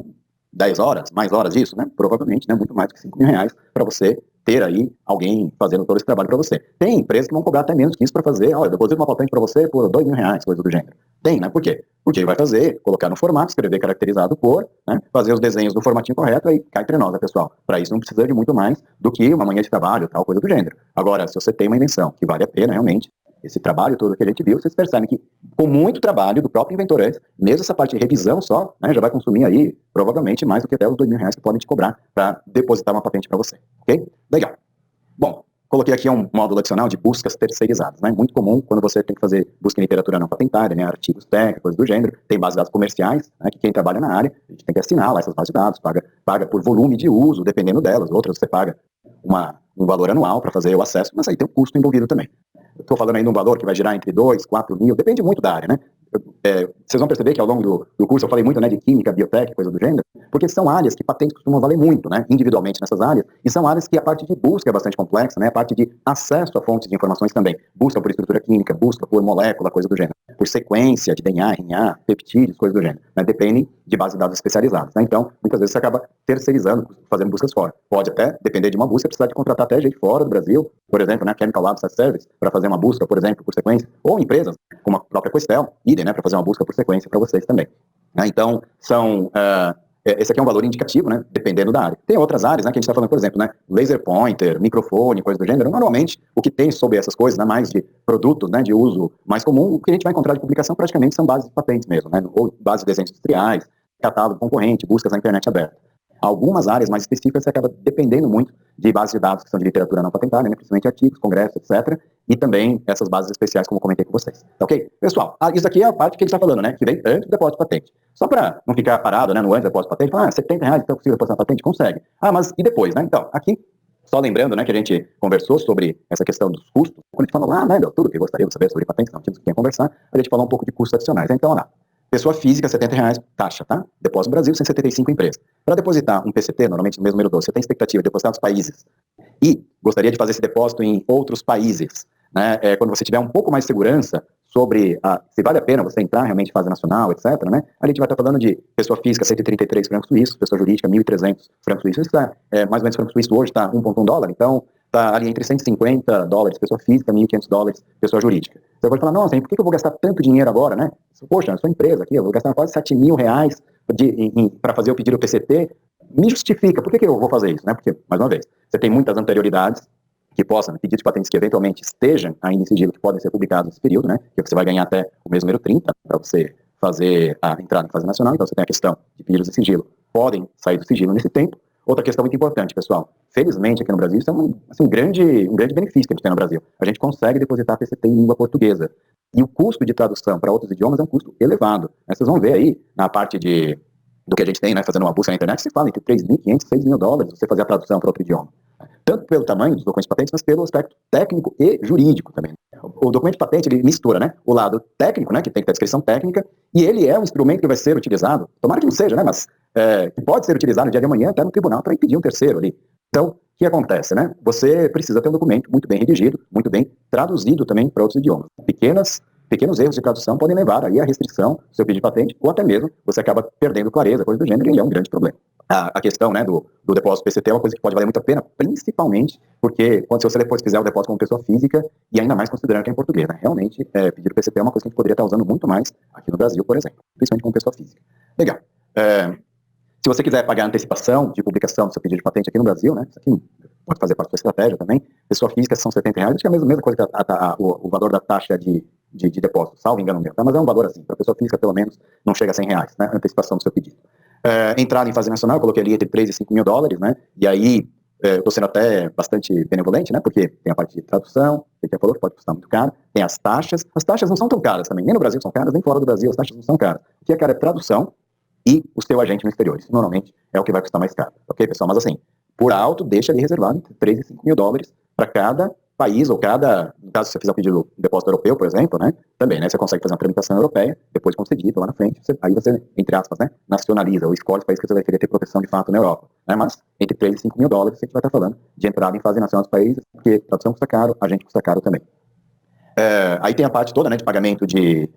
10 horas, mais horas disso, né? Provavelmente, né? Muito mais que R$ 5.000 para você ter aí alguém fazendo todo esse trabalho para você. Tem empresas que vão cobrar até menos que isso para fazer, olha, eu deposito uma patente para você por R$ 2.000, coisa do gênero. Tem, né? Por quê? Porque ele vai fazer, colocar no formato, escrever caracterizado por, né? Fazer os desenhos do formatinho correto, aí cai entre nós, né, pessoal? Para isso não precisa de muito mais do que uma manhã de trabalho, tal, coisa do gênero. Agora, se você tem uma invenção que vale a pena, realmente, esse trabalho todo que a gente viu, vocês percebem que com muito trabalho do próprio inventor antes, mesmo essa parte de revisão só, né, já vai consumir aí provavelmente mais do que até os R$ 2.000 que podem te cobrar para depositar uma patente para você, ok? Legal. Bom, coloquei aqui um módulo adicional de buscas terceirizadas, né? Muito comum quando você tem que fazer busca em literatura não patentada, né? Artigos técnicos, coisas do gênero, tem bases de dados comerciais, né? Que quem trabalha na área, a gente tem que assinar lá essas bases de dados, paga por volume de uso, dependendo delas, outras você paga um valor anual para fazer o acesso, mas aí tem um custo envolvido também. Estou falando aí de um valor que vai girar entre 2, 4 mil, depende muito da área, né? Vocês vão perceber que ao longo do curso eu falei muito, né, de química, biotec, coisa do gênero, porque são áreas que patentes costumam valer muito, né, individualmente nessas áreas, e são áreas que a parte de busca é bastante complexa, né, a parte de acesso a fontes de informações também, busca por estrutura química, busca por molécula, coisa do gênero, por sequência de DNA, RNA, peptídeos, coisa do gênero, né, dependem de bases de dados especializadas, né, então muitas vezes você acaba terceirizando, fazendo buscas fora. Pode até, depender de uma busca, precisar de contratar até gente fora do Brasil, por exemplo, né, Chemical Labs as Service, para fazer uma busca, por exemplo, por sequência, ou empresas, como a própria Questel, idem, né, para fazer uma busca por sequência para vocês também. Né? Então, esse aqui é um valor indicativo, né, dependendo da área. Tem outras áreas, né, que a gente está falando, por exemplo, né, laser pointer, microfone, coisa do gênero. Normalmente, o que tem sobre essas coisas, né, mais de produtos, né, de uso mais comum, o que a gente vai encontrar de publicação praticamente são bases de patentes mesmo, né, ou bases de desenhos industriais, catálogo concorrente, buscas na internet aberta. Algumas áreas mais específicas você acaba dependendo muito de bases de dados que são de literatura não patentada, né, principalmente artigos, congressos, etc. E também essas bases especiais, como eu comentei com vocês. Tá ok? Pessoal, isso aqui é a parte que a gente está falando, né? Que vem antes do depósito de patente. Só para não ficar parado, né, no antes do depósito de patente, falar, R$ 70, então consigo depositar a patente? Consegue. Ah, mas e depois, né? Então, aqui, só lembrando, né, que a gente conversou sobre essa questão dos custos. Quando a gente falou, né, tudo que eu gostaria de saber sobre patentes, não tínhamos com quem conversar, a gente falou um pouco de custos adicionais. Então, olha lá. Pessoa física, R$ 70, taxa, tá? Depósito Brasil, 175 empresas. Para depositar um PCT, normalmente no mesmo número 12, você tem expectativa de depositar nos países e gostaria de fazer esse depósito em outros países, né? Quando você tiver um pouco mais de segurança sobre se vale a pena você entrar realmente em fase nacional, etc., né? A gente vai estar falando de pessoa física, 133 francos suíços, pessoa jurídica, 1.300 francos suíços. Isso mais ou menos franco suíço hoje está $1,1, então está ali entre $150, pessoa física, $1.500, pessoa jurídica. Você pode falar, nossa, por que eu vou gastar tanto dinheiro agora, né? Poxa, eu sou empresa aqui, eu vou gastar quase R$ 7.000 para fazer o pedido PCT. Me justifica, por que eu vou fazer isso, né? Porque, mais uma vez, você tem muitas anterioridades que possam, pedidos de patentes que eventualmente estejam ainda em sigilo, que podem ser publicados nesse período, né? Que você vai ganhar até o mês número 30 para você fazer a entrada em fase nacional. Então você tem a questão de pedidos de sigilo, podem sair do sigilo nesse tempo. Outra questão muito importante, pessoal. Felizmente, aqui no Brasil, isso é um grande benefício que a gente tem no Brasil. A gente consegue depositar PCT em língua portuguesa. E o custo de tradução para outros idiomas é um custo elevado. Vocês vão ver aí, na parte do que a gente tem, né, fazendo uma busca na internet, se fala entre $3.500 e $6.000 você fazer a tradução para outro idioma. Tanto pelo tamanho dos documentos de patentes, mas pelo aspecto técnico e jurídico também. O documento de patente, ele mistura, né, o lado técnico, né, que tem que ter a descrição técnica, e ele é um instrumento que vai ser utilizado, tomara que não seja, né, mas que pode ser utilizado no dia de amanhã até no tribunal para impedir um terceiro ali. Então, o que acontece, né? Você precisa ter um documento muito bem redigido, muito bem traduzido também para outros idiomas. Pequenos erros de tradução podem levar aí à restrição do seu pedido de patente, ou até mesmo você acaba perdendo clareza, coisa do gênero, e é um grande problema. A questão, né, do depósito PCT é uma coisa que pode valer muito a pena, principalmente porque quando você depois fizer o depósito como pessoa física, e ainda mais considerando que é em português, né? Realmente, pedir o PCT é uma coisa que a gente poderia estar usando muito mais aqui no Brasil, por exemplo, principalmente como pessoa física. Legal. Se você quiser pagar a antecipação de publicação do seu pedido de patente aqui no Brasil, né, isso aqui pode fazer parte da sua estratégia também, pessoa física são R$70, acho que é a mesma coisa que o valor da taxa de depósito, salvo engano meu, tá? Mas é um valor assim, para pessoa física pelo menos não chega a R$100, né, a antecipação do seu pedido. Entrada em fase nacional, eu coloquei ali entre $3 e $5.000, né, e aí estou sendo até bastante benevolente, né, porque tem a parte de tradução, que falou que pode custar muito caro, tem as taxas não são tão caras também, nem no Brasil são caras, nem fora do Brasil as taxas não são caras. O que é caro é tradução e o seu agente no exterior, isso normalmente é o que vai custar mais caro, ok, pessoal? Mas assim, por alto, deixa ali reservado entre $3 e $5.000 para cada país, ou no caso, se você fizer o pedido de depósito europeu, por exemplo, né, também, né, você consegue fazer uma tramitação europeia, depois concedido lá na frente, aí você, entre aspas, né, nacionaliza, ou escolhe os países que você vai querer ter proteção de fato na Europa, né, mas entre $3 e $5.000 você vai estar falando de entrada em fase nacional dos países, porque tradução custa caro, a gente custa caro também. Aí tem a parte toda, né, de pagamento de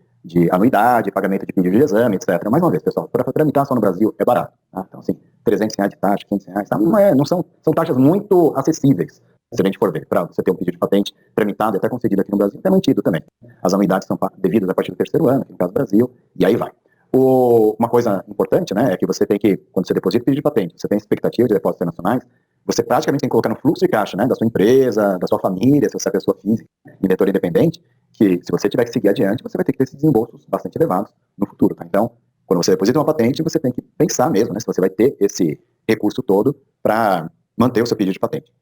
anuidade, pagamento de pedido de exame, etc. Mais uma vez, pessoal, para tramitar só no Brasil é barato, tá? Então, assim, R$300 de taxa, R$500, tá? Não são taxas muito acessíveis, se a gente for ver, para você ter um pedido de patente tramitado e até concedido aqui no Brasil, até mantido também. As anuidades são devidas a partir do 3º ano, aqui no caso do Brasil, e aí vai. Uma coisa importante, né, é que você tem que, quando você deposita o pedido de patente, você tem expectativa de depósitos internacionais, você praticamente tem que colocar no fluxo de caixa, né, da sua empresa, da sua família, se você é pessoa física, inventor independente, que se você tiver que seguir adiante, você vai ter que ter esses desembolsos bastante elevados no futuro, tá? Então, quando você deposita uma patente, você tem que pensar mesmo, né, se você vai ter esse recurso todo para manter o seu pedido de patente.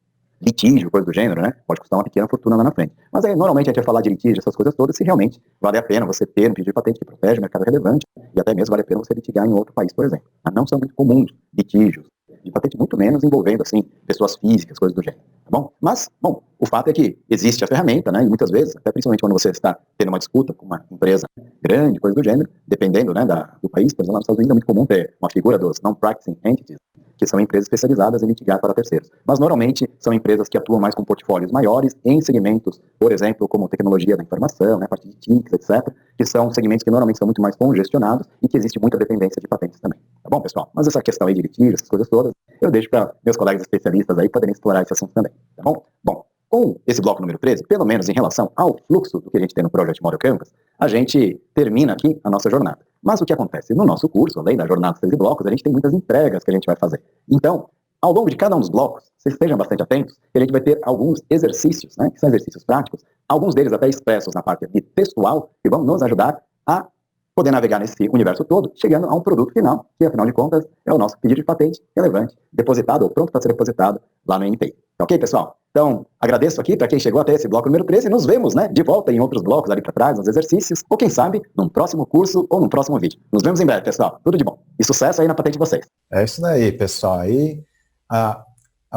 Litígio, coisa do gênero, né, pode custar uma pequena fortuna lá na frente. Mas aí, normalmente, a gente vai falar de litígio, essas coisas todas, se realmente vale a pena você ter um pedido de patente que protege o mercado relevante, e até mesmo vale a pena você litigar em outro país, por exemplo. Mas não são muito comuns litígios de patente, muito menos envolvendo, assim, pessoas físicas, coisas do gênero, tá bom? Mas, bom, o fato é que existe a ferramenta, né, e muitas vezes, até principalmente quando você está tendo uma disputa com uma empresa grande, coisa do gênero, dependendo, né, do país, por exemplo, lá nos Estados Unidos é muito comum ter uma figura dos non-practicing entities, que são empresas especializadas em litigar para terceiros. Mas, normalmente, são empresas que atuam mais com portfólios maiores em segmentos, por exemplo, como tecnologia da informação, né, a parte de TICs, etc., que são segmentos que normalmente são muito mais congestionados e que existe muita dependência de patentes também. Tá bom, pessoal? Mas essa questão aí de litígio, essas coisas todas, eu deixo para meus colegas especialistas aí poderem explorar esse assunto também, tá bom? Bom, com esse bloco número 13, pelo menos em relação ao fluxo do que a gente tem no Project Model Canvas, a gente termina aqui a nossa jornada. Mas o que acontece? No nosso curso, além da jornada dos 13 blocos, a gente tem muitas entregas que a gente vai fazer. Então, ao longo de cada um dos blocos, vocês estejam bastante atentos, que a gente vai ter alguns exercícios, né, que são exercícios práticos, alguns deles até expressos na parte de textual, que vão nos ajudar a poder navegar nesse universo todo, chegando a um produto final, que afinal de contas é o nosso pedido de patente relevante, depositado ou pronto para ser depositado lá no NPI. Ok, pessoal? Então, agradeço aqui para quem chegou até esse bloco número 13 e nos vemos, né, de volta em outros blocos ali para trás, nos exercícios, ou quem sabe, num próximo curso ou num próximo vídeo. Nos vemos em breve, pessoal. Tudo de bom. E sucesso aí na patente de vocês. É isso daí, pessoal. Aí, a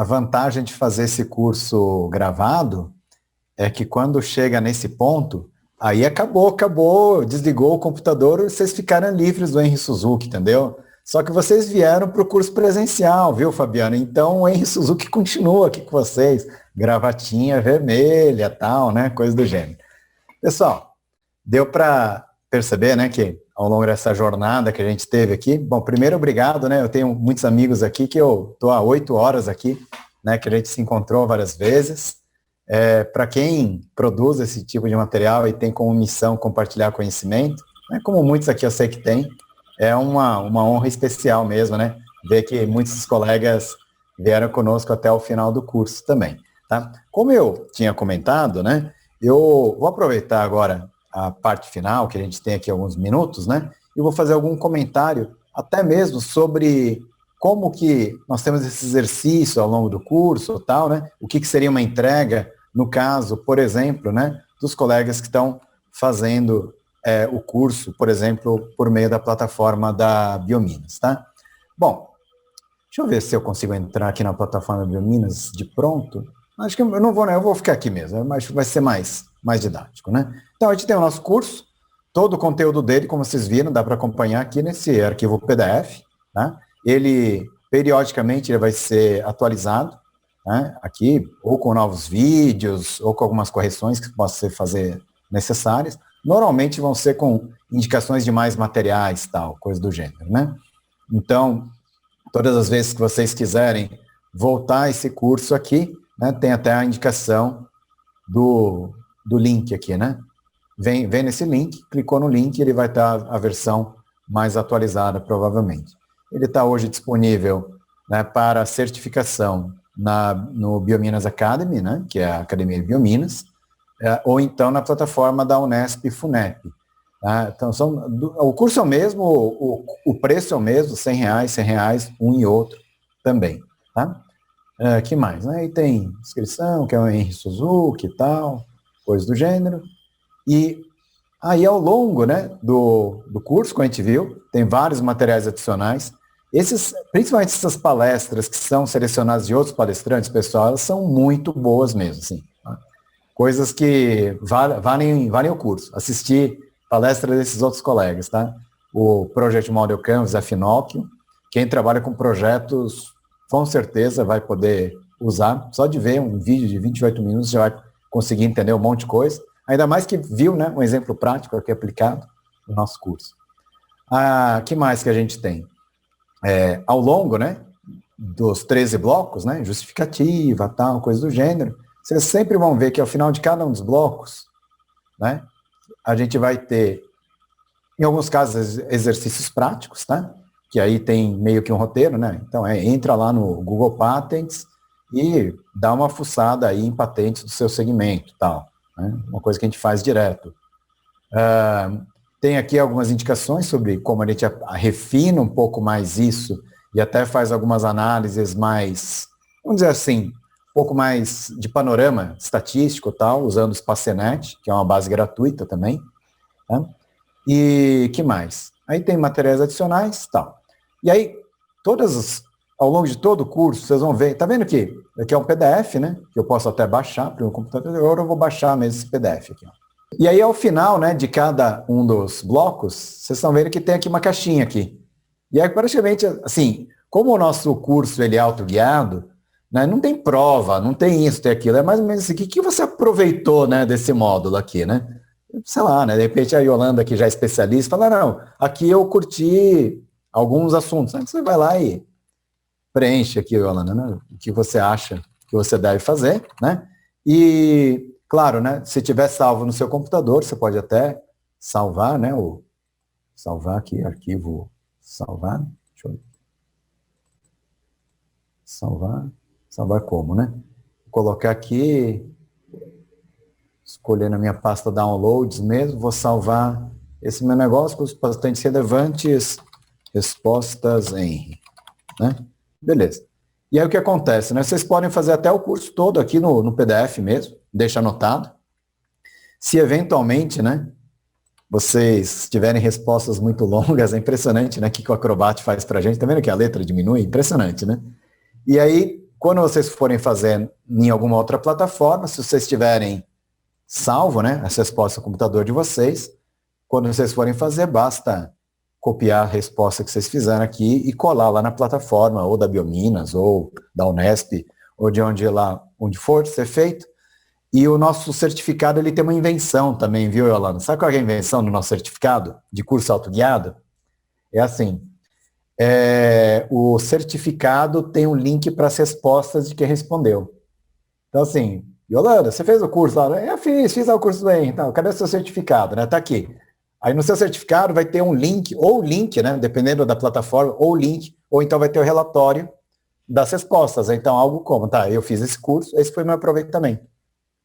vantagem de fazer esse curso gravado é que quando chega nesse ponto, aí acabou, desligou o computador e vocês ficaram livres do Henry Suzuki, entendeu? Só que vocês vieram para o curso presencial, viu, Fabiano? Então o Henry Suzuki continua aqui com vocês, gravatinha vermelha, tal, né? Coisa do gênero. Pessoal, deu para perceber, né, que ao longo dessa jornada que a gente teve aqui, bom, primeiro obrigado, né? Eu tenho muitos amigos aqui que eu estou há 8 horas aqui, né? Que a gente se encontrou várias vezes. Para quem produz esse tipo de material e tem como missão compartilhar conhecimento, né, como muitos aqui eu sei que tem, é uma honra especial mesmo, né? Ver que muitos colegas vieram conosco até o final do curso também, tá? Como eu tinha comentado, né? Eu vou aproveitar agora a parte final, que a gente tem aqui alguns minutos, né? E vou fazer algum comentário, até mesmo sobre como que nós temos esse exercício ao longo do curso, tal, né? O que seria uma entrega, no caso, por exemplo, né, dos colegas que estão fazendo o curso, por exemplo, por meio da plataforma da Biominas, tá? Bom, deixa eu ver se eu consigo entrar aqui na plataforma Biominas de pronto. Acho que eu não vou, né? Eu vou ficar aqui mesmo, mas vai ser mais didático, né? Então, a gente tem o nosso curso, todo o conteúdo dele, como vocês viram, dá para acompanhar aqui nesse arquivo PDF, tá? Ele, periodicamente, ele vai ser atualizado, né? Aqui, ou com novos vídeos, ou com algumas correções que possam fazer necessárias. Normalmente vão ser com indicações de mais materiais, tal, coisa do gênero, né? Então, todas as vezes que vocês quiserem voltar a esse curso aqui, né, tem até a indicação do link aqui, né? Vem nesse link, clicou no link, ele vai estar a versão mais atualizada, provavelmente. Ele está hoje disponível, né, para certificação no Biominas Academy, né, que é a Academia de Biominas, ou então na plataforma da Unesp Funep. Tá? Então, o curso é o mesmo, o preço é o mesmo, R$100, um e outro também. Tá? Que mais? Aí tem inscrição, que é o Henry Suzuki e tal, coisa do gênero. E aí, ao longo, né, do curso, como a gente viu, tem vários materiais adicionais. Principalmente essas palestras que são selecionadas de outros palestrantes, pessoal, elas são muito boas mesmo, assim. Tá? Coisas que valem o curso. Assistir palestras desses outros colegas, tá? O Project Model Canvas, a Finóquio. Quem trabalha com projetos, com certeza vai poder usar. Só de ver um vídeo de 28 minutos já vai conseguir entender um monte de coisa. Ainda mais que viu, né, um exemplo prático aqui aplicado no nosso curso. Que mais que a gente tem? Ao longo, né, dos 13 blocos, né, justificativa, tal, coisa do gênero, vocês sempre vão ver que ao final de cada um dos blocos, né, a gente vai ter, em alguns casos, exercícios práticos, tá? Que aí tem meio que um roteiro, né? Então, entra lá no Google Patents e dá uma fuçada aí em patentes do seu segmento, tal. Né? Uma coisa que a gente faz direto. Tem aqui algumas indicações sobre como a gente refina um pouco mais isso e até faz algumas análises mais, vamos dizer assim, um pouco mais de panorama estatístico, tal, usando o Spacenet, que é uma base gratuita também. Tá? E que mais? Aí tem materiais adicionais, tal. E aí, ao longo de todo o curso, vocês vão ver, tá vendo que aqui é um PDF, né? Que eu posso até baixar para o meu computador, agora eu vou baixar mesmo esse PDF aqui. Ó. E aí, ao final, né, de cada um dos blocos, vocês estão vendo que tem aqui uma caixinha aqui. E aí, praticamente, assim, como o nosso curso ele é autoguiado, né, não tem prova, não tem isso, tem aquilo, é mais ou menos assim, o que você aproveitou, né, desse módulo aqui, né? Sei lá, né, de repente a Yolanda, que já é especialista, fala, não, aqui eu curti alguns assuntos. Aí você vai lá e preenche aqui, Yolanda, né, o que você acha que você deve fazer, né? E, claro, né, se tiver salvo no seu computador, você pode até salvar, né, salvar aqui, arquivo, salvar, deixa eu salvar como, né? Vou colocar aqui, escolher na minha pasta downloads mesmo, vou salvar esse meu negócio com os patentes relevantes, respostas em, né? Beleza. E aí o que acontece, né? Vocês podem fazer até o curso todo aqui no PDF mesmo, deixa anotado. Se eventualmente, né, vocês tiverem respostas muito longas, é impressionante, né, que o Acrobat faz pra gente. Tá vendo que a letra diminui? Impressionante, né? E aí, quando vocês forem fazer em alguma outra plataforma, se vocês tiverem salvo, né, as respostas no computador de vocês, quando vocês forem fazer, basta copiar a resposta que vocês fizeram aqui e colar lá na plataforma, ou da Biominas, ou da Unesp, ou de onde for ser feito. E o nosso certificado, ele tem uma invenção também, viu, Yolanda? Sabe qual é a invenção do nosso certificado de curso autoguiado? É assim, o certificado tem um link para as respostas de quem respondeu. Então, assim, Yolanda, você fez o curso lá? Eu fiz o curso bem. Então, cadê o seu certificado? Né? Tá aqui. Aí no seu certificado vai ter um link, ou link, né? Dependendo da plataforma, ou link, ou então vai ter o relatório das respostas. Então, algo como, tá, eu fiz esse curso, esse foi meu aproveitamento.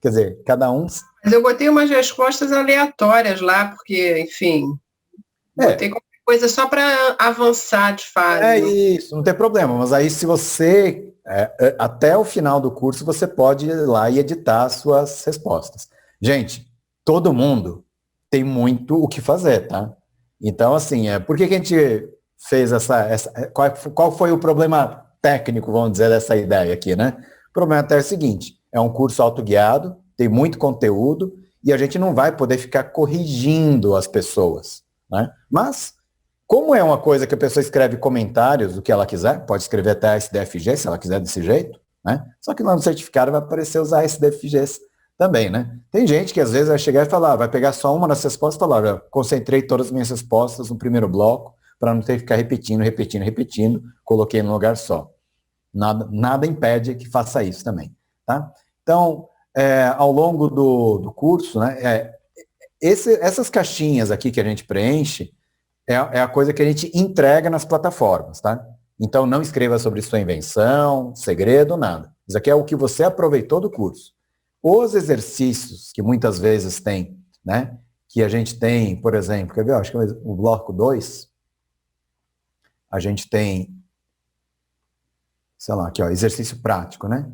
Quer dizer, cada um... Mas eu botei umas respostas aleatórias lá, porque, enfim, botei qualquer coisa só para avançar de fase. É isso, não tem problema. Mas aí se você, até o final do curso, você pode ir lá e editar as suas respostas. Gente, todo mundo tem muito o que fazer, tá? Então, assim, por que a gente fez qual foi o problema técnico, vamos dizer, dessa ideia aqui, né? O problema até é o seguinte, é um curso autoguiado, tem muito conteúdo, e a gente não vai poder ficar corrigindo as pessoas, né? Mas, como é uma coisa que a pessoa escreve comentários, o que ela quiser, pode escrever até SDFG, se ela quiser desse jeito, né? Só que lá no certificado vai aparecer os SDFGs também, né? Tem gente que às vezes vai chegar e falar, vai pegar só uma das respostas e falar, já concentrei todas as minhas respostas no primeiro bloco, para não ter que ficar repetindo, coloquei num lugar só. Nada impede que faça isso também, tá? Então, ao longo do curso, né, essas caixinhas aqui que a gente preenche, é a coisa que a gente entrega nas plataformas, tá? Então, não escreva sobre sua invenção, segredo, nada. Isso aqui é o que você aproveitou do curso. Os exercícios que muitas vezes tem, né? Que a gente tem, por exemplo, quer ver? Acho que o bloco 2, a gente tem, sei lá, aqui, ó, exercício prático, né?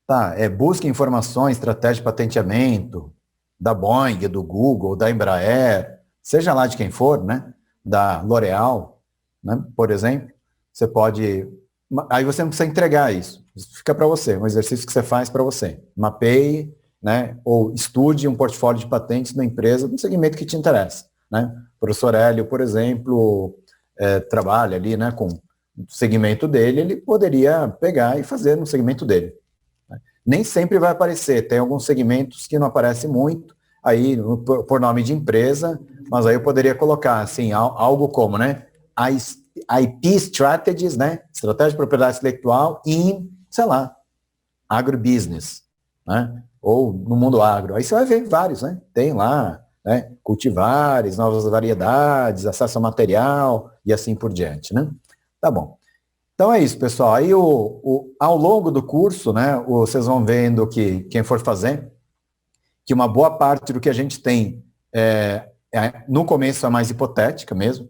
Tá, busca informações, estratégia de patenteamento, da Boeing, do Google, da Embraer, seja lá de quem for, né? Da L'Oréal, né? Por exemplo, você pode... Aí você não precisa entregar isso. Isso fica para você, um exercício que você faz para você. Mapeie, né? Ou estude um portfólio de patentes da empresa no segmento que te interessa, né? O professor Hélio, por exemplo, trabalha ali, né, com o segmento dele, ele poderia pegar e fazer no segmento dele. Né? Nem sempre vai aparecer, tem alguns segmentos que não aparecem muito, aí por nome de empresa, mas aí eu poderia colocar, assim, algo como, né, IP Strategies, né, estratégia de propriedade intelectual em, sei lá, agrobusiness, né, ou no mundo agro. Aí você vai ver vários, né, tem lá, né, cultivares, novas variedades, acesso ao material e assim por diante, né. Tá bom. Então é isso, pessoal. Aí ao longo do curso, né, vocês vão vendo que quem for fazer, que uma boa parte do que a gente tem no começo é mais hipotética mesmo.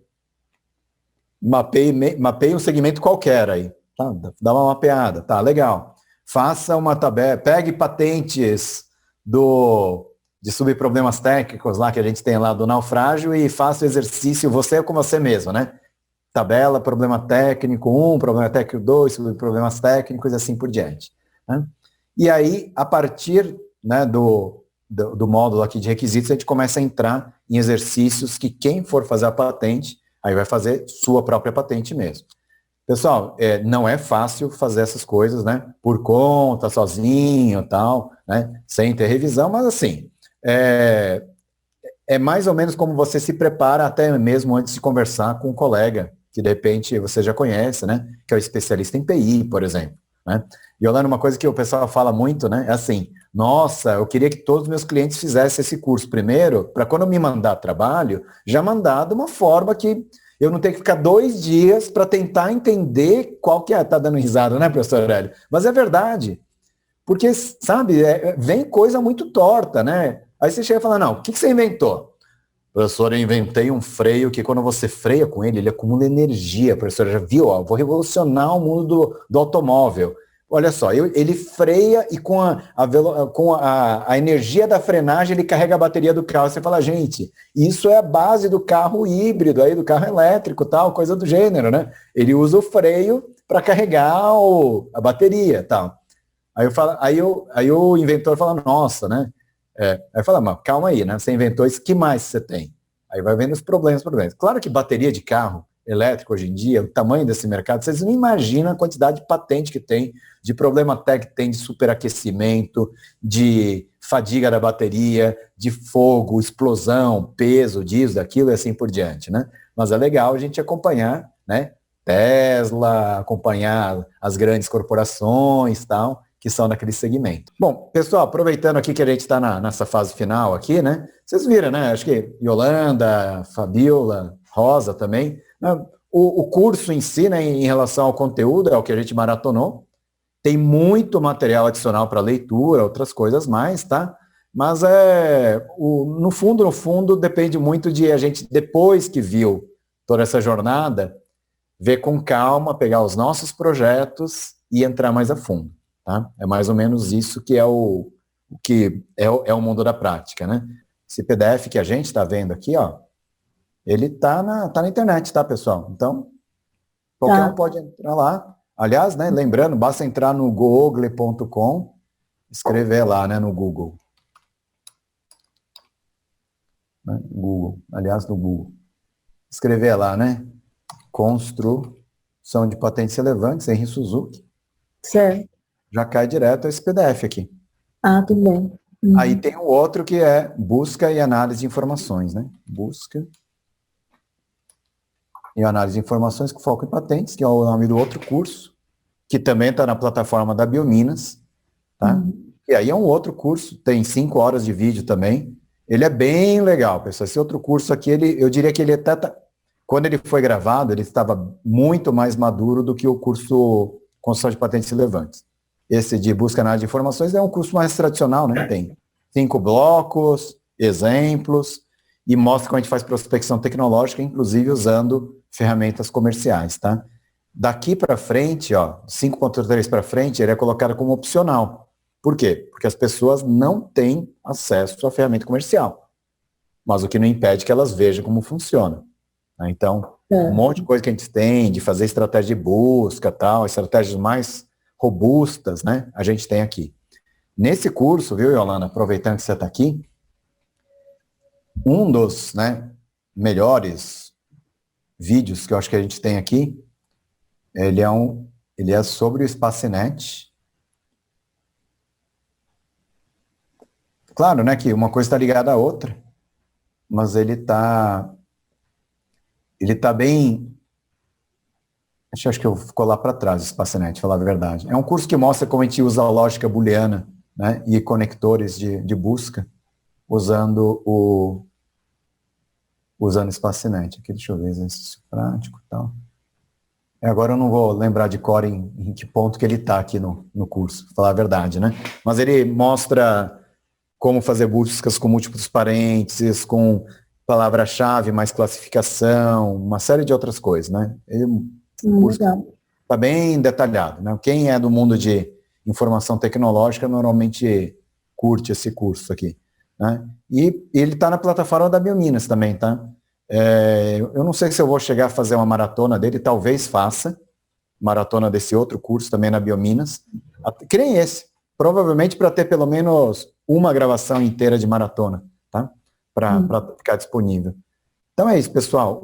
Mapeie um segmento qualquer aí, tá? Dá uma mapeada, tá, legal. Faça uma tabela, pegue patentes de subproblemas técnicos lá que a gente tem lá do naufrágio e faça o exercício você com você mesmo, né? Tabela, problema técnico 1, problema técnico 2, subproblemas técnicos e assim por diante. Né? E aí, a partir, né, do módulo aqui de requisitos, a gente começa a entrar em exercícios que quem for fazer a patente, aí vai fazer sua própria patente mesmo. Pessoal, não é fácil fazer essas coisas, né? Por conta, sozinho e tal, né? Sem ter revisão, mas assim, é mais ou menos como você se prepara até mesmo antes de conversar com um colega, que de repente você já conhece, né? Que é o especialista em PI, por exemplo. Né? E olhando uma coisa que o pessoal fala muito, né? É assim, nossa, eu queria que todos os meus clientes fizessem esse curso primeiro, para quando me mandar trabalho, já mandar de uma forma que eu não tenho que ficar 2 dias para tentar entender qual que é. Tá dando risada, né, professor Aurélio? Mas é verdade. Porque, sabe, vem coisa muito torta, né? Aí você chega e fala, não, o que você inventou? Professor, eu inventei um freio que quando você freia com ele acumula energia, professor, já viu? Ó, vou revolucionar o mundo do automóvel. Olha só, ele freia e com a energia da frenagem ele carrega a bateria do carro. Você fala, gente, isso é a base do carro híbrido, aí, do carro elétrico, tal, coisa do gênero, né? Ele usa o freio para carregar a bateria, tal. Aí o inventor fala, nossa, né? Aí fala, mas calma aí, né? Você inventou isso, que mais você tem? Aí vai vendo os problemas. Claro que bateria de carro elétrico hoje em dia, o tamanho desse mercado, vocês não imaginam a quantidade de patente que tem, de problema técnico que tem de superaquecimento, de fadiga da bateria, de fogo, explosão, peso, disso, daquilo e assim por diante, né? Mas é legal a gente acompanhar, né? Tesla, acompanhar as grandes corporações e tal, que são naquele segmento. Bom, pessoal, aproveitando aqui que a gente está nessa fase final aqui, né? Vocês viram, né? Acho que Yolanda, Fabiola, Rosa também. O curso em si, né, em relação ao conteúdo, é o que a gente maratonou. Tem muito material adicional para leitura, outras coisas mais, tá? Mas no fundo, depende muito de a gente, depois que viu toda essa jornada, ver com calma, pegar os nossos projetos e entrar mais a fundo. Tá? É mais ou menos isso que é o mundo da prática, né? Esse PDF que a gente está vendo aqui, ó, ele tá na internet, tá, pessoal? Então, qualquer um pode entrar lá. Aliás, né, lembrando, basta entrar no google.com, escrever lá, né, no Google. Né, Google, aliás, no Google. Escrever lá, né? Construção de patentes relevantes, Henry Suzuki. Certo. Já cai direto esse PDF aqui. Ah, tudo bem. Aí tem o outro que é busca e análise de informações, né? Busca e análise de informações com foco em patentes, que é o nome do outro curso, que também está na plataforma da Biominas, tá? E aí é um outro curso, tem 5 horas de vídeo também. Ele é bem legal, pessoal. Esse outro curso aqui, eu diria que ele até quando ele foi gravado, ele estava muito mais maduro do que o curso Construção de Patentes Relevantes. Esse de busca e análise de informações é um curso mais tradicional, né? Tem 5 blocos, exemplos, e mostra como a gente faz prospecção tecnológica, inclusive usando ferramentas comerciais, tá? Daqui para frente, ó, 5.3 para frente, ele é colocado como opcional. Por quê? Porque as pessoas não têm acesso à ferramenta comercial, mas o que não impede que elas vejam como funciona. Né? Então, um monte de coisa que a gente tem, de fazer estratégia de busca, tal, estratégias mais robustas, né, a gente tem aqui. Nesse curso, viu, Yolanda, aproveitando que você está aqui, um dos, né, melhores vídeos que eu acho que a gente tem aqui, ele é sobre o Spacinet. Claro, né, que uma coisa está ligada à outra, mas ele tá bem... Acho que eu ficou lá para trás, o Spacinet, falar a verdade. É um curso que mostra como a gente usa a lógica booleana, né, e conectores de busca, usando o Spacinet. Aqui, deixa eu ver, exercício prático e tal. Agora eu não vou lembrar de cor em que ponto que ele está aqui no curso, falar a verdade, né? Mas ele mostra como fazer buscas com múltiplos parênteses, com palavra-chave, mais classificação, uma série de outras coisas, né? Está bem detalhado, né? Quem é do mundo de informação tecnológica normalmente curte esse curso aqui, né? E ele está na plataforma da Biominas também, tá? Eu não sei se eu vou chegar a fazer uma maratona dele, talvez faça, maratona desse outro curso também na Biominas, que nem esse, provavelmente para ter pelo menos uma gravação inteira de maratona, tá? Para ficar disponível. Então é isso, pessoal.